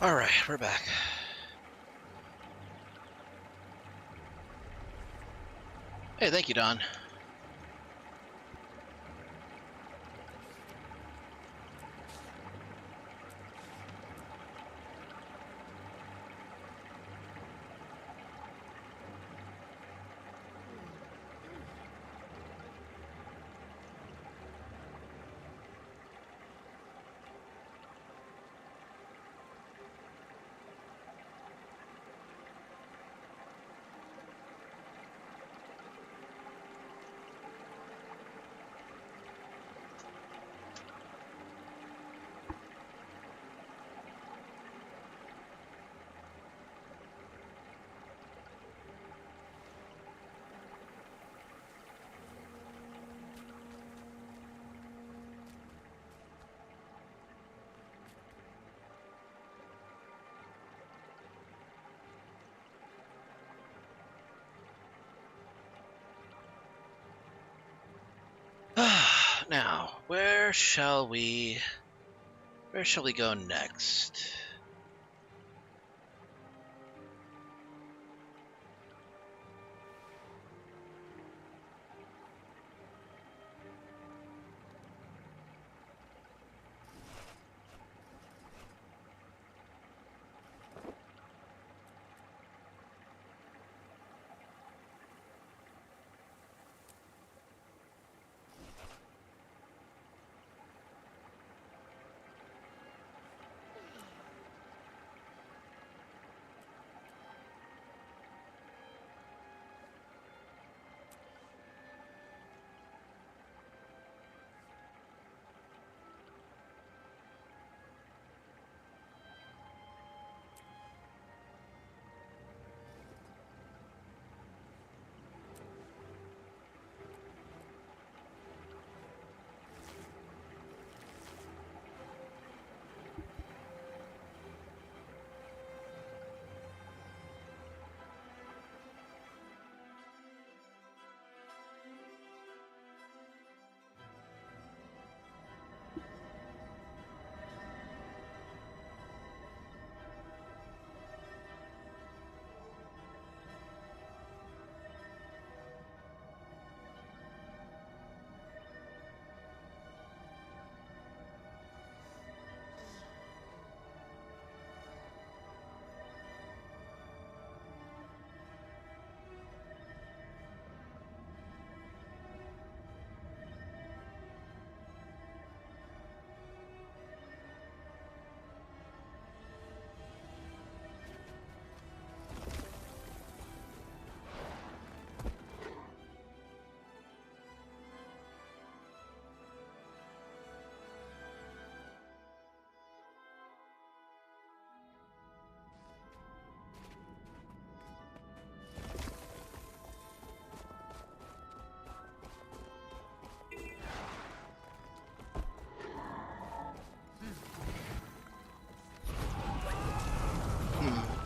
Alright, we're back. Hey, thank you, Don. Now, where shall we go next?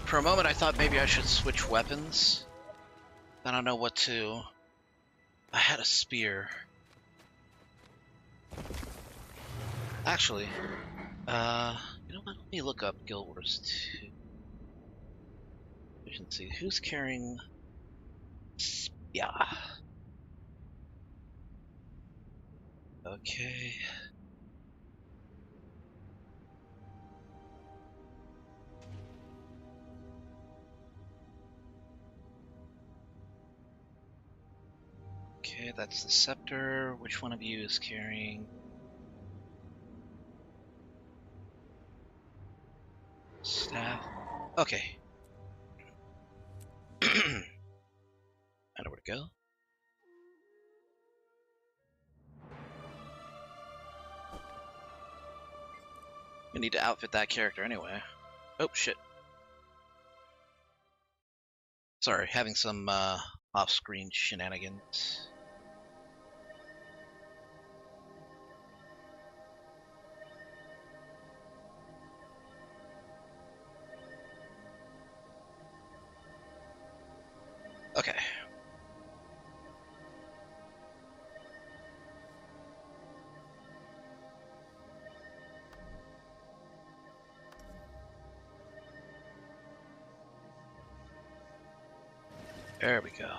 For a moment, I thought maybe I should switch weapons. I don't know what to... I had a spear. Actually, you know what? Let me look up Guild Wars 2. We can see who's carrying... Yeah. Okay. Okay, that's the scepter. Which one of you is carrying... staff? Okay. I know where to go. I need to outfit that character anyway. Oh, shit. Sorry, having some off-screen shenanigans. Okay. There we go.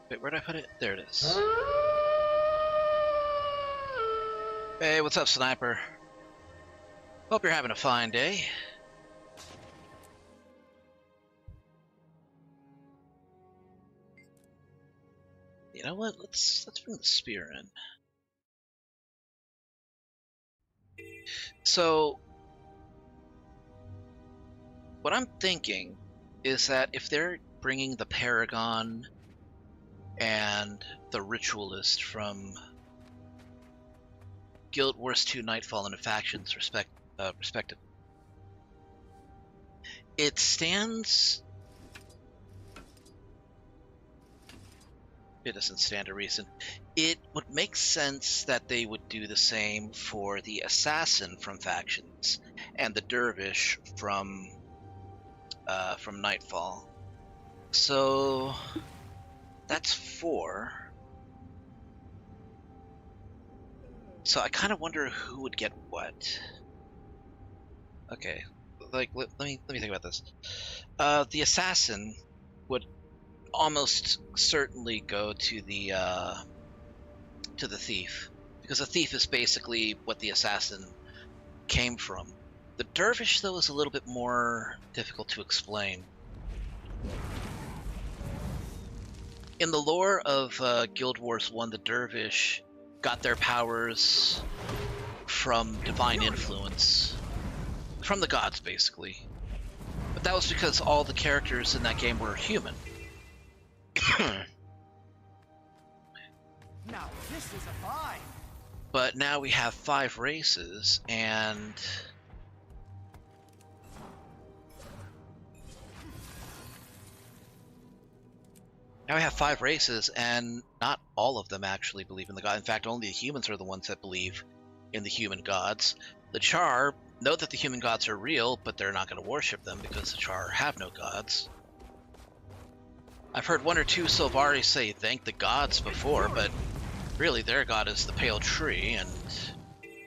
Wait, where'd I put it? There it is. Hey, what's up, Sniper? Hope you're having a fine day. You know what? Let's bring the spear in. So, what I'm thinking is that if they're bringing the Paragon and the Ritualist from Guild Wars 2 Nightfall into factions respectively, it doesn't stand to reason. It would make sense that they would do the same for the Assassin from factions and the Dervish from Nightfall. So that's 4. So I kind of wonder who would get what. Okay, like let me think about this. The Assassin would almost certainly go to the Thief, because the Thief is basically what the Assassin came from. The Dervish, though, is a little bit more difficult to explain. In the lore of Guild Wars 1, the Dervish got their powers from divine influence. From the gods, basically. But that was because all the characters in that game were human. Now this is a find. But now we have 5 races, and not all of them actually believe in the god. In fact, only the humans are the ones that believe in the human gods. The Char know that the human gods are real, but they're not going to worship them because the Char have no gods. I've heard 1 or 2 Sylvari say thank the gods before, but really their god is the pale tree, and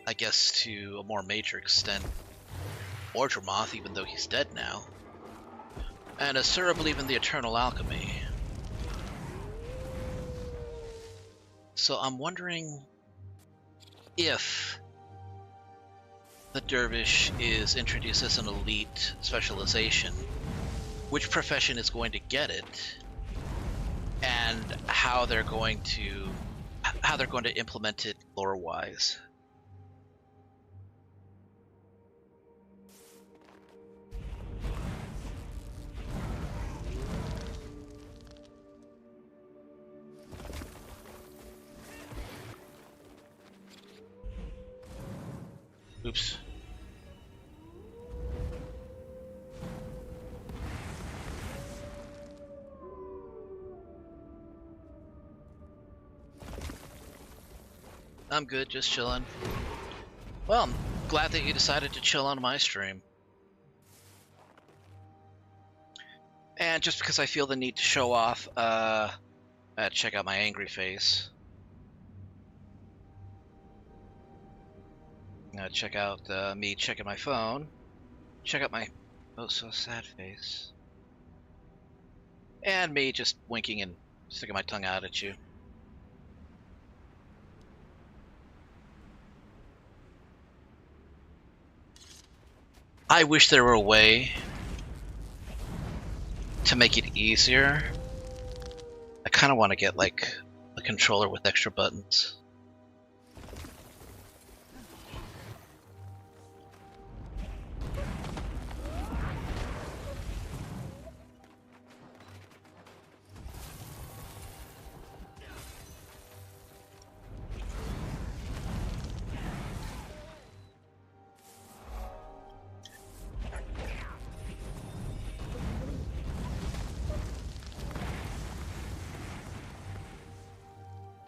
I guess to a more major extent Mordremoth, even though he's dead now. And Asura believe in the eternal alchemy. So I'm wondering if the Dervish is introduced as an elite specialization, which profession is going to get it, and how they're going to implement it lore-wise. Oops. I'm good, just chilling. Well, I'm glad that you decided to chill on my stream. And just because I feel the need to show off, check out my angry face. Check out me checking my phone. Check out my oh so sad face. And me just winking and sticking my tongue out at you. I wish there were a way to make it easier. I kind of want to get like a controller with extra buttons.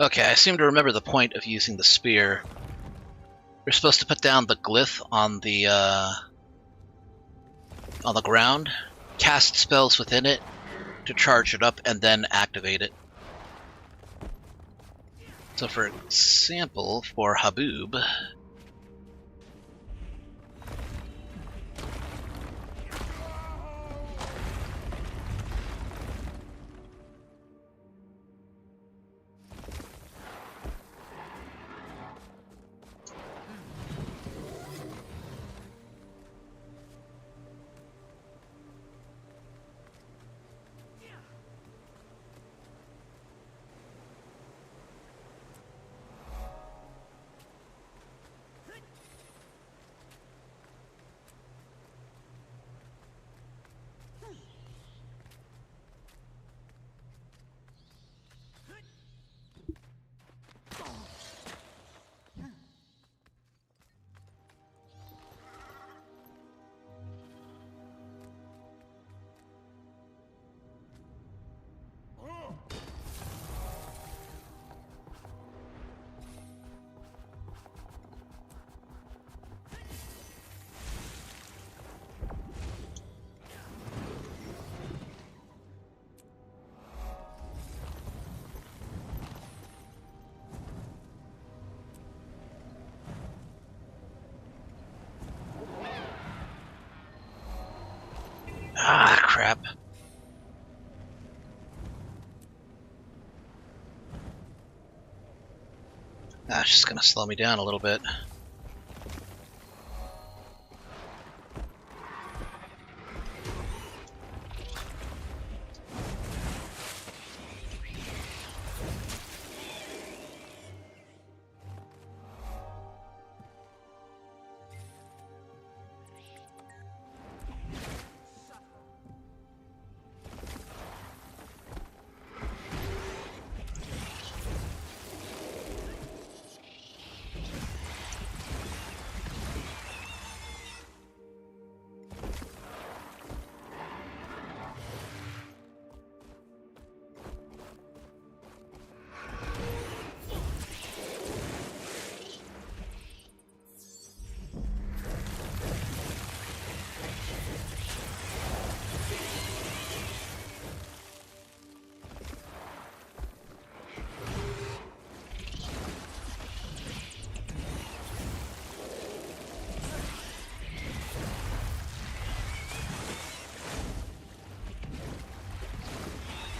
Okay, I seem to remember the point of using the spear. You're supposed to put down the glyph on the ground, cast spells within it to charge it up, and then activate it. So for example, for Haboob, crap. That's just gonna slow me down a little bit.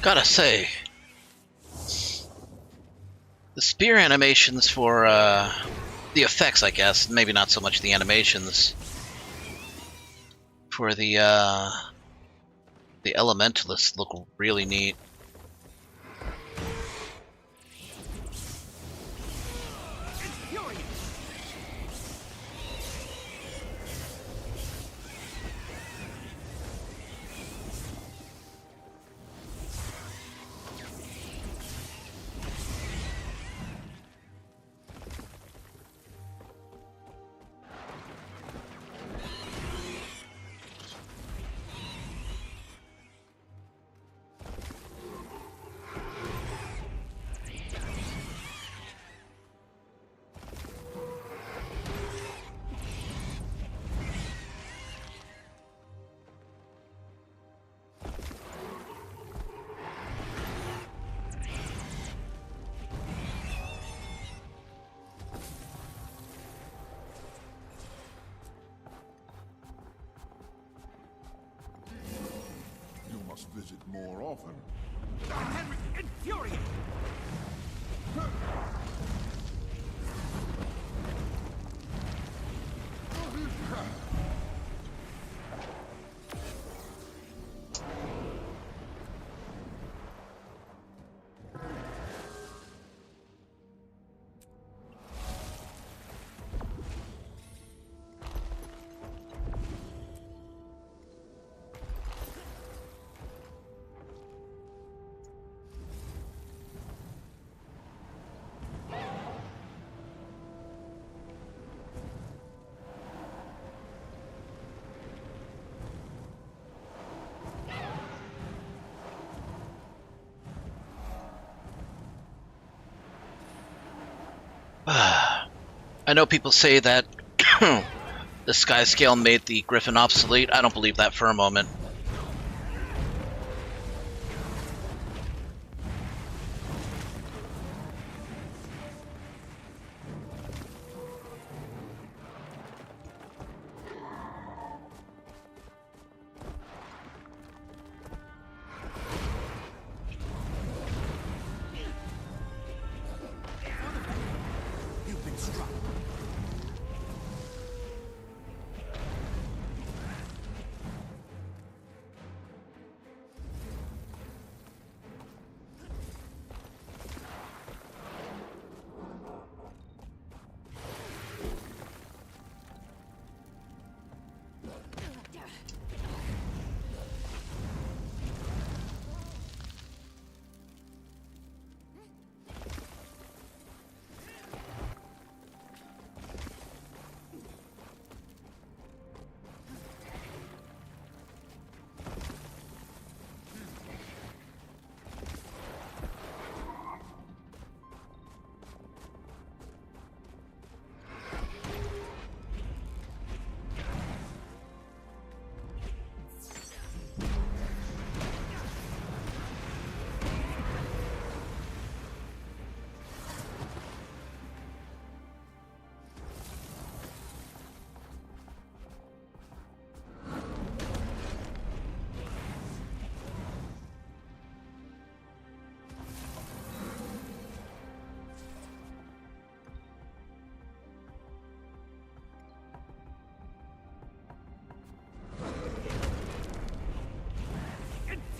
Gotta say, the spear animations for the effects, I guess, maybe not so much the animations, for the elementalists look really neat. You must visit more often. Henry, infuriate! I know people say that the sky scale made the griffin obsolete. I don't believe that for a moment. You've been struck.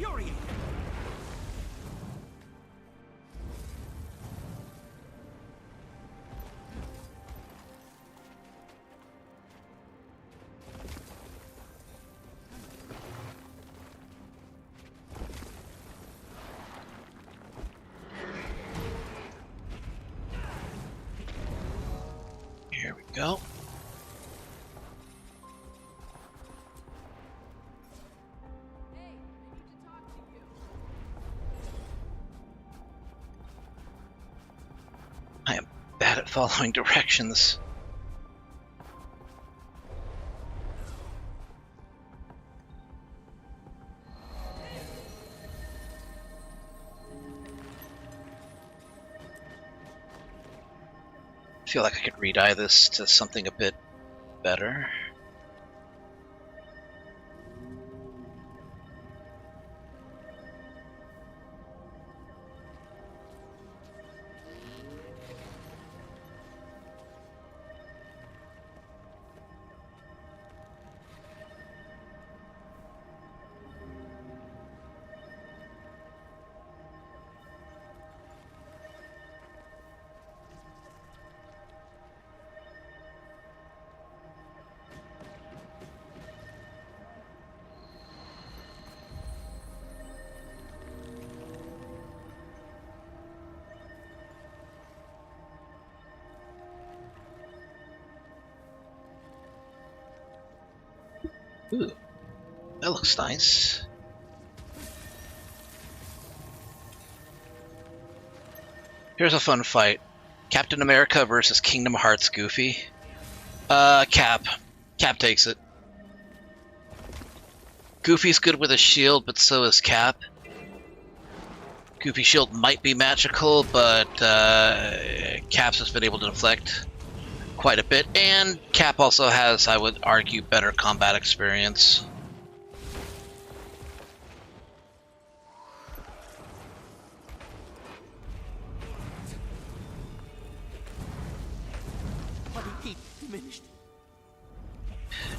infuriating. Here we go. I am bad at following directions. I feel like I could re-dye this to something a bit better. Ooh, that looks nice. Here's a fun fight. Captain America versus Kingdom Hearts Goofy. Cap. Cap takes it. Goofy's good with a shield, but so is Cap. Goofy's shield might be magical, but Cap's has been able to deflect quite a bit, and Cap also has, I would argue, better combat experience.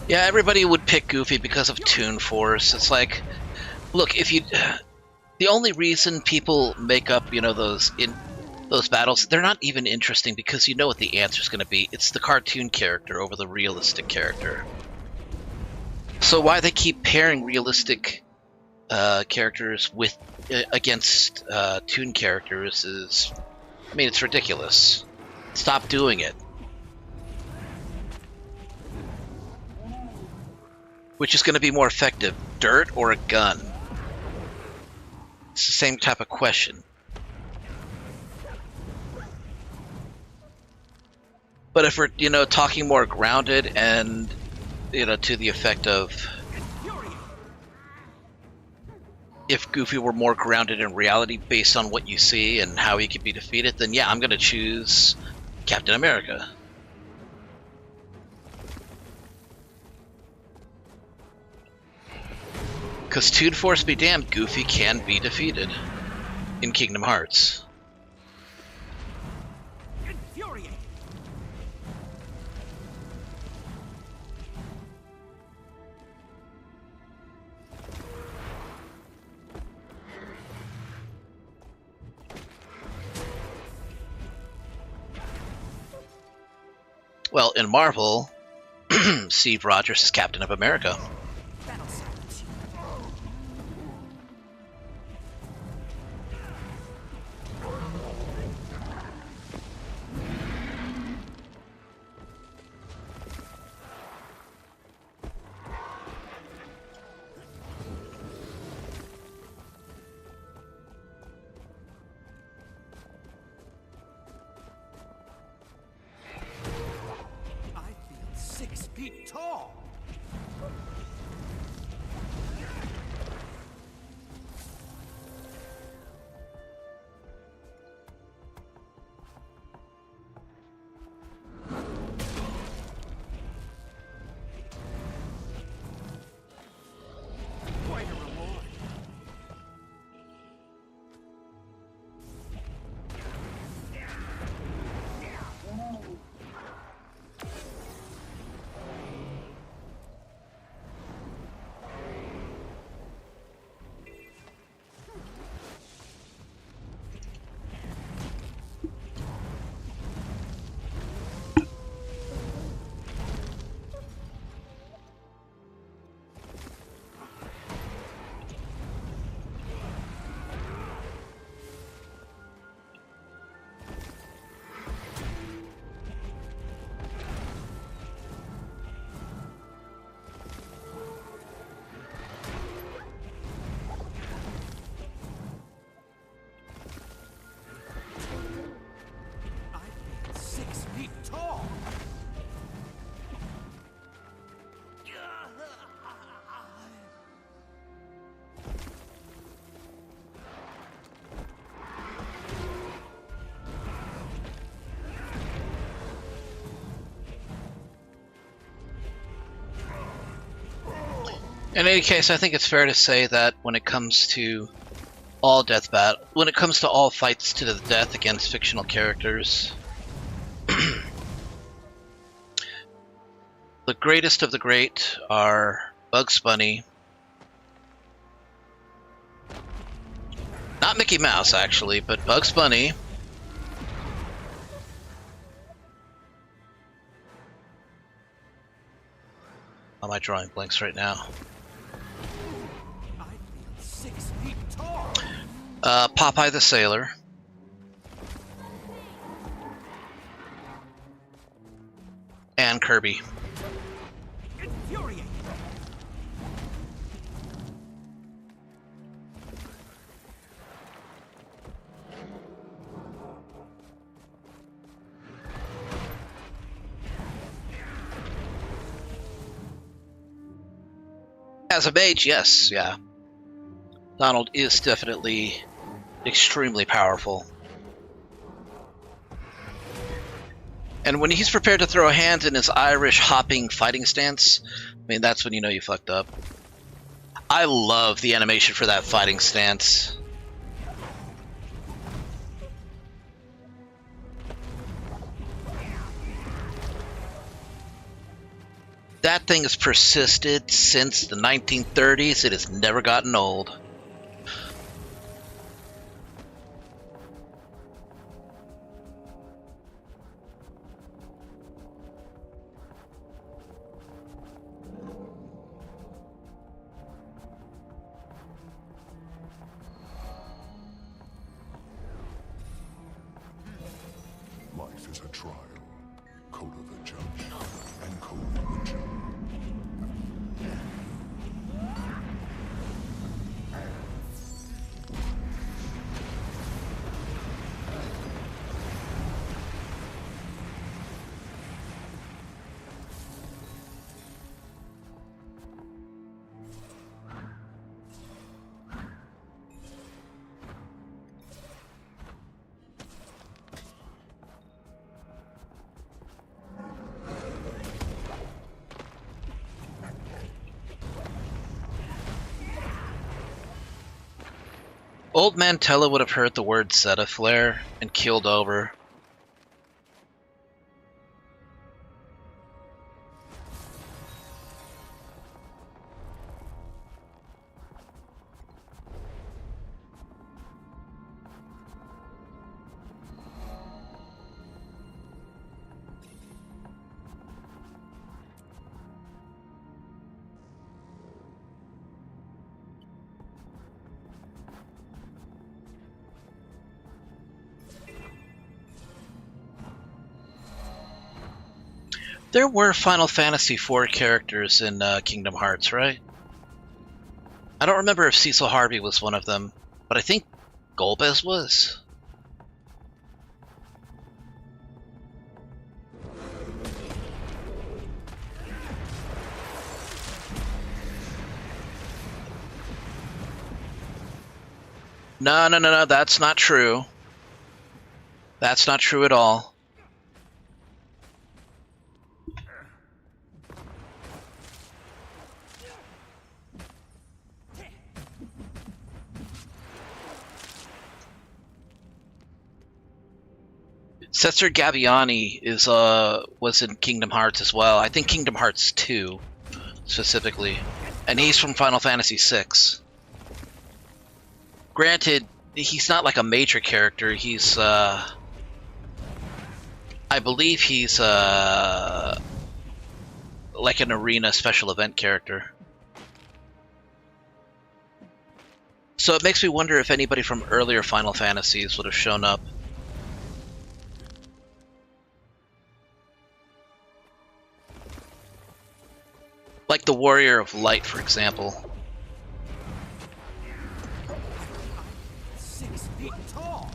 Yeah, everybody would pick Goofy because of Toon Force. It's like, look, if you, the only reason people make up, you know, those battles, they're not even interesting because you know what the answer's going to be. It's the cartoon character over the realistic character. So why they keep pairing realistic characters with against toon characters is, I mean, it's ridiculous. Stop doing it. Which is going to be more effective, dirt or a gun? It's the same type of question. But if we're, you know, talking more grounded and, you know, to the effect of if Goofy were more grounded in reality based on what you see and how he could be defeated, then yeah, I'm going to choose Captain America. Because Toon Force be damned, Goofy can be defeated in Kingdom Hearts. Well, in Marvel, Steve Rogers is Captain of America. In any case, I think it's fair to say that when it comes to when it comes to all fights to the death against fictional characters, the greatest of the great are Bugs Bunny, not Mickey Mouse actually, but Bugs Bunny, how am I drawing blanks right now? I feel 6 feet tall. Popeye the Sailor, and Kirby. Infuriate. As a mage, yes, yeah. Donald is definitely extremely powerful. And when he's prepared to throw hands in his Irish hopping fighting stance, I mean, that's when you know you fucked up. I love the animation for that fighting stance. That thing has persisted since the 1930s. It has never gotten old. Life is a trial. Code of the judge and code of the jury. Old Mantella would have heard the word Zeta Flare and keeled over. There were Final Fantasy IV characters in Kingdom Hearts, right? I don't remember if Cecil Harvey was one of them, but I think Golbez was. No, that's not true. That's not true at all. Cesar Gabbiani is was in Kingdom Hearts as well. I think Kingdom Hearts 2 specifically, and he's from Final Fantasy VI. Granted, he's not like a major character. He's I believe he's like an arena special event character. So it makes me wonder if anybody from earlier Final Fantasies would have shown up. Like the Warrior of Light, for example. 6 feet tall.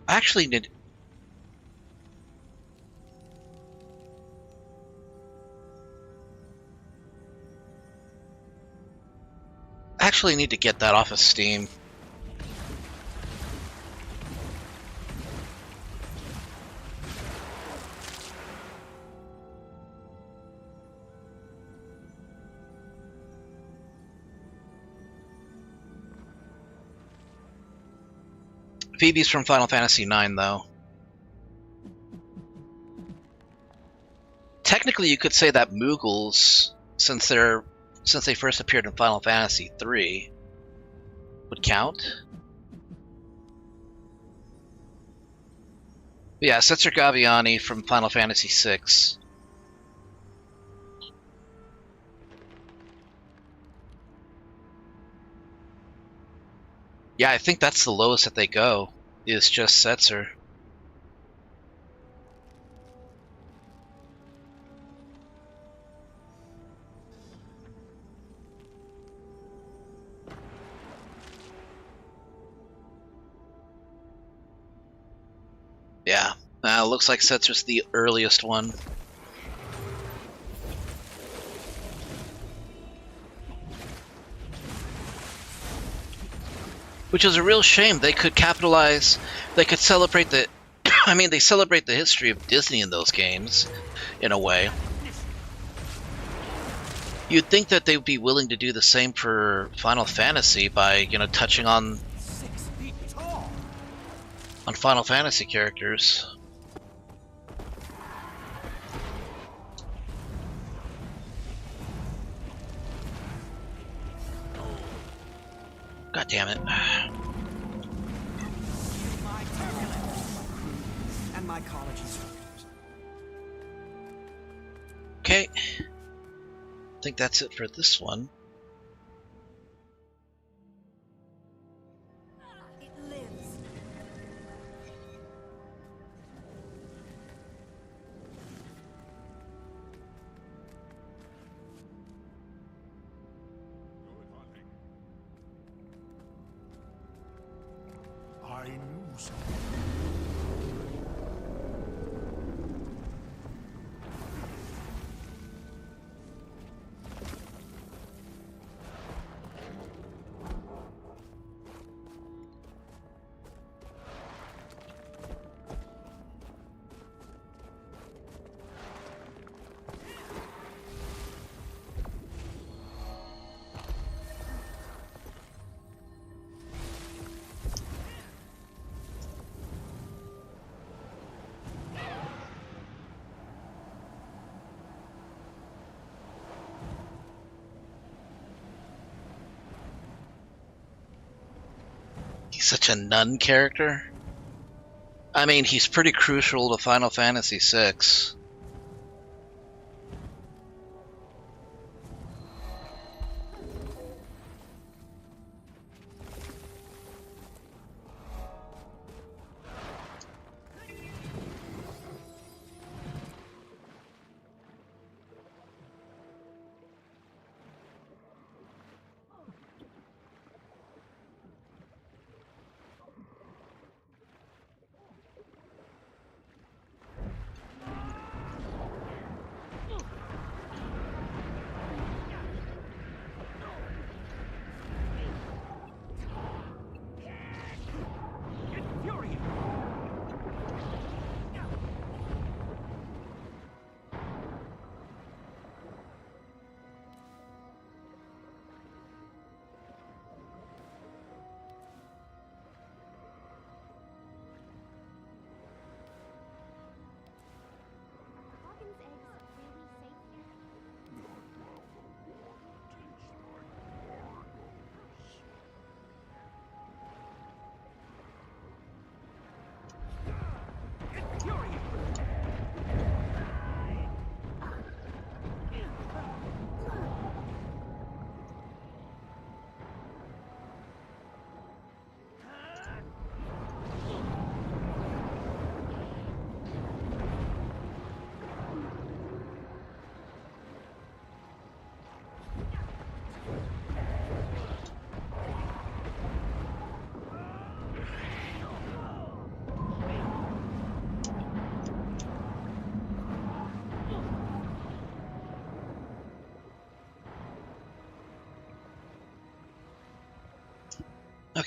I actually need. Actually need to get that off of Steam. Phoebe's from Final Fantasy IX, though. Technically, you could say that Moogles, since they first appeared in Final Fantasy III, would count. But yeah, Setzer Gaviani from Final Fantasy VI. Yeah, I think that's the lowest that they go, is just Setzer. Yeah, looks like Setzer's the earliest one. Which is a real shame. They could capitalize, they could celebrate the, I mean, they celebrate the history of Disney in those games, in a way. You'd think that they would be willing to do the same for Final Fantasy by, you know, touching on 6 feet tall. on Final Fantasy characters. God damn it. My turbulence. And my college instructors. Okay. I think that's it for this one. It lives. I knew something. He's such a nun character. I mean, he's pretty crucial to Final Fantasy VI.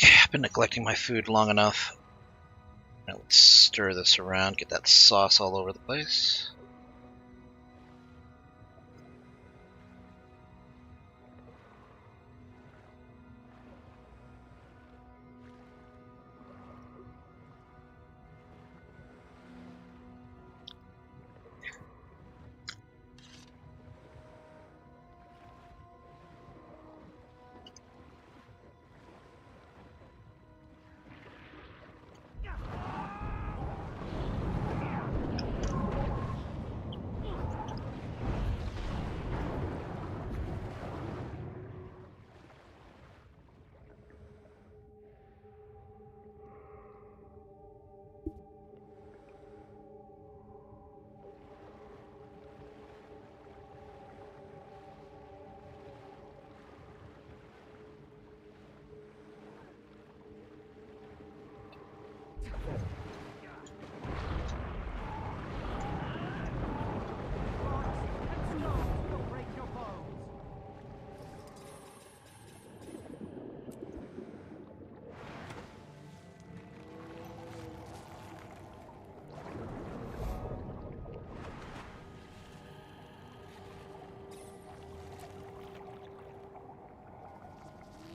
Okay, I've been neglecting my food long enough. Now let's stir this around, get that sauce all over the place.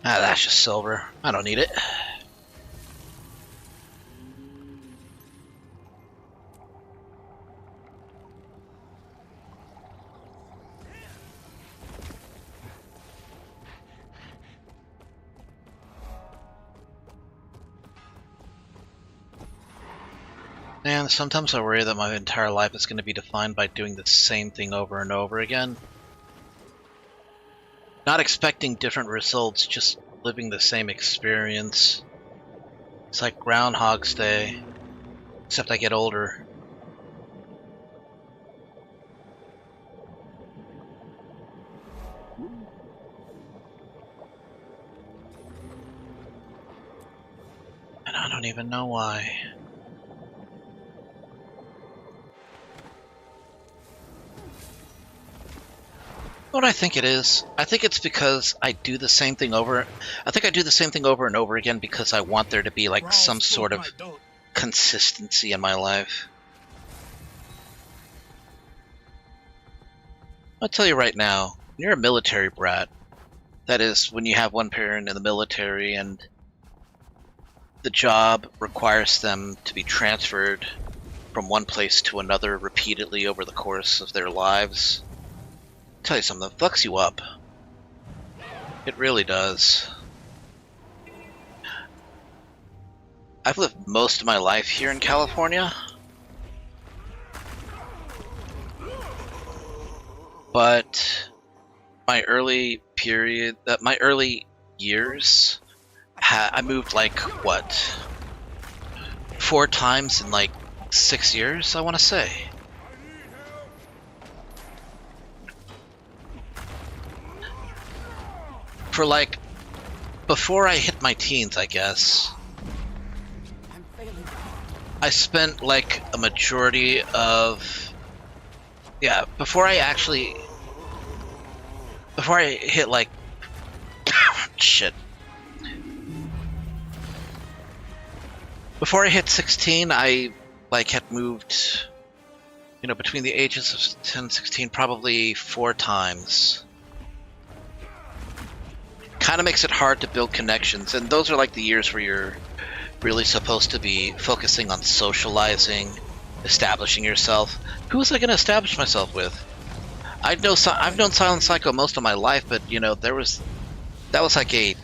Ah, that's just silver. I don't need it. And sometimes I worry that my entire life is going to be defined by doing the same thing over and over again. Not expecting different results, just living the same experience. It's like Groundhog's Day, except I get older. And I don't even know why. What I think it is, I think it's because I do the same thing over. I think I do the same thing over and over again because I want there to be like some sort of consistency in my life. I'll tell you right now, when you're a military brat, that is, when you have one parent in the military and the job requires them to be transferred from one place to another repeatedly over the course of their lives. Tell you something, that fucks you up. It really does. I've lived most of my life here in California, but my early years, I moved like what, 4 times in like 6 years, I want to say. For like, before I hit my teens, I guess, I spent like a majority of, yeah, before I hit like, shit. Before I hit 16, I like had moved, you know, between the ages of 10 and 16, probably 4 times. Kind of makes it hard to build connections, and those are like the years where you're really supposed to be focusing on socializing, establishing yourself. Who was I going to establish myself with? I've known Silent Psycho most of my life, but you know, that was like a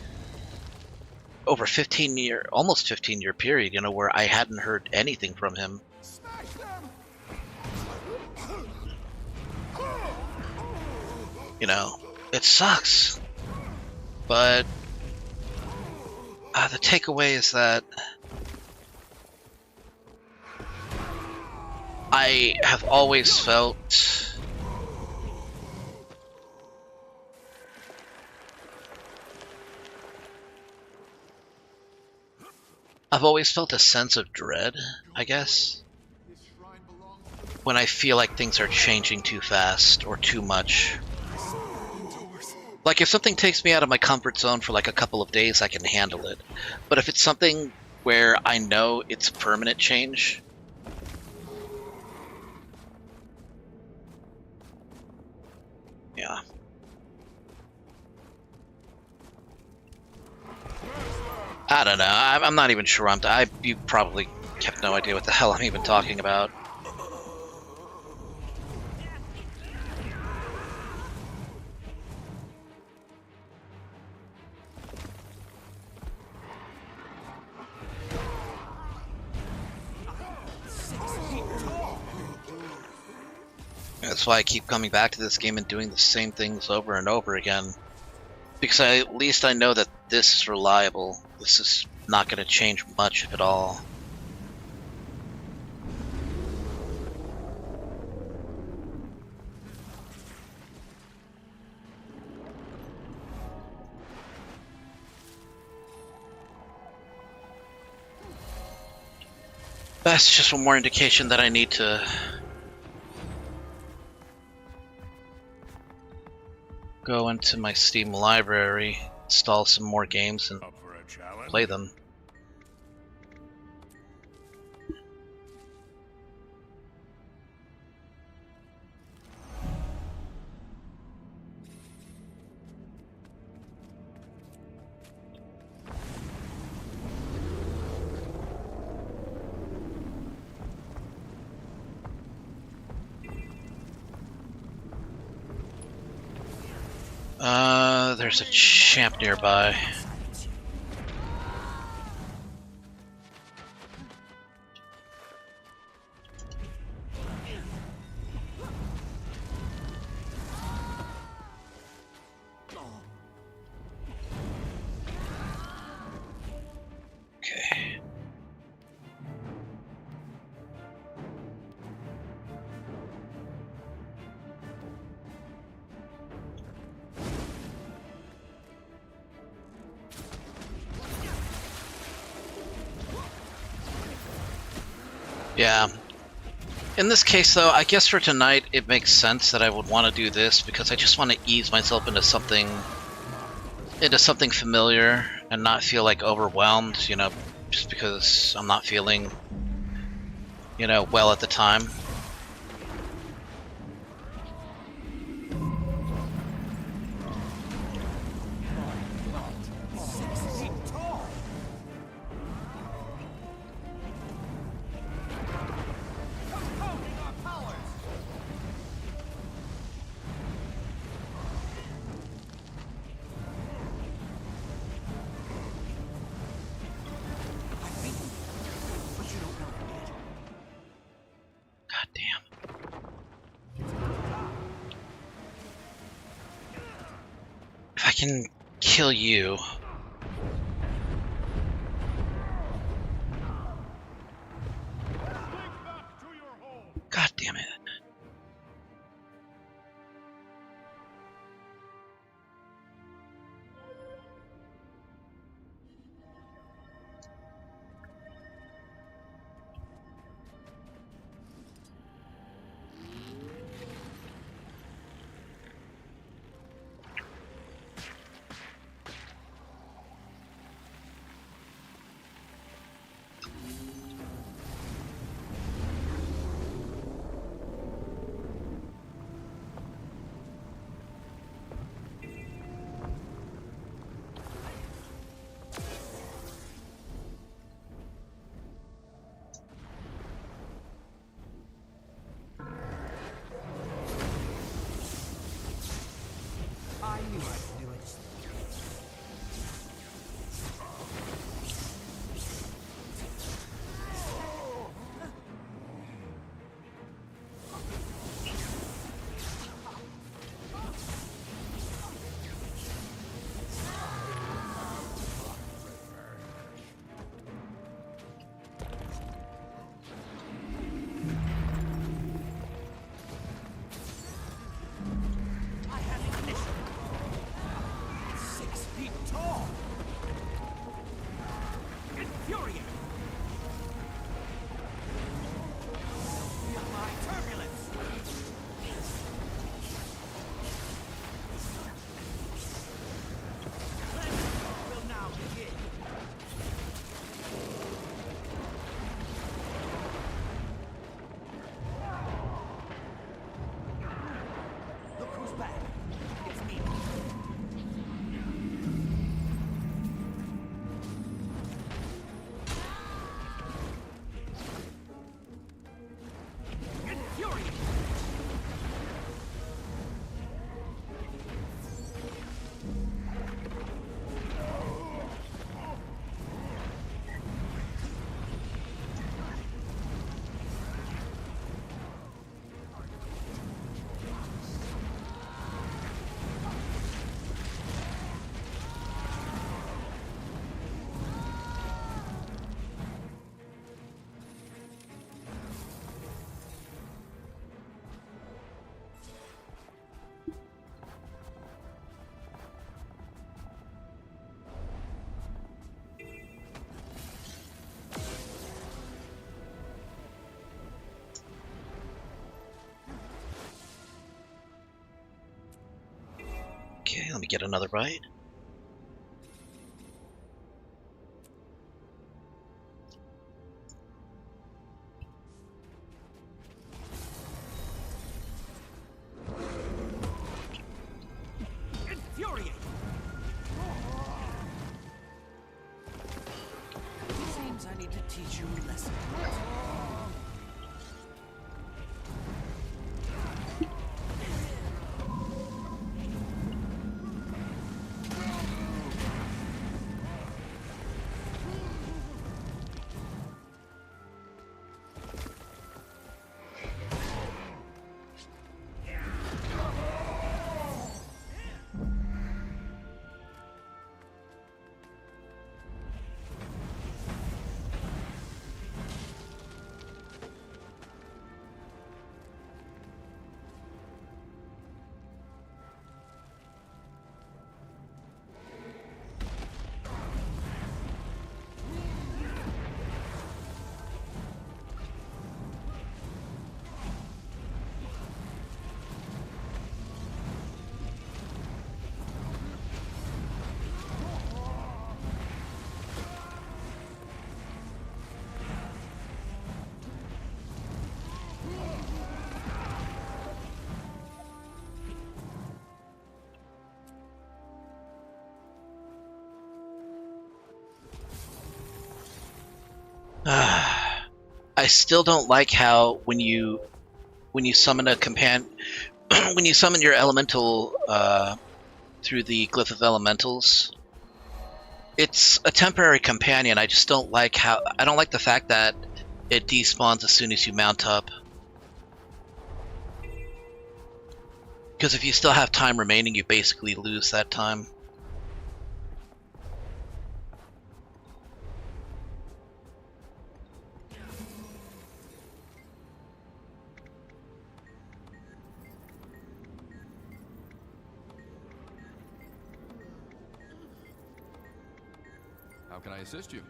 over 15-year, almost 15-year period, you know, where I hadn't heard anything from him. You know, it sucks. But the takeaway is that I have always felt a sense of dread, I guess, when I feel like things are changing too fast or too much. Like, if something takes me out of my comfort zone for like a couple of days, I can handle it. But if it's something where I know it's a permanent change, yeah. I don't know. I'm not even sure. You probably have no idea what the hell I'm even talking about. That's why I keep coming back to this game and doing the same things over and over again. Because at least I know that this is reliable. This is not going to change much, if at all. That's just one more indication that I need to go into my Steam library, install some more games, and play them. There's a champ nearby. Okay. Yeah. In this case, though, I guess for tonight it makes sense that I would want to do this because I just want to ease myself into something familiar and not feel like overwhelmed, you know, just because I'm not feeling, you know, well at the time. If I can kill you. God damn it. I knew I could do it. Okay, let me get another bite. Infuriate! Seems I need to teach you a lesson. I still don't like how when you summon a when you summon your elemental through the Glyph of Elementals, it's a temporary companion. I just don't like I don't like the fact that it despawns as soon as you mount up. Because if you still have time remaining, you basically lose that time. How can I assist you?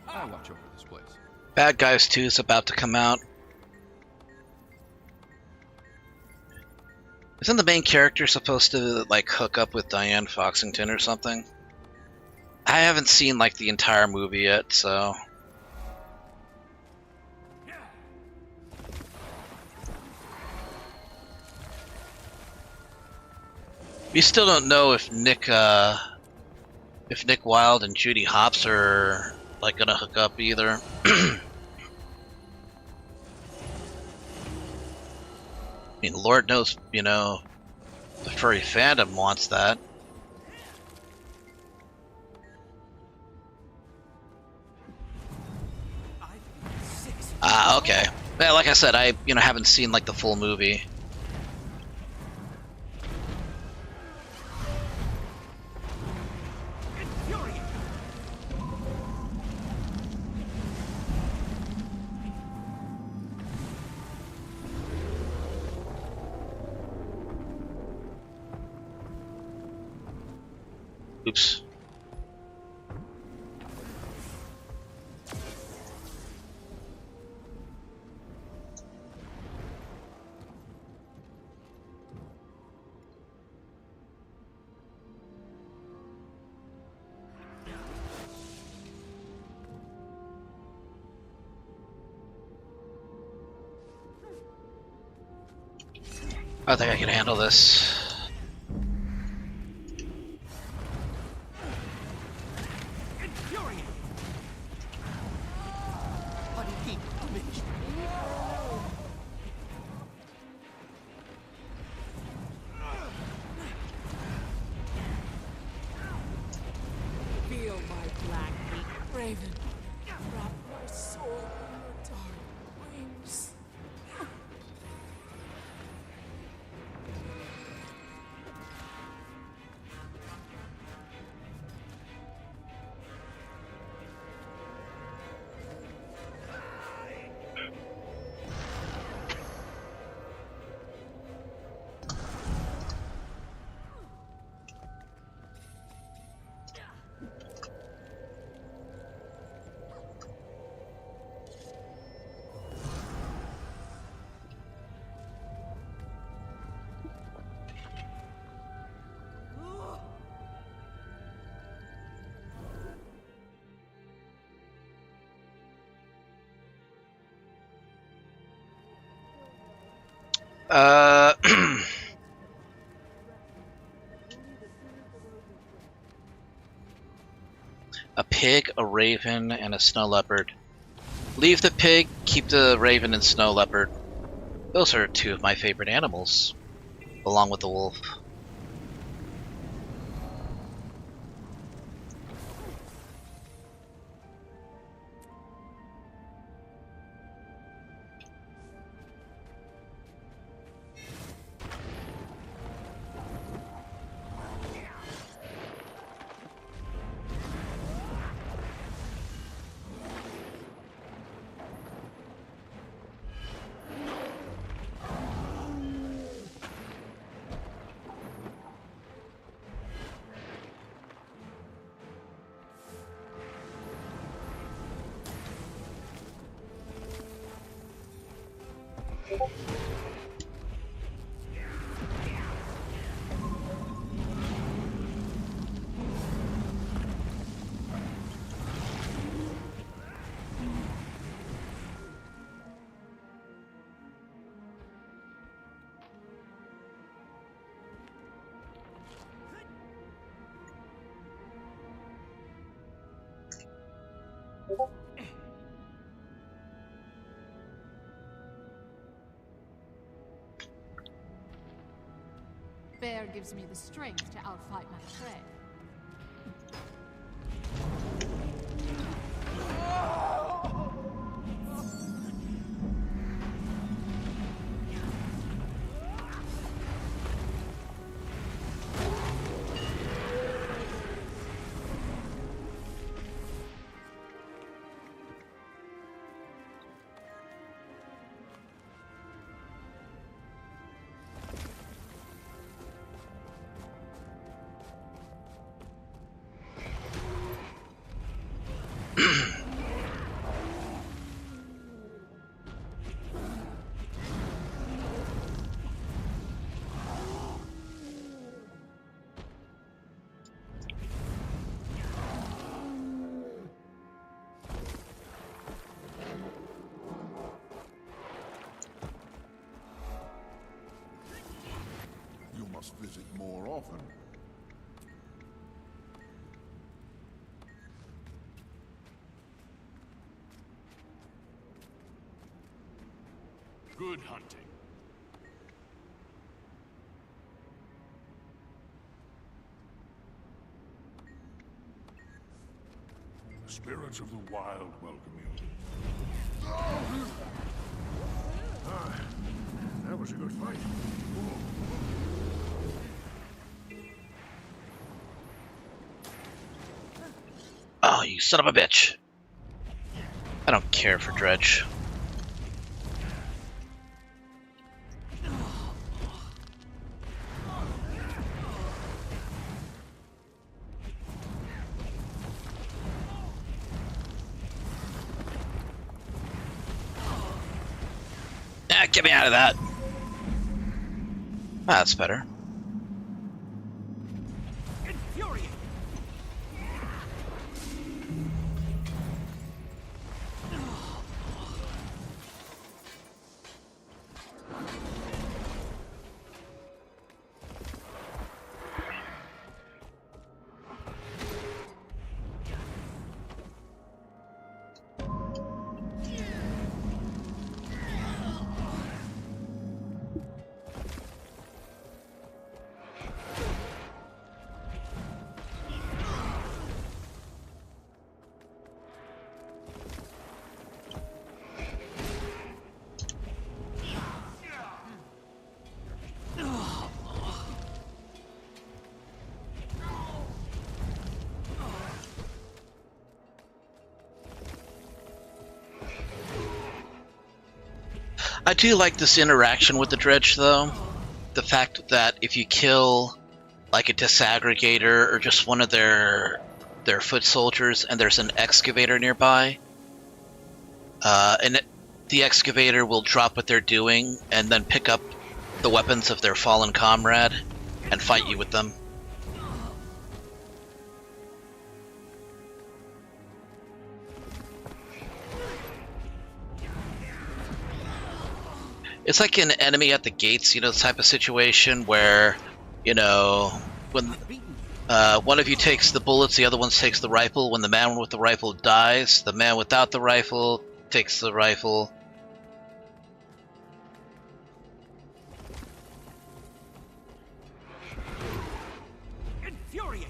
I'll watch over this place. Bad Guys 2 is about to come out. Isn't the main character supposed to like hook up with Diane Foxington or something? I haven't seen like the entire movie yet, so we still don't know if Nick Wilde and Judy Hopps are like gonna hook up either. I mean, Lord knows, you know, the furry fandom wants that. Ah, okay. Yeah, like I said, I haven't seen like the full movie. Oops. I think I can handle this. Feel my black meat, Raven. Wrap my soul in your dark wings. Uh, a pig, a raven, and a snow leopard. Leave the pig, keep the raven and snow leopard. Those are two of my favorite animals, along with the wolf. Bear gives me the strength to outfight my prey. You must visit more often. Good hunting. The spirits of the wild welcome you. That was a good fight. Oh, you son of a bitch. I don't care for Dredge. Ah, get me out of that. Ah, that's better. I do like this interaction with the Dredge, though. The fact that if you kill, like, a disaggregator or just one of their foot soldiers and there's an excavator nearby, the excavator will drop what they're doing and then pick up the weapons of their fallen comrade and fight you with them. It's like an enemy at the gates, you know, type of situation where, you know, when one of you takes the bullets, the other one takes the rifle. When the man with the rifle dies, the man without the rifle takes the rifle. Infuriated.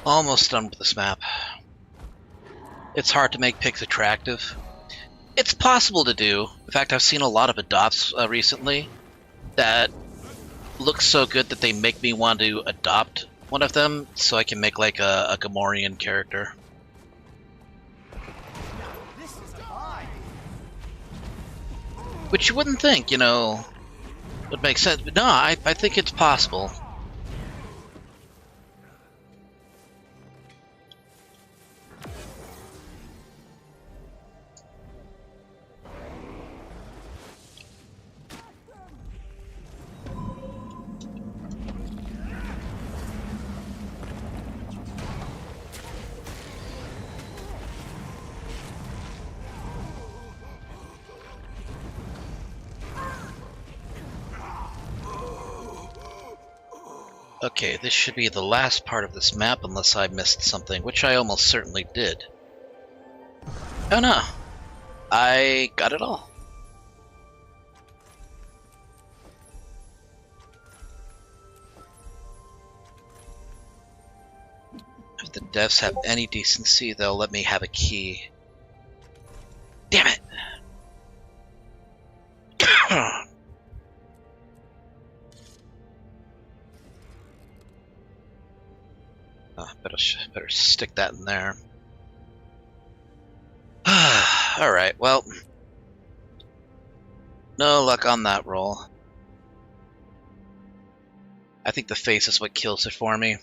Almost done with this map. It's hard to make pigs attractive. It's possible to do. In fact, I've seen a lot of adopts recently that look so good that they make me want to adopt one of them so I can make like a Gamorrean character. Which you wouldn't think, you know, would make sense. But no, I think it's possible. Okay, this should be the last part of this map unless I missed something, which I almost certainly did. Oh no, I got it all. If the devs have any decency, they'll let me have a key. Damn it! Oh, better stick that in there. Alright, well. No luck on that roll. I think the face is what kills it for me.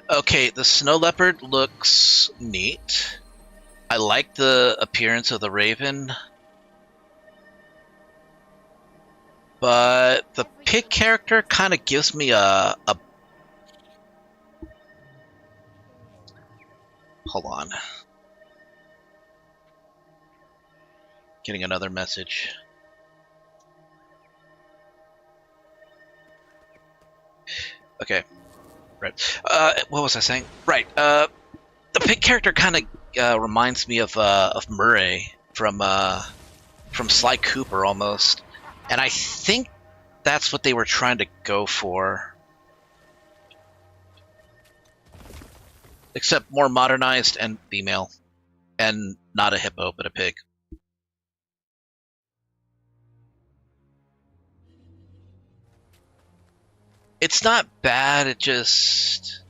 Okay, the snow leopard looks neat. I like the appearance of the raven. But the pig character kind of gives me a... Hold on. Getting another message. Okay. Right. What was I saying? Right. The pig character kind of reminds me of Murray from Sly Cooper almost, and I think that's what they were trying to go for, except more modernized and female, and not a hippo but a pig. It's not bad. It just.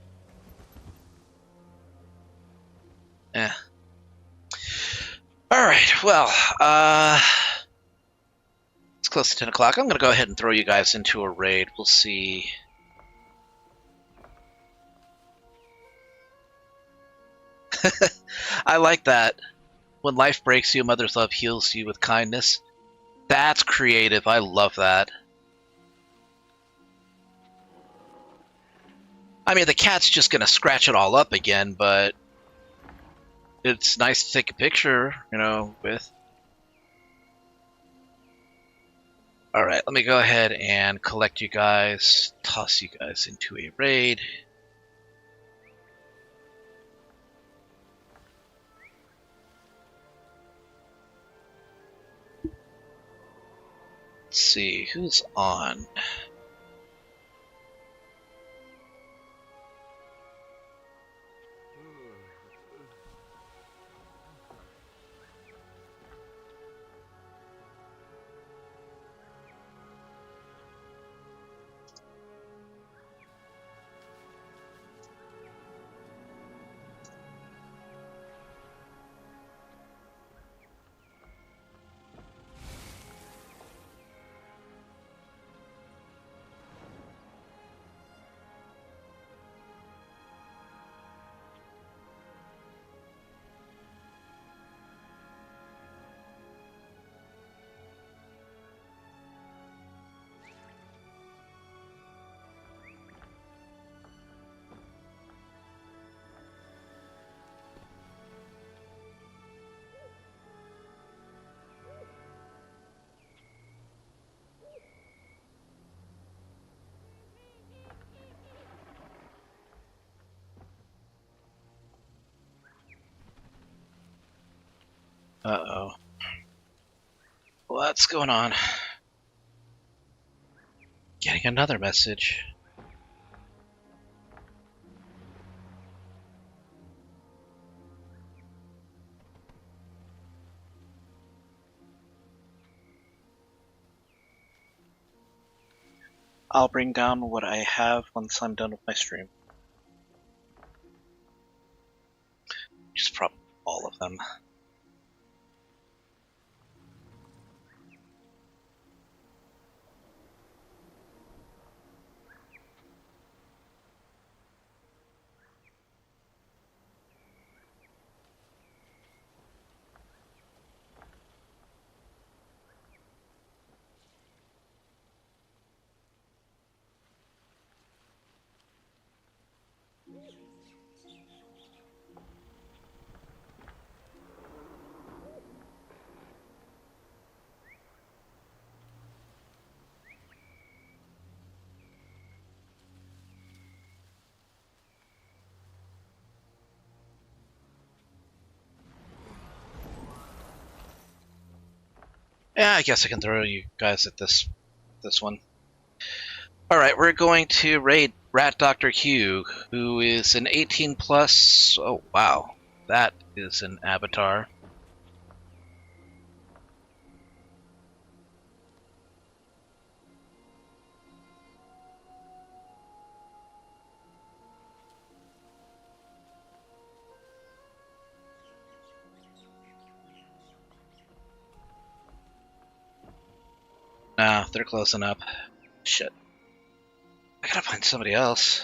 Alright, well, it's close to 10 o'clock. I'm going to go ahead and throw you guys into a raid. We'll see. I like that. When life breaks you, mother's love heals you with kindness. That's creative. I love that. I mean, the cat's just going to scratch it all up again, but it's nice to take a picture, you know, with. Alright, let me go ahead and collect you guys, toss you guys into a raid. Let's see, who's on? Uh-oh. What's going on? Getting another message. I'll bring down what I have once I'm done with my stream. Just probably all of them. Yeah, I guess I can throw you guys at this one. Alright, we're going to raid Rat Dr. Hugh, who is an 18 plus. Oh wow, that is an avatar. Nah, they're closing up. Shit. I gotta find somebody else.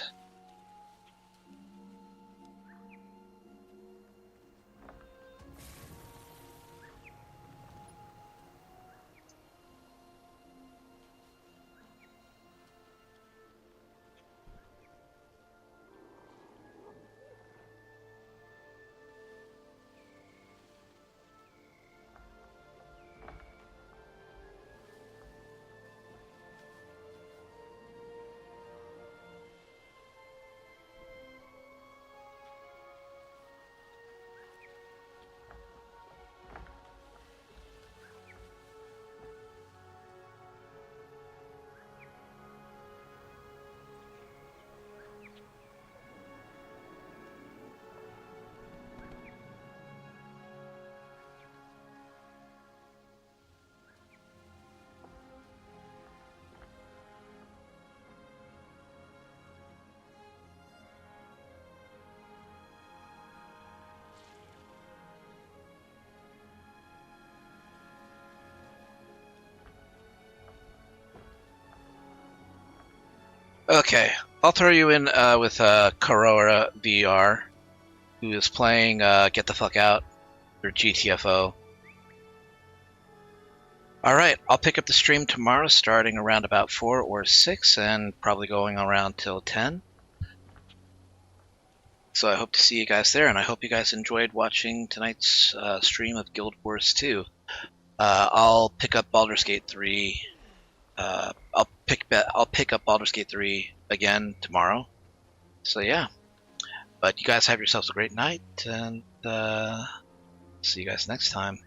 Okay, I'll throw you in with Corora VR, who is playing Get the Fuck Out, or GTFO. Alright, I'll pick up the stream tomorrow starting around about 4 or 6 and probably going around till 10. So I hope to see you guys there, and I hope you guys enjoyed watching tonight's stream of Guild Wars 2. I'll pick up Baldur's Gate 3. I'll pick up Baldur's Gate 3 again tomorrow. So yeah, but you guys have yourselves a great night, and see you guys next time.